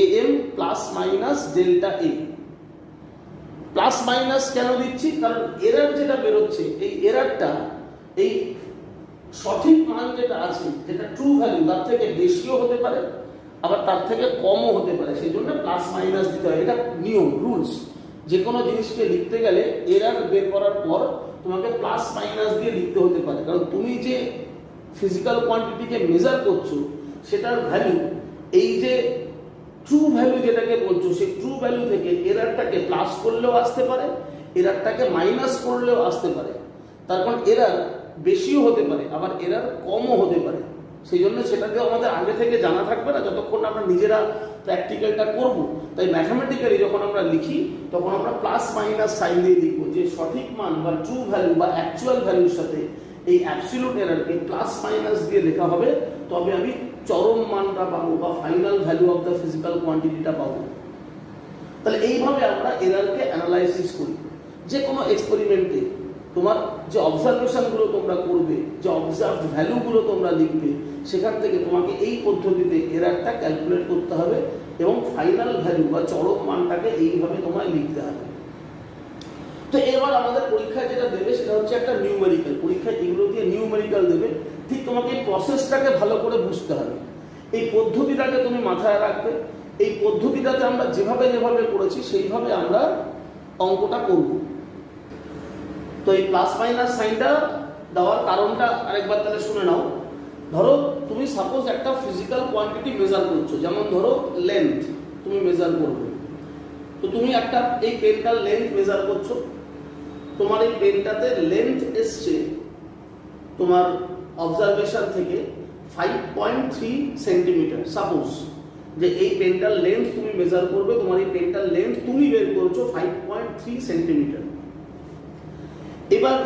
Speaker 1: am plus minus delta A. Plus minus কেন দিচ্ছি? কারণ এরর যেটা বেরোচ্ছে, এই এররটা এই সঠিক মান যেটা আছে, যেটা ট্রু ভ্যালু, তার থেকে বেশিও হতে পারে, আবার তার থেকে কমও হতে পারে। সেই জন্য প্লাস মাইনাস দিতে হয়। এটা নিয়ম, রুলস। যে কোনো জিনিসকে লিখতে গেলে এরর বের করার পর তোমাকে প্লাস মাইনাস দিয়ে লিখতে হতে পারে। কারণ তুমি যে ফিজিক্যাল কোয়ান্টিটিকে মেজার করছো, সেটার ভ্যালু, এই যে ট্রু ভ্যালু যেটাকে বলছো, সেই ট্রু ভ্যালু থেকে এররটাকে প্লাস করলেও আসতে পারে, এররটাকে মাইনাস করলেও আসতে পারে। তার কারণ এরর বেশিও হতে পারে, আবার এরর কমও হতে পারে। সেই জন্য সেটাকে আমাদের আগে থেকে জানা থাকবে না যতক্ষণ আমরা নিজেরা প্র্যাকটিক্যালটা করব। তাই ম্যাথামেটিক্যালি যখন আমরা লিখি, তখন আমরা প্লাস মাইনাস সাইন দিয়ে লিখবো, যে সঠিক মান বা ট্রু ভ্যালু বা অ্যাকচুয়াল ভ্যালুর সাথে এই অ্যাবসলিউট এররকে প্লাস মাইনাস দিয়ে লেখা হবে, তবে আমি চরম মানটা পাবো বা final value of the physical কোয়ান্টিটিটা পাবো। তাহলে এইভাবে আমরা এররকে অ্যানালাইসিস করি। যে কোনো এক্সপেরিমেন্টে তোমার যে অবজারভেশনগুলো তোমরা করবে, যে অবজার্ভড ভ্যালুগুলো তোমরা লিখবে, সেখান থেকে তোমাকে এই পদ্ধতিতে এররটা ক্যালকুলেট করতে হবে এবং ফাইনাল ভ্যালু বা চরম মানটাকে এইভাবে তোমায় লিখতে হবে। তো এবার আমাদের পরীক্ষায় যেটা দেবে সেটা হচ্ছে একটা নিউমেরিক্যাল। পরীক্ষায় এগুলো দিয়ে নিউমেরিক্যাল দেবে। ঠিক তোমাকে এই প্রসেসটাকে ভালো করে বুঝতে হবে, এই পদ্ধতিটাকে তুমি মাথায় রাখবে। এই পদ্ধতিটাতে আমরা যেভাবে যেভাবে করেছি সেইভাবে আমরা অঙ্কটা করব। তো এই প্লাস মাইনাস সাইনটা দেওয়ার কারণটা আরেকবার তাহলে শুনে নাও। ধরো তুমি সাপোজ একটা ফিজিক্যাল কোয়ান্টিটি মেজার করছো, যেমন ধরো লেন্থ তুমি মেজার করবে। তো তুমি একটা এই পেনটার লেন্থ মেজার করছো, তোমার এই পেনটাতে লেন্থ এসছে তোমার অবজারভেশন থেকে 5.3 সেন্টিমিটার। সাপোজ যে এই পেনটার লেন্থ তুমি মেজার করবে, তোমার এই পেনটার লেন্থ তুমি বের করছো 5.3 সেন্টিমিটার। এবার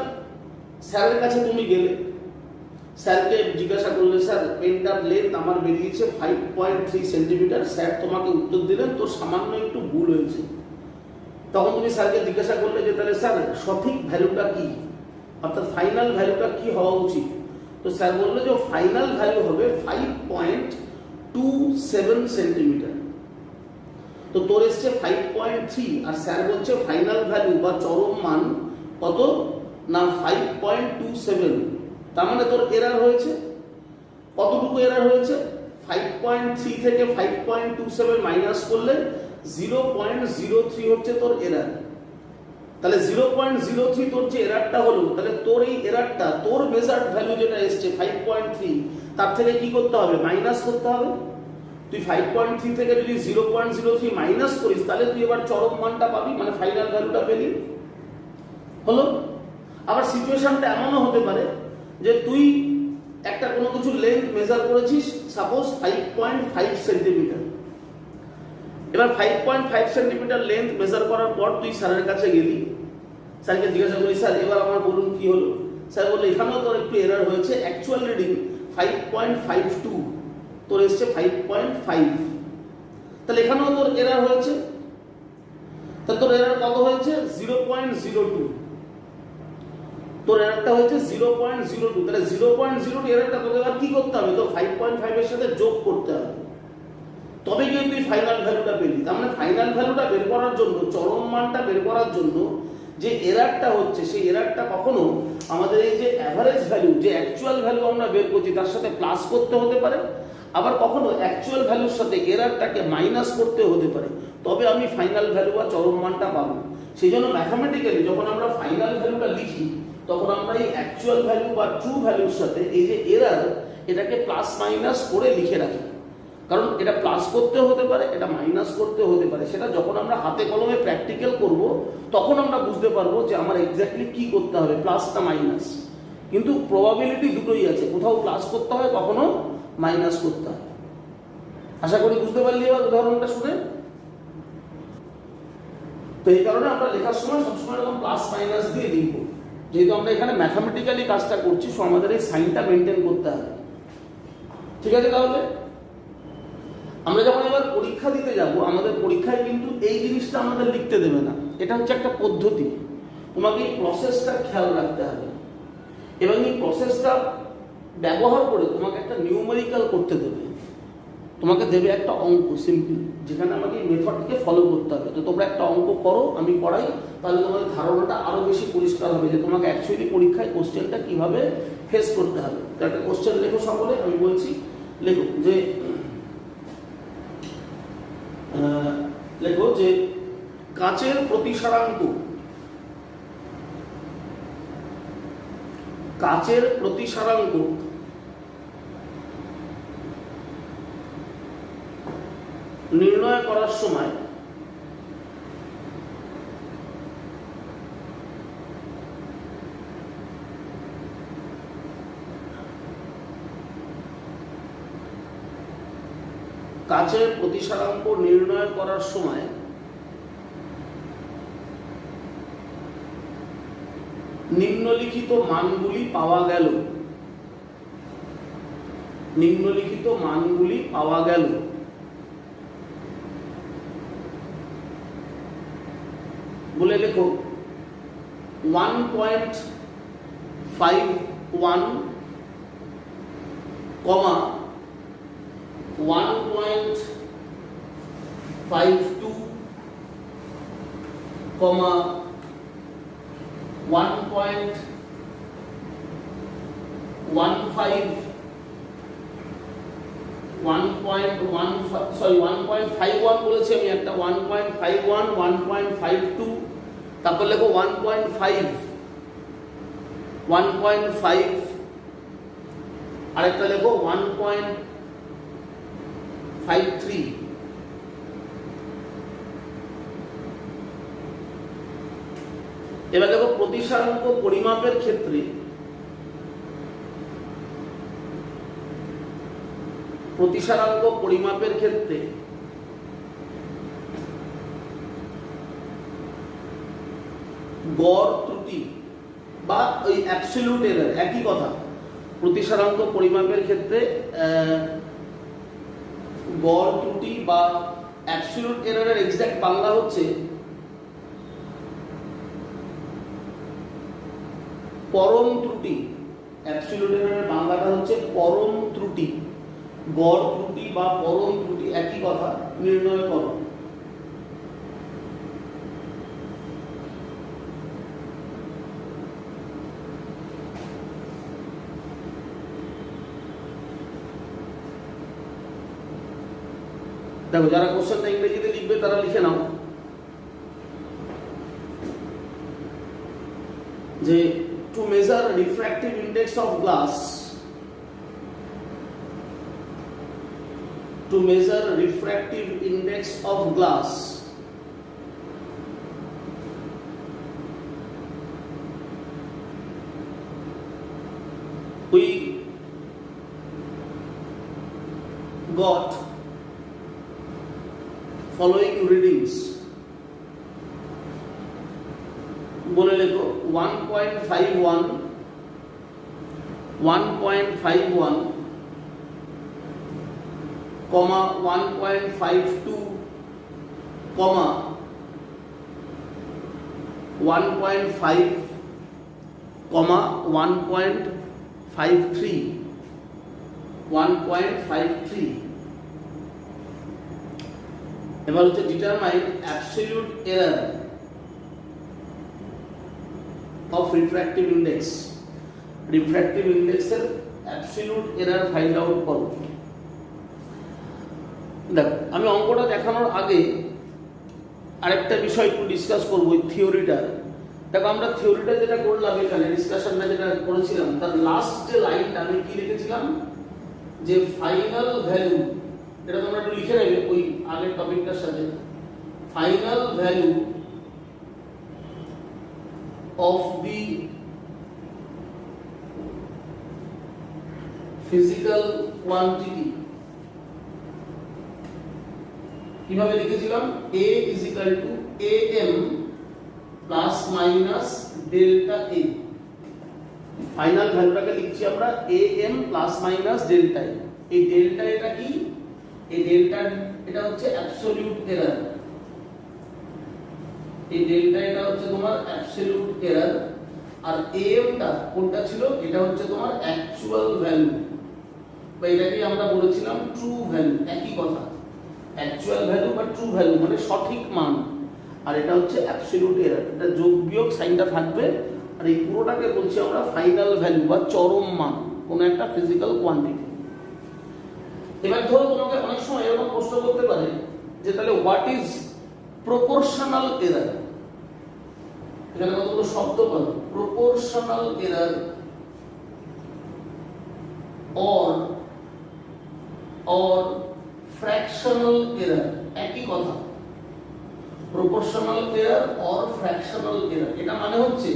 Speaker 1: স্যারের কাছে তুমি গেলে, স্যারকে জিজ্ঞাসা করলে, স্যার পেনটার লেন্থ আমার বেরিয়েছে 5.3 সেন্টিমিটার। স্যার তোমাকে উত্তর দিলেন তোর সামান্য একটু ভুল হয়েছে। তখন তুমি স্যারকে জিজ্ঞাসা করলে যে তাহলে স্যার সঠিক ভ্যালুটা কি, অর্থাৎ ফাইনাল ভ্যালুটা কি হওয়া উচিত? তো স্যার বললো যে ফাইনাল ভ্যালু হবে 5.27 সেন্টিমিটার। তো তোর এসছে 5.3, আর স্যার বলছে ফাইনাল ভ্যালু বা চরম মান কত না 5.27। তার মানে তোর এরর হয়েছে কতটুকু? এরর হয়েছে 5.3 থেকে 5.27 মাইনাস করলে 0.03 হচ্ছে তোর এরর। তাহলে 0.03 তোর যে এররটা হলো, তাহলে তোর এই এররটা, তোর মেজার্ড ভ্যালু যেটা এসছে 5.3, তার থেকে কি করতে হবে? মাইনাস করতে হবে। তুই 5.3 থেকে যদি 0.03 মাইনাস করিস, তাহলে তুই এবার চরম মানটা পাবি, মানে ফাইনাল ভ্যালুটা পেলি। হলো? আবার সিচুয়েশনটা এমনও হতে পারে যে তুই একটা কোনো কিছু লেন্থ মেজার করেছিস, সাপোজ 5.5 সেন্টিমিটার। এবার 5.5 সেন্টিমিটার লেন্থ মেজার করার পর তুই স্যারের কাছে গেলি, স্যারকে জিজ্ঞাসা করি, স্যার এবার আমার বলুন কি হলো? স্যার বললো এখানেও তোর একটু এরর হয়েছে, অ্যাকচুয়াল রিডিং 5.52, তোর এসছে 5.5। তাহলে এখানেও তোর এরর হয়েছে। তাহলে তোর এরর কত হয়েছে? 0.02। তোর এররটা হয়েছে 0.02। তাহলে 0.02 এররটা তোকে এবার কি করতে হবে? তো 5.5 এর সাথে যোগ করতে হবে, তবে গিয়ে তুই ফাইনাল ভ্যালুটা পেলি। তার মানে ফাইনাল ভ্যালুটা বের করার জন্য, চরম মানটা বের করার জন্য যে এররটা হচ্ছে, সেই এররটা কখনো আমাদের এই যে অ্যাভারেজ ভ্যালু, যে অ্যাকচুয়াল ভ্যালু আমরা বের করছি, তার সাথে প্লাস করতে হতে পারে, আবার কখনো অ্যাকচুয়াল ভ্যালুর সাথে এররটাকে মাইনাস করতে হতে পারে, তবে আমি ফাইনাল ভ্যালু বা চরম মানটা পাবো। সেই জন্য ম্যাথামেটিক্যালি যখন আমরা ফাইনাল ভ্যালুটা লিখি, তখন আমরা এই অ্যাকচুয়াল ভ্যালু বা ট্রু ভ্যালুর সাথে এই যে এরর, এটাকে প্লাস মাইনাস করে লিখে রাখি। কারণ এটা প্লাস করতে হতে পারে, এটা মাইনাস করতে হতে পারে। সেটা যখন আমরা হাতে কলমে প্র্যাকটিক্যাল করব, তখন আমরা বুঝতে পারবো যে আমার এক্স্যাক্টলি কি করতে হবে, প্লাস না মাইনাস। কিন্তু প্রবাবিলিটি দুটোই আছে, কোথাও প্লাস করতে হয়, কখনো মাইনাস করতে হয়। আশা করি বুঝতে পারলি এবার উদাহরণটা শুনে। তো এই কারণে আমরা লেখার সময় সবসময় এরকম প্লাস মাইনাস দিয়ে লিখবো, যেহেতু আমরা এখানে ম্যাথামেটিক্যালি কাজটা করছি, সো আমাদের এই সাইনটা মেনটেন করতে হবে। ঠিক আছে? তাহলে আমরা যখন এবার পরীক্ষা দিতে যাব, আমাদের পরীক্ষায় কিন্তু এই জিনিসটা আমাদের লিখতে দেবে না। এটা হচ্ছে একটা পদ্ধতি, তোমাকে এই প্রসেসটা খেয়াল রাখতে হবে এবং এই প্রসেসটা ব্যবহার করে তোমাকে একটা নিউমেরিক্যাল করতে দেবে, তোমাকে দেবে একটা অঙ্ক সিম্পল, যেখানে আমাকে এই মেথডকে ফলো করতে হবে। তো তোমরা একটা অঙ্ক করো, আমি পড়াই, তাহলে তোমাদের ধারণাটা আরো বেশি পরিষ্কার হবে যে তোমাকে অ্যাকচুয়ালি পরীক্ষায় কোশ্চেনটা কিভাবে ফেস করতে হবে। তো একটা কোশ্চেন লেখো সকলে, আমি বলছি লেখো যে কাচের প্রতিসারাঙ্ক, কাচের প্রতিসারাঙ্ক নির্ণয় করার সময় কাচের প্রতিসারাঙ্ক নির্ণয় করার সময় নিম্নলিখিত মানগুলি পাওয়া গেল, নিম্নলিখিত মানগুলি পাওয়া গেল। বলে লেখো 1.51, 1.52, 1.51 বলেছি আমি একটা, 1.51, 1.52, তারপর লেখো 1.5, 1.5, আরেকটা লেখো 1.53। এবার দেখো প্রতিসারাঙ্ক পরিমাপের ক্ষেত্রে গড় ত্রুটি বা ওই অ্যাবসলিউট এরর একই কথা। প্রতিসারাঙ্ক পরিমাপের ক্ষেত্রে গড় ত্রুটি বা অ্যাবসলিউট এররের এক্সাক্ট বাংলা হচ্ছে পরম ত্রুটি। অ্যাবসলিউট এররের বাংলাটা হচ্ছে পরম ত্রুটি। গড় ত্রুটি বা পরম ত্রুটি একই কথা, নির্ণয় করো। দেখো যারা কোশ্চেনটা ইংরেজিতে লিখবে তারা লিখে নাও যে to measure refractive index of glass, to measure refractive index of glass, we got following readings। বলে লেখো 1.51, 1.51, 1.52, 1.5, 1.53, 1.53। এবার হচ্ছে determine absolute error of refractive index. Refractive ইন্ডেক্সের অ্যাবসলিউট এরর ফাইন্ড আউট করো। দেখো আমি অঙ্কটা দেখানোর আগে আরেকটা বিষয় একটু ডিসকাস করবো, ওই থিওরিটা। দেখো আমরা থিওরিটা যেটা করলাম, এখানে ডিসকাশনটা যেটা করেছিলাম, তার লাস্ট যে লাইনটা আমি কি লিখেছিলাম যে ফাইনাল ভ্যালু, এটা তোমরা একটু লিখে নেবে ওই আগের টপিকটার সাথে। Final value of the physical quantity কিভাবে লিখেছিলাম, a is equal to am plus minus delta a। Final ভ্যালুটাকে লিখছি আমরা am plus minus delta a। এই ডেল্টা এটা কি, এই ডেল্টা এটা হচ্ছে অ্যাবসলিউট এরার, এই ডেল্টা এটা হচ্ছে তোমার অ্যাবসলিউট এরার, আর এমটা কোনটা ছিল, এটা হচ্ছে তোমার অ্যাকচুয়াল ভ্যালু, বা এটাকে আমরা বলেছিলাম ট্রু ভ্যালু, একই কথা। অ্যাকচুয়াল ভ্যালু বা ট্রু ভ্যালু মানে সঠিক মান, আর এটা হচ্ছে অ্যাবসলিউট এরার, এটা যোগ বিয়োগ সাইনটা থাকবে, আর এই পুরোটাকে বলছি আমরা ফাইনাল ভ্যালু বা চরম মান কোন একটা ফিজিক্যাল কোয়ান্টিটি। এবার ধরো তোমাকে অনেক সময় এরকম প্রশ্ন করতে পারে যে তাহলে হোয়াট ইজ প্রপোর্শনাল এরার, এখানে কতগুলো শব্দ পাবে, proportional error or fractional error, একই কথা। proportional error or fractional error, এটা মানে হচ্ছে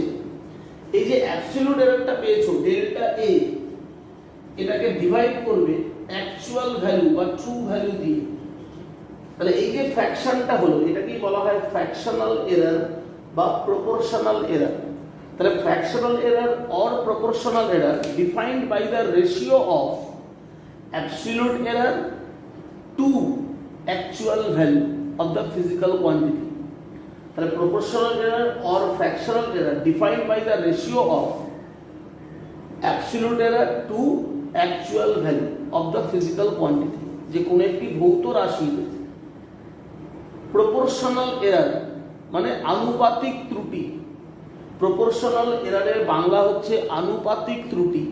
Speaker 1: এই যে অ্যাবসলিউট এরারটা পেয়েছো ডেল্টা এ, এটাকে ডিভাইড করবে অ্যাকচুয়াল ভ্যালু বা ট্রু ভ্যালু দিয়ে, তাহলে এই যে ফ্র্যাকশনটা হলো এটাকেই বলা হয় ফ্র্যাকশনাল এরার বা প্রপোর্শনাল এরার। তাহলে fractional error or proportional error defined by the ratio of absolute error to actual value of the physical quantity. তাহলে proportional error or fractional error defined by the ratio of absolute error to actual value of the physical quantity, যে কোন একটি ভৌত রাশিতে proportional error মানে আনুপাতিক ত্রুটি, proportional এরারের Bangla হচ্ছে আনুপাতিক ত্রুটি,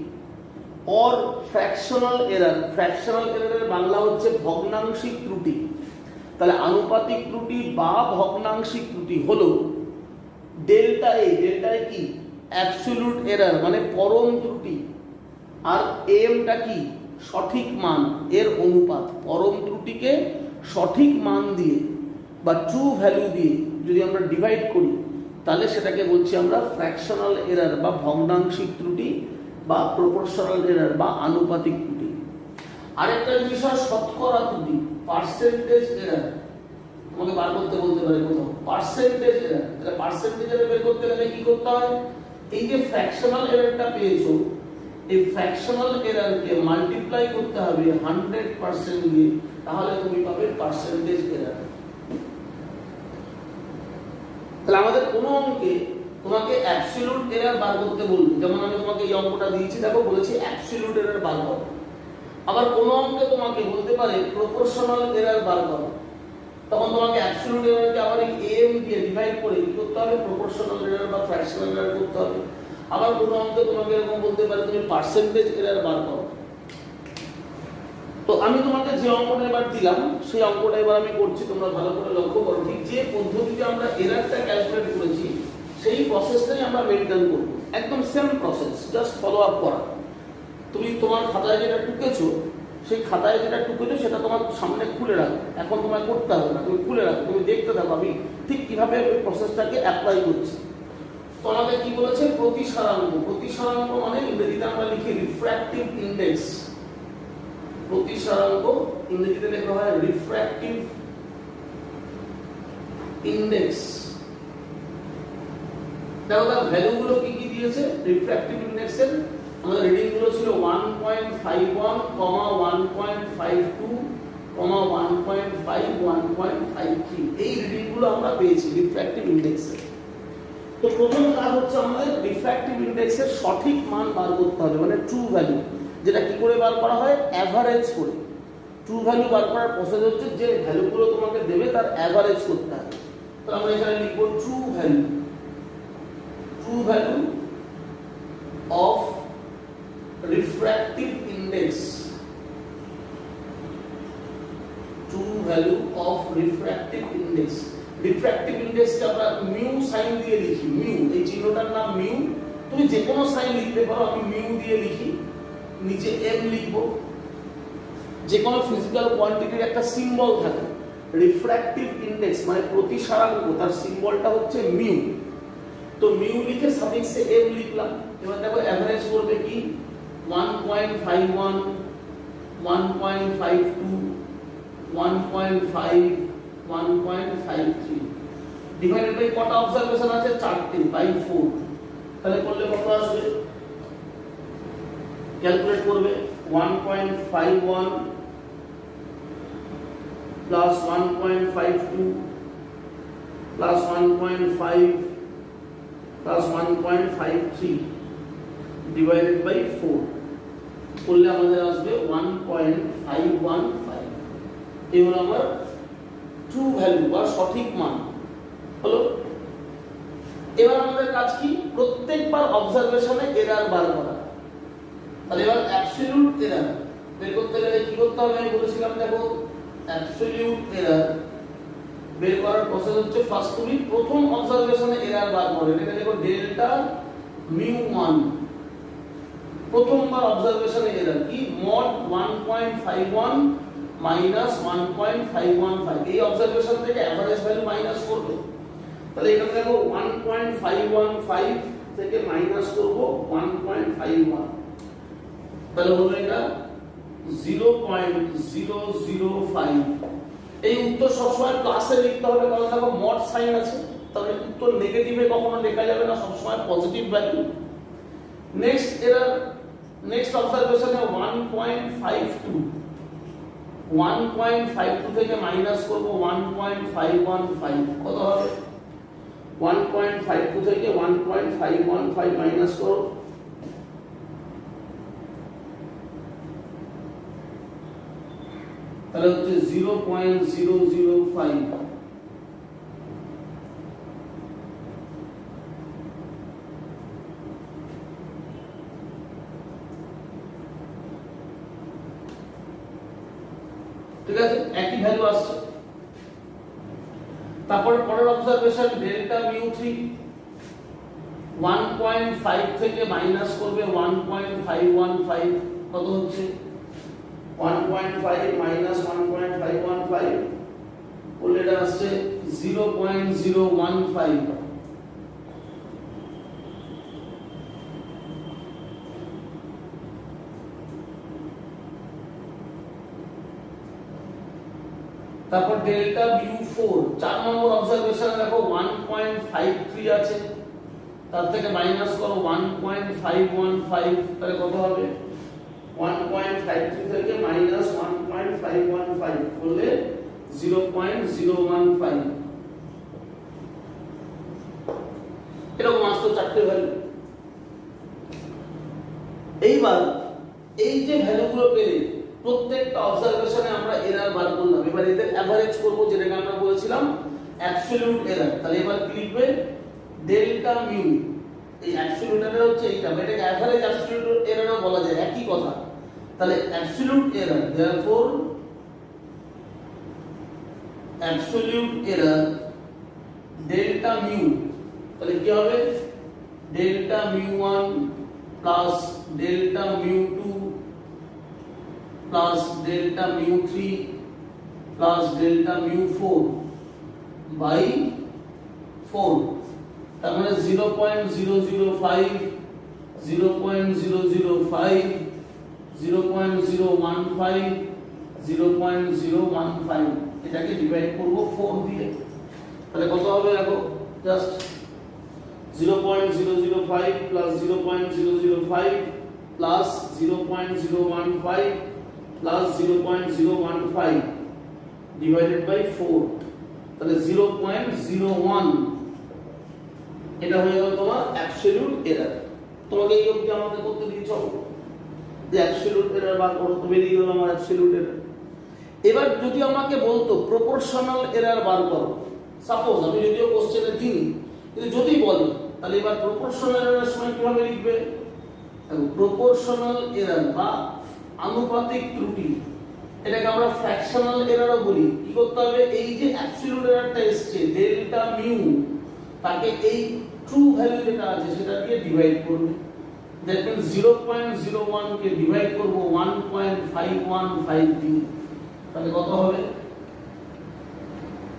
Speaker 1: or ফ্র্যাকশনাল এরার, ফ্র্যাকশনাল এরারের বাংলা হচ্ছে ভগ্নাংশিক ত্রুটি। তাহলে আনুপাতিক ত্রুটি বা ভগ্নাংশিক ত্রুটি হলো ডেল্টা এ, ডেল্টা এ কি অ্যাবসলিউট এরার মানে পরম ত্রুটি, আর এমটা কি সঠিক মান এর অনুপাত। পরম ত্রুটিকে সঠিক মান দিয়ে বা ট্রু ভ্যালু দিয়ে যদি আমরা ডিভাইড করি তাহলে সেটাকে বলছি আমরা ফ্র্যাকশনাল এরার বা ভগ্নাংশিক ত্রুটি বা প্রপোর্শনাল এরার বা আনুপাতিক ত্রুটি। আরেকটা বিষয় শতকরা ত্রুটি, পার্সেন্টেজ এরার, তোমাকে বার করতে বলতে পারে কোথাও পার্সেন্টেজ এরার। তাহলে পার্সেন্টেজ এরার বের করতে গেলে কি করতে হয়, এই যে ফ্র্যাকশনাল এরারটা পেয়েছো এই ফ্র্যাকশনাল এরারকে মাল্টিপ্লাই করতে হবে 100% দিয়ে, তাহলে তুমি পাবে পার্সেন্টেজ এরার। তাহলে আমাদের কোনো অঙ্কে তোমাকে অ্যাবসলিউট এরার বার করতে বলবে, যেমন আমি তোমাকে এই অঙ্কটা দিয়েছি, দেখো বলেছি অ্যাবসলিউট এরার বার করো। আবার কোনো অঙ্কে তোমাকে বলতে পারে প্রপোর্শনাল এরার বার করো, তখন তোমাকে অ্যাবসলিউট এরারকে আবার এই এম দিয়ে ডিভাইড করে কি করতে হবে, প্রপোর্শনাল এরার বা ফ্র্যাকশনাল এরার করতে হবে। আবার কোনো অঙ্কে তোমাকে এরকম বলতে পারে তুমি পার্সেন্টেজ এরার বার করো। তো আমি তোমাকে যে অঙ্কটা এবার দিলাম সেই অঙ্কটা এবার আমি করছি, তোমরা ভালো করে লক্ষ্য করো, ঠিক যে পদ্ধতিতে আমরা এরারটা ক্যালকুলেট করেছি সেই প্রসেসটাই আমরা মেইনটেইন করব, একদম same process, just follow up করা। তুমি তোমার খাতায় যেটা টুকেছো সেই খাতায় যেটা টুকেছো সেটা তোমার সামনে খুলে রাখো, এখন তোমায় করতে হবে না, তুমি খুলে রাখো, তুমি দেখতে থাকো আমি ঠিক কিভাবে ওই প্রসেসটাকে অ্যাপ্লাই করছি। তো আমাদের কি বলেছে, প্রতিসারাঙ্ক। প্রতিসারাঙ্ক মানে ইংরেজিতে আমরা লিখি রিফ্র্যাক্টিভ ইন্ডেক্স। প্রতিসারাঙ্ক ইংরেজিতে লেখা হয় রিফ্র্যাক্টিভ ইন্ডেক্স। দেখো তার ভ্যালুগুলো কি কি দিয়েছে রিফ্র্যাক্টিভ ইন্ডেক্সের, আমাদের রিডিং গুলো ছিল 1.51, 1.52, 1.5, 1.53, এই রিডিং গুলো আমরা পেয়েছি রিফ্র্যাক্টিভ ইন্ডেক্সে। তো প্রথম কাজ হচ্ছে আমাদের রিফ্র্যাক্টিভ ইন্ডেক্সের সঠিক মান বার করতে হবে, মানে ট্রু ভ্যালু, যেটা কি করে বার করা হয়, অ্যাভারেজ করে। ট্রু ভ্যালু বার করার প্রসেস হচ্ছে যে ভ্যালুগুলো তোমাকে দেবে তার অ্যাভারেজ করতে হবে। তো আমরা এখানে লিখব true value, true value of refractive index, true value of refractive index. Refractive ইন্ডেক্সকে আমরা মিউ সাইন দিয়ে লিখি, মিউ, এই চিহ্নটার নাম মিউ, তুমি যে কোনো সাইন লিখতে পারো, আমি মিউ দিয়ে লিখি, নিচে এম লিখব। যে কোনো ফিজিক্যাল কোয়ান্টিটির একটা সিম্বল থাকে, রিফ্র্যাক্টিভ ইন্ডেক্স মানে প্রতিসারাঙ্ক, তার সিম্বলটা হচ্ছে মিউ। তো মিউ লিখে সাফিক্সে এম লিখলাম। এবার দেখো এভারেজ করবে কি 1.51, 1.52, 1.5, 1.53 ডিভাইডেড বাই কটা অবজারভেশন আছে, 4টে, বাই 4। তাহলে করলে কত আসবে, ক্যালকুলেট করবে 1.51 plus 1.52 plus 1.5 plus 1.53 divided by 4 করলে আমাদের আসবে 1.515। এই হলো আমার ট্রু ভ্যালু বা সঠিক মান হলো। এবার আমাদের কাজ কি, প্রত্যেকবার অবজারভেশনে এরর বার করা। তাহলে এবার অ্যাবসলিউট এরর বের করতে গেলে কি করতে হবে আমি বলেছিলাম, দেখো অ্যাবসলিউট এরর বের করার প্রসেস হচ্ছে ফার্স্ট তুমি প্রথম অবজারভেশনে এরর বার করো, এটা দেখো ডেল্টা মিউ 1। প্রথমবার অবজারভেশনে এরর কি, মড 1.51 মাইনাস 1.515, এই অবজারভেশন থেকে এভারেজ ভ্যালু মাইনাস করবে। তাহলে এখানে দেখো 1.515 থেকে মাইনাস করব 1.51, তাহলে হলো এটা 0.005। এই উত্তর সবসময় প্লাসে লিখতে হবে, কারণ দেখো মড সাইন আছে, তাহলে উত্তর নেগেটিভে কখনো লেখা যাবে না, সবসময় positive value. Next error, next অবজারভেশনে 1.52 থেকে মাইনাস করব 1.515, কত হবে 1.52 থেকে 1.515 মাইনাস করো, তাহলে হচ্ছে 0.005। ঠিক আছে, একই ভ্যালু আসছে। তারপর পরের অবজারভেশন ডেল্টা মিউ 3, 1.5 থেকে মাইনাস করবে 1.515, কত হচ্ছে 1.5 মাইনাস 1.515 করলে এটা আসছে 0.015। তারপর ডেল্টা মিউ 4, 4 নম্বর অবজারভেশন দেখো 1.53 আছে, তার থেকে মাইনাস করো 1.515, তাহলে কত হবে 1.53 থেকে মাইনাস 1.515 করলে 0.015। এরকম আসতো চারটে ভ্যালু। এইবার এই যে ভ্যালুগুলো পেলে প্রত্যেকটা অবজারভেশনে আমরা এরর বার করলাম, এবার এদের এভারেজ করব, যেটাকে আমরা বলেছিলাম অ্যাবসলিউট এরর। তাহলে এবার কি লিখবে, ডেল্টা মিউ, এই অ্যাবসলিউট এরর হচ্ছে এইটা, এটাকে এভারেজ অ্যাবসলিউট এররও বলা যায়, একই কথা। তাহলে absolute error, therefore absolute error delta mu, তাহলে কি হবে delta mu 1 plus delta mu 2 plus delta mu 3 plus delta mu 4 by 4, তার মানে 0.005, 0.005, 0.015, 0.015, এটাকে ডিভাইড করব 4 দিয়ে, তাহলে কত হবে দেখো, just 0.005 plus 0.005 plus 0.015 plus 0.015 divided by 4, তাহলে 0.01। এটা হয়ে গেল তোমার অ্যাবসলিউট এরর। তোমাকে এই অবধি আমাকে করতে দিয়েছ যে অ্যাবসলিউট এরর বার করো, তো বেরিয়ে গেল আমার অ্যাবসলিউট এরর। এবার যদি আমাকে বলতো প্রপোর্শনাল এরর বার করো, সাপোজ আমি যদিও কোশ্চেনে দিই, কিন্তু যদি বলে, তাহলে এবার প্রপোর্শনাল এররের সময় কিভাবে লিখবে, প্রপোর্শনাল এরর বা আনুপাতিক ত্রুটি, এটাকে আমরা ফ্র্যাকশনাল এররও বলি। কি করতে হবে, এই যে অ্যাবসলিউট এররটা এসছে ডেল্টা মিউ, তাকে এই ট্রু ভ্যালু যেটা আছে সেটা দিয়ে ডিভাইড করবে। দ্যাট মিন্স 0.01 কে ডিভাইড করব 1.515 দিয়ে, তাহলে কত হবে,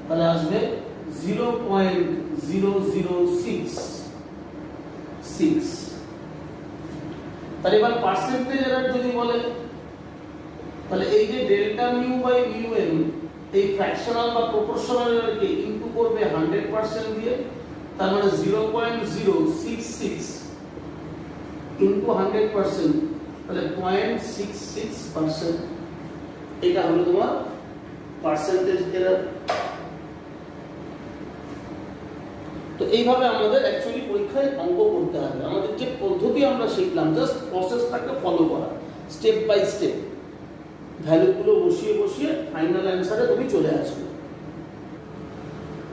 Speaker 1: তাহলে আসবে 0.0066। তাহলে এবার পার্সেন্টেজ এরর যদি বলে, তাহলে এই যে delta mu by mu m, এই ফ্র্যাকশনাল বা প্রপোর্শনাল এররকে ইনটু করবে 100% দিয়ে, তার মানে 0.066 ইনটু 100%, তাহলে 0.66%। এটা হলো তোমার পার্সেন্টেজ এরার। তো এইভাবে আমাদের অ্যাকচুয়ালি পরীক্ষায় অঙ্ক করতে হবে। আমাদের যে পদ্ধতি আমরা শিখলাম, জাস্ট প্রসেসটাকে ফলো করা, স্টেপ বাই স্টেপ, ভ্যালুগুলো বসিয়ে বসিয়ে ফাইনাল অ্যান্সারে তুমি চলে আসবে।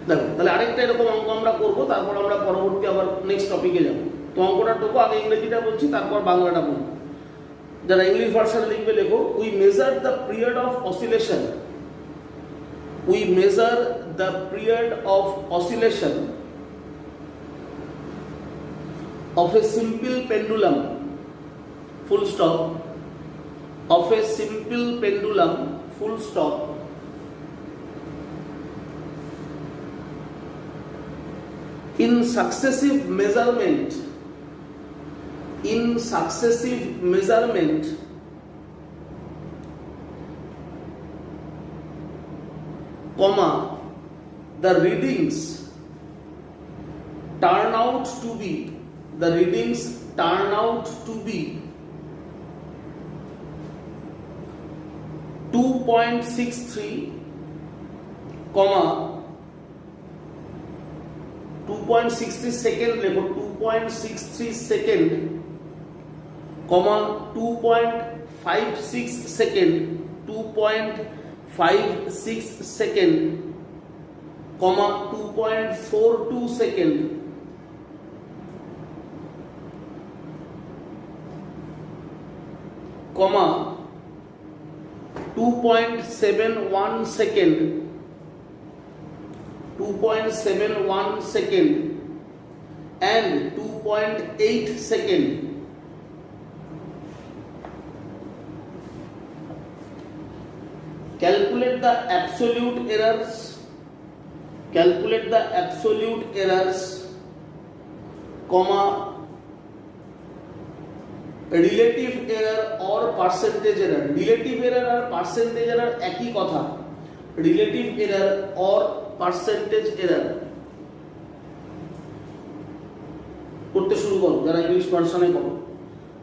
Speaker 1: দেখো, তাহলে আরেকটা এরকম অঙ্ক আমরা করবো, তারপর আমরা পরবর্তী আবার নেক্সট টপিকে যাবো। তো অঙ্কটা টোকো, আগে ইংরেজিটা বলছি, তারপর বাংলাটা বলবো। যারা ইংলিশ ভার্সন লিখবে লেখো, we measure the period of oscillation, we measure the period of oscillation of a simple pendulum, full stop, of a simple pendulum, full stop, in successive measurement, comma, the readings turn out to be 2.63, comma 2.60 second লেখো, 2.63 second, comma 2.56 second, 2.56 second, comma 2.42 second, comma 2.71 second, 2.71 second, and 2.8 second. Calculate the absolute errors, comma relative error or percentage error. Relative error R percentage error একই কথা, relative error or percentage error। করতে শুরু করো যারা English ভার্সনে করো।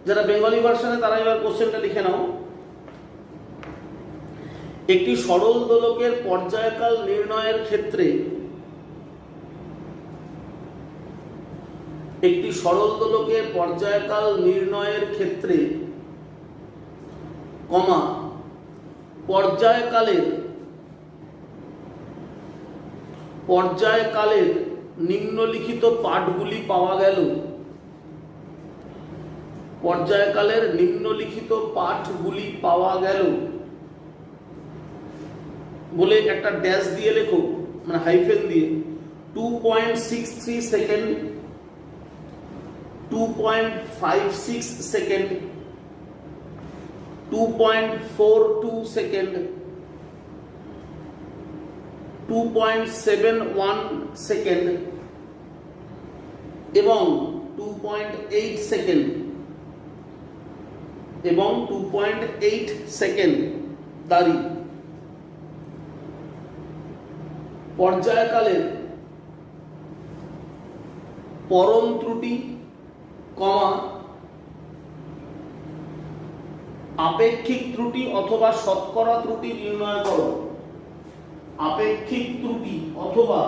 Speaker 1: যারা Bengali ভার্সনে তারা এবার কোশ্চেনটা লিখে নাও। একটি সরল দোলকের পর্যায়কাল নির্ণয়ের ক্ষেত্রে, একটি সরল দোলকের পর্যায়কাল নির্ণয়ের ক্ষেত্রে, কমা পর্যায়কালের নিম্নলিখিত পাঠগুলি পাওয়া গেল, পর্যায়কালের নিম্নলিখিত পাঠগুলি পাওয়া গেল বলে একটা ড্যাশ দিয়ে লেখো, মানে হাইফেন দিয়ে, 2.63 সেকেন্ড, 2.56 সেকেন্ড, 2.42 সেকেন্ড, 2.71 সেকেন্ড এবং 2.8 সেকেন্ড এবং 2.8 সেকেন্ড দাঁড়ি পর্যায়কালের পরম ত্রুটি, কমা আপেক্ষিক ত্রুটি অথবা শতকরা ত্রুটি নির্ণয় করো। আপেক্ষিক ত্রুটি অথবা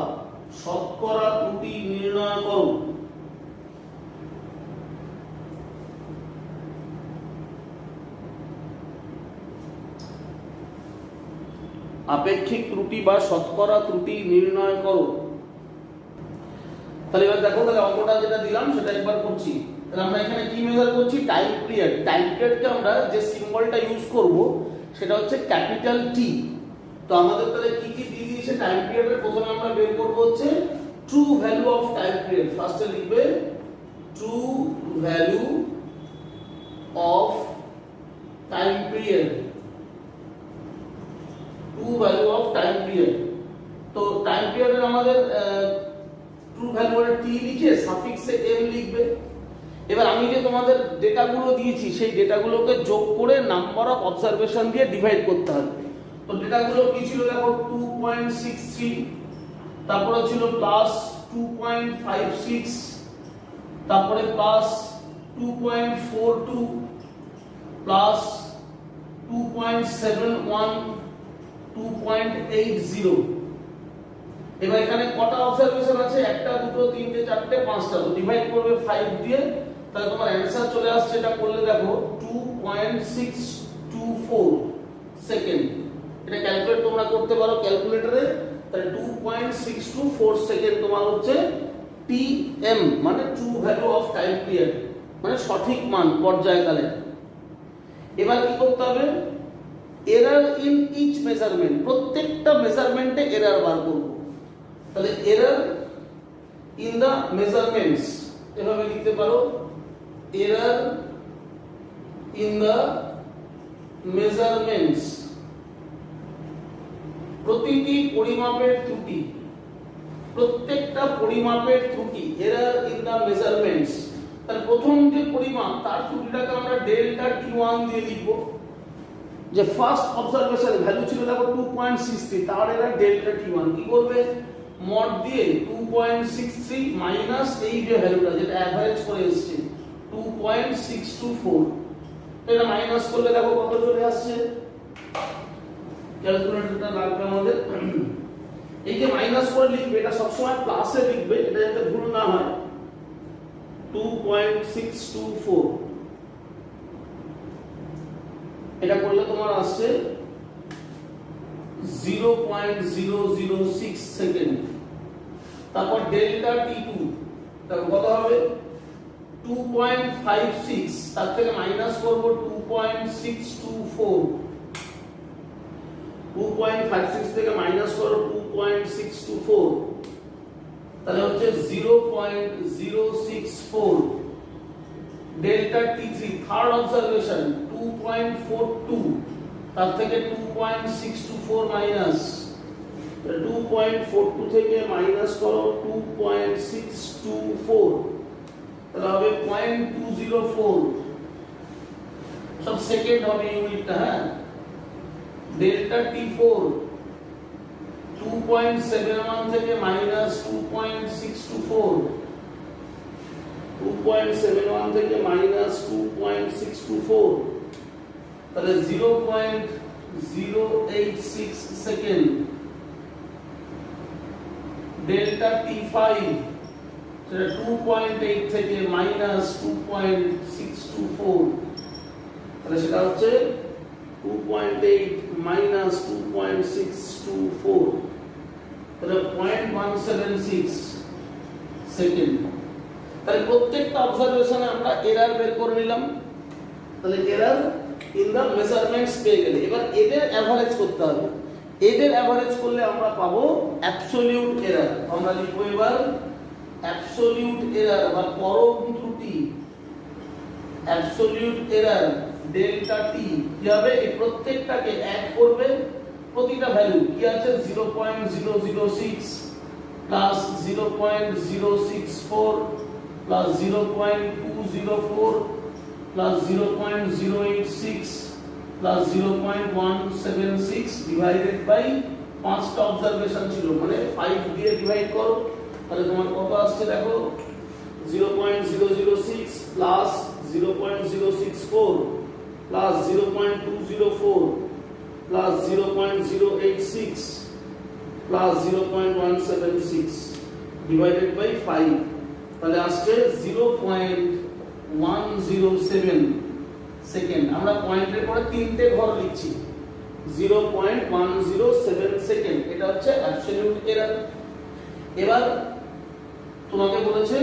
Speaker 1: শতকরা ত্রুটি নির্ণয় করো। আপেক্ষিক ত্রুটি বা শতকরা ত্রুটি নির্ণয় করো। তাহলে এবার দেখো, তাহলে অঙ্কটা যেটা দিলাম সেটা একবার করছি। তাহলে আমরা এখানে কি মেজার করছি? Time period. টাইম পিরিয়ডকে আমরা যে সিম্বলটা ইউজ করব সেটা হচ্ছে ক্যাপিটাল টি। তো আমাদের তাহলে কি কি দিয়ে দিয়েছে টাইম পিরিয়ডের? প্রথমে আমরা বের করব হচ্ছে true value of time period. ফার্স্টে লিখবে true value of time period, true value of time period. তো টাইম পিরিয়ডের আমাদের ট্রু ভ্যালু এর টি লিখে সাফিক্সে এম লিখবে। এবার আমি যে তোমাদের ডেটাগুলো দিয়েছি সেই ডেটাগুলোকে যোগ করে নাম্বার অফ অবজারভেশন দিয়ে ডিভাইড করতে হবে। তো ডেটাগুলো কি ছিল দেখো, 2.63, তারপরে ছিল প্লাস 2.56, তারপরে প্লাস 2.42, প্লাস 2.71, 2.80। এবার এখানে কটা অবজারভেশন আছে? একটা, দুটো, তিনটে, চারটে, পাঁচটা। তো ডিভাইড করবে 5 দিয়ে, তাহলে তোমার অ্যানসার চলে আসছে। এটা করলে দেখো 2.624 সেকেন্ড। এটা ক্যালকুলেট তোমরা করতে পারো ক্যালকুলেটরে। তাহলে 2.624 সেকেন্ড তোমার হচ্ছে টিএম, মানে true value of time period, মানে সঠিক মান পর্যায়কালে। এবার কি করতে হবে? এরর ইন ইচ মেজারমেন্ট, প্রত্যেকটা মেজারমেন্টে এরর বার করব। তাহলে এরর ইন দা মেজারমেন্টস এভাবে লিখতে পারো, এরর ইন দা মেজারমেন্টস, প্রতিটি পরিমাপের ত্রুটি, প্রত্যেকটা পরিমাপের ত্রুটি, এরর ইন দা মেজারমেন্টস। তাহলে প্রথম যে পরিমাপ তার ত্রুটিটাকে আমরা ডেল্টা টি1 দিয়ে লিখব। যে ফার্স্ট অবজারভেশন ভ্যালু ছিল দেখো 2.63, তার এরা ডেল্টা টি1 কি করবে? মড দিয়ে 2.63 মাইনাস এই যে ভ্যালুটা যেটা এভারেজ করে এসেছে 2.624, এটা মাইনাস করলে দেখো কত চলে আসছে। ক্যালকুলেটরটা লাগবে আমাদের। এই যে মাইনাস করে লিখবে এটা সবসময় প্লাসে লিখবে, এটা যাতে ভুল না হয়। 2.624 এটা করলে তোমার আসছে 0.006 সেকেন্ড। তারপর ডেল্টা টি2 তারপর কত হবে? 2.56, তার থেকে মাইনাস করব 2.624, 2.56 থেকে মাইনাস করো 2.624, তাহলে হচ্ছে 0.064। ডেল্টা টি3 থার্ড অবজারভেশন 2.42, তার থেকে 2.624 মাইনাস, 2.42 থেকে মাইনাস করো 2.624, তাহলে হবে 0.204। সব সেকেন্ড হবে ইউনিটটা। হ্যাঁ, ডেল্টা টি4 2.71 থেকে মাইনাস 2.624, 2.71 থেকে মাইনাস 2.624, তাহলে 0.086 সেকেন্ড। ডেল্টা টি5 সেটা 2.8 থেকে মাইনাস 2.624, তাহলে সেটা হচ্ছে 2.8 মাইনাস 2.624, তাহলে 0.176 সেকেন্ড। তাহলে প্রত্যেকটা অবজারভেশনে আমরা এরর বের করে নিলাম। তাহলে এরর ইন দা মেজারমেন্টস পেয়ে গেলে এবার এদের এভারেজ করতে হবে। এদের এভারেজ করলে আমরা পাবো অ্যাবসলিউট এরর। আমরা লিখব এবার অ্যাবসলিউট এরর বা পরম ত্রুটি, অ্যাবসলিউট এরর ডেল্টা টি কি হবে? এই প্রত্যেকটাকে অ্যাড করবে, প্রতিটা ভ্যালু কি আছে 0.006 plus 0.064 plus 0.204 plus 0.086 plus 0.176 divided by পাঁচটা অবজারভেশন ছিল, মানে 5 দিয়ে ডিভাইড করো, তাহলে তোমার কত আসছে দেখো 0.006 plus 0.064 plus 0.204 plus 0.086 plus 0.176 divided by 5, তাহলে আসছে 0.107 সেকেন্ড। আমরা পয়েন্টের পরে তিনটে ঘর লিখছি, 0.107 সেকেন্ড। এটা হচ্ছে অ্যাবসলিউট এরর। এবার তোমাকে বলেছে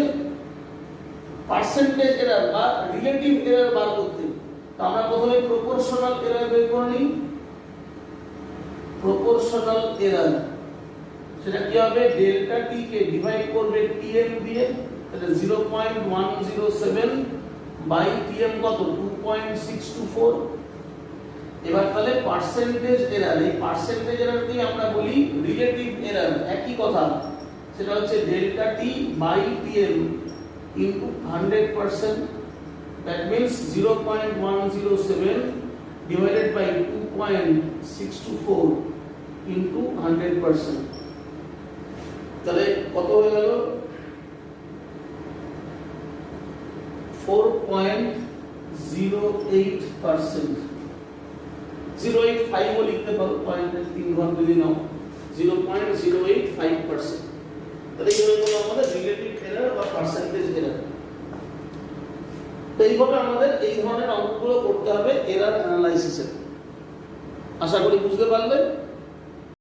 Speaker 1: পার্সেন্টেজ এরর বা রিলেটিভ এরর বার করতে। তো আমরা প্রথমে প্রপোর্শনাল এরর বের করে নিই। প্রপোর্শনাল এরর সেটা কি হবে? ডেল্টা টি কে ডিভাইড করবে টিএম দিয়ে, তাহলে 0.107 বাই টিএম কত 2.624। এবার তাহলে পার্সেন্টেজ এরর, এই পার্সেন্টেজ এরর দিয়ে আমরা বলি রিলেটিভ এরর, একই কথা। সেটা হচ্ছে delta T by TM into 100%, that means 0.107 divided by 2.624 into 100%, তাহলে কত হয়ে গেল? 4.08% 0.85ও লিখতে পারো, পয়েন্টের 3 ঘর যদি নাও 0.085%। তাহলে এই হলো আমাদের রিলেটিভ এরর বা পার্সেন্টেজ এরর। তো এইভাবে আমাদের এই ধরনের অঙ্কগুলো করতে হবে এরর অ্যানালাইসিসের। আশা করি বুঝতে পারলেন।